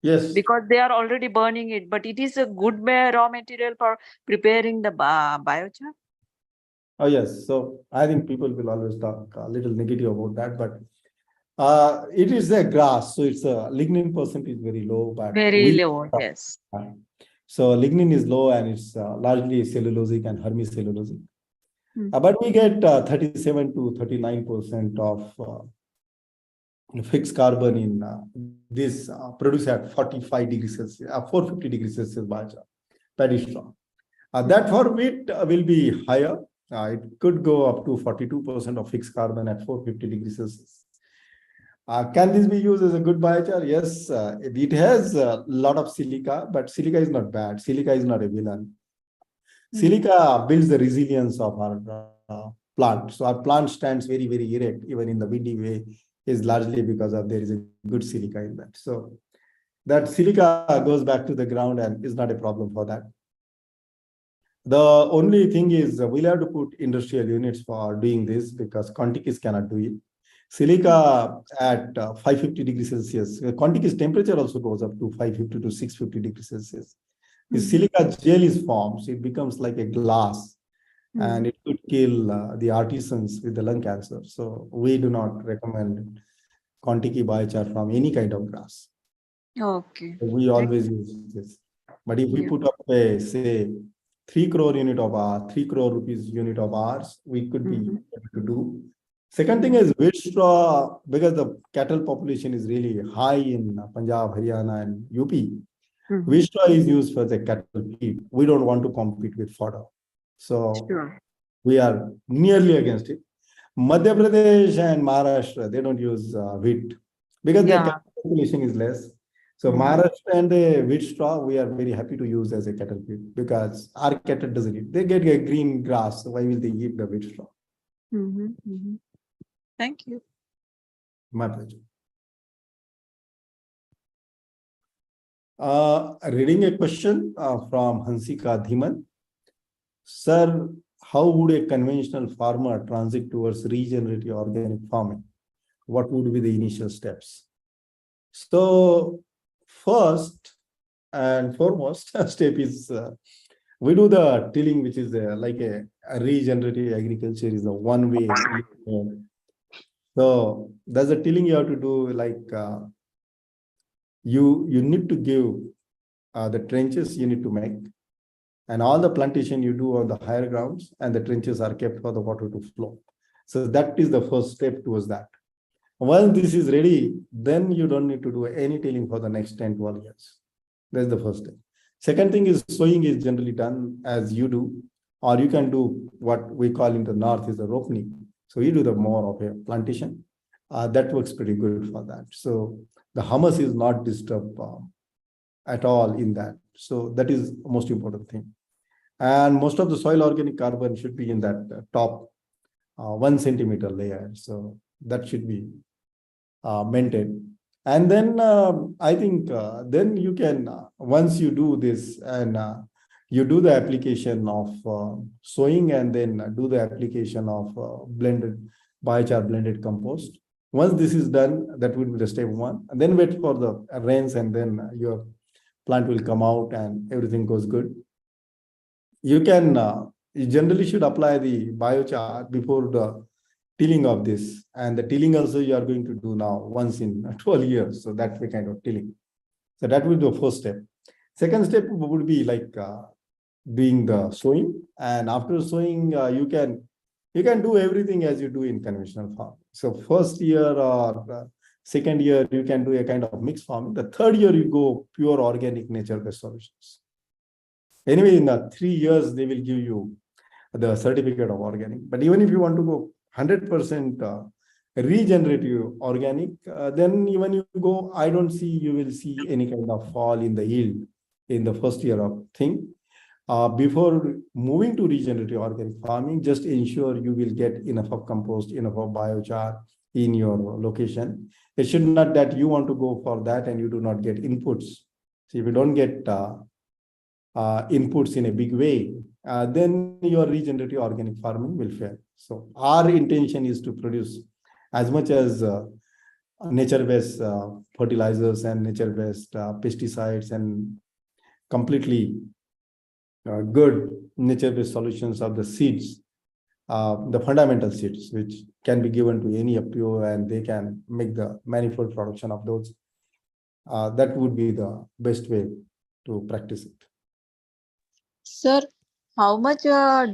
Yes. Because they are already burning it, but it is a good raw material for preparing the biochar. Oh, yes. So I think people will always talk a little negative about that, but It is a grass, so it's a lignin percent is very low, but Very low, yes. So lignin is low and it's largely cellulosic and hermicellulosic. Hmm. But we get 37 to 39% of fixed carbon in this produced at 45 degrees Celsius, 450 degrees Celsius biochar. That is strong. That for wheat will be higher. It could go up to 42% of fixed carbon at 450 degrees Celsius. Can this be used as a good biochar? Yes, it has a lot of silica, but silica is not bad. Silica is not a villain. Silica builds the resilience of our plant. So our plant stands very, very erect, even in the windy way, is largely because of there is a good silica in that. So that silica goes back to the ground and is not a problem for that. The only thing is we'll have to put industrial units for doing this because Contikis cannot do it. Silica at 550 degrees Celsius, Contikis temperature also goes up to 550 to 650 degrees Celsius. The silica gel is formed, so it becomes like a glass and it could kill the artisans with the lung cancer. So we do not recommend Contiki biochar from any kind of grass. Okay. We always use this. But if we put up a, say, 3 crore unit of our 3 crore rupees unit of ours, we could be able to do. Second thing is wheat straw, because the cattle population is really high in Punjab, Haryana, and UP. Wheat straw is used for the cattle feed. We don't want to compete with fodder. So we are nearly against it. Madhya Pradesh and Maharashtra, they don't use wheat because their cattle population is less. So Maharashtra and the wheat straw, we are very happy to use as a cattle feed because our cattle doesn't eat. They get a green grass. So why will they eat the wheat straw? Thank you. My pleasure. Reading a question from Hansika Dhiman. Sir, how would a conventional farmer transit towards regenerative organic farming? What would be the initial steps? So first and foremost step is we do the tilling, which is like a regenerative agriculture is a one-way. So there's a tilling you have to do, like you need to give the trenches you need to make, and all the plantation you do on the higher grounds, and the trenches are kept for the water to flow. So that is the first step towards that. Once this is ready, then you don't need to do any tilling for the next 10, 12 years. That's the first step. Second thing is sowing is generally done as you do, or you can do what we call in the north is the ropening. So you do the more of a plantation. That works pretty good for that. So the humus is not disturbed at all in that. So that is the most important thing. And most of the soil organic carbon should be in that top 1 centimeter layer. So that should be maintained. And then I think then you can, once you do this and you do the application of sowing and then do the application of blended biochar blended compost. Once this is done, that would be the step one. And then wait for the rains and then your plant will come out and everything goes good. You can, you generally should apply the biochar before the tilling of this, and the tilling also you are going to do now once in 12 years. So that's the kind of tilling. So that will be the first step. Second step would be like doing the sowing, and after sowing you can do everything as you do in conventional farming. So first year or second year you can do a kind of mixed farming. The third year you go pure organic nature-based solutions. Anyway, in the 3 years they will give you the certificate of organic. But even if you want to go 100% regenerative organic, then even you go, I don't see you will see any kind of fall in the yield in the first year of thing. Before moving to regenerative organic farming, just ensure you will get enough of compost, enough of biochar in your location. It should not that you want to go for that and you do not get inputs. So if you don't get inputs in a big way, then your regenerative organic farming will fail. So our intention is to produce as much as nature-based fertilizers and nature-based pesticides and completely good nature-based solutions of the seeds the fundamental seeds, which can be given to any FPO and they can make the manifold production of those. That would be the best way to practice it. Sir, how much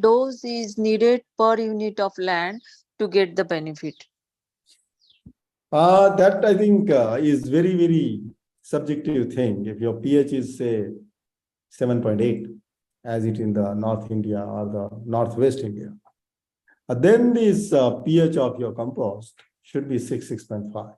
dose is needed per unit of land to get the benefit? That I think is very, very subjective thing. If your pH is say 7.8, as it in the North India or the Northwest India, then this pH of your compost should be 6, 6.5.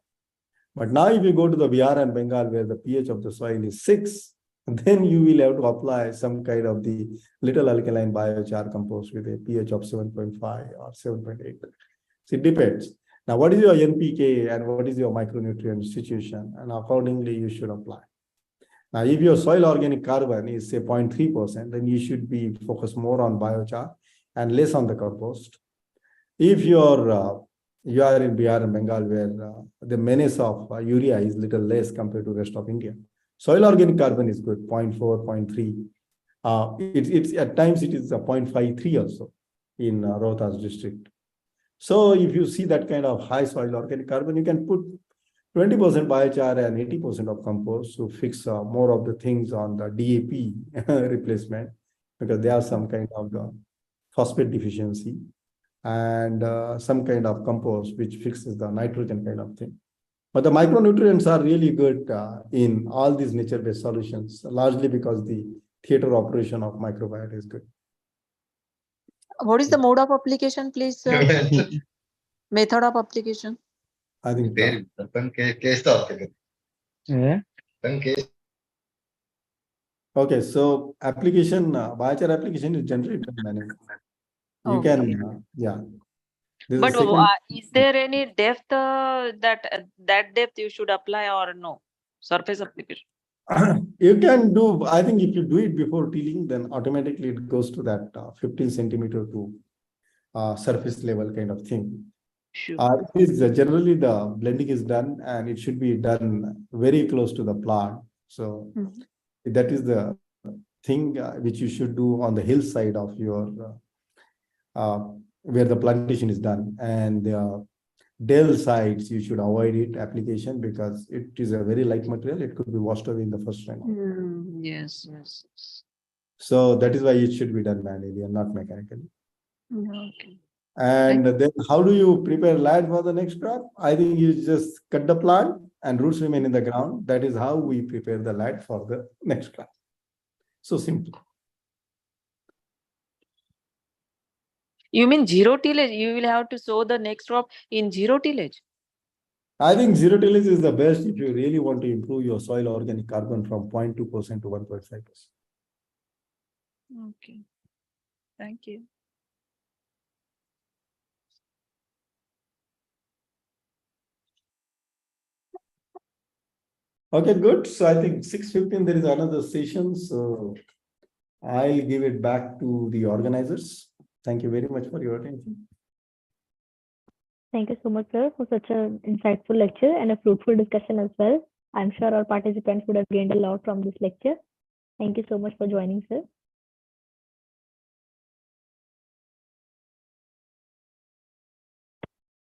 But now if you go to the Bihar and Bengal where the pH of the soil is 6, then you will have to apply some kind of the little alkaline biochar compost with a pH of 7.5 or 7.8. So it depends. Now, what is your NPK and what is your micronutrient situation? And accordingly, you should apply. Now, if your soil organic carbon is say 0.3%, then you should be focused more on biochar and less on the compost. If you are in Bihar and Bengal where the menace of urea is little less compared to rest of India, soil organic carbon is good, 0.4, 0.3. It's at times it is a 0.53 also in Rohtas district. So if you see that kind of high soil organic carbon, you can put 20% biochar and 80% of compost to fix more of the things on the DAP replacement, because they have some kind of phosphate deficiency and some kind of compost which fixes the nitrogen kind of thing. But the micronutrients are really good in all these nature-based solutions, largely because the theater operation of microbiota is good. What is the mode of application, please, sir? Method of application? I think. Okay, so application, biochar application is generally done manually. You can, yeah. But is there any depth that depth you should apply or no? Surface application. You can do, I think if you do it before tilling, then automatically it goes to that 15 centimeter to surface level kind of thing. Sure. It is generally the blending is done and it should be done very close to the plant. So that is the thing which you should do on the hillside of your where the plantation is done, and the dell sides you should avoid it application because it is a very light material. It could be washed away in the first time. Yes. So that is why it should be done manually and not mechanically. Okay. And then how do you prepare land for the next crop? I think you just cut the plant and roots remain in the ground. That is how we prepare the land for the next crop. So simple. You mean zero tillage? You will have to sow the next crop in zero tillage? I think zero tillage is the best if you really want to improve your soil organic carbon from 0.2% to 1.5%. Okay. Thank you. Okay, good. So I think 6:15 there is another session. So I'll give it back to the organizers. Thank you very much for your attention. Thank you so much, sir, for such an insightful lecture and a fruitful discussion as well. I'm sure our participants would have gained a lot from this lecture. Thank you so much for joining, sir.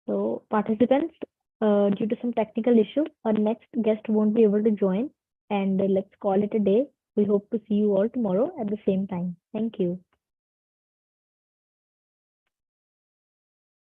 So participants, due to some technical issue, our next guest won't be able to join, and let's call it a day. We hope to see you all tomorrow at the same time. Thank you.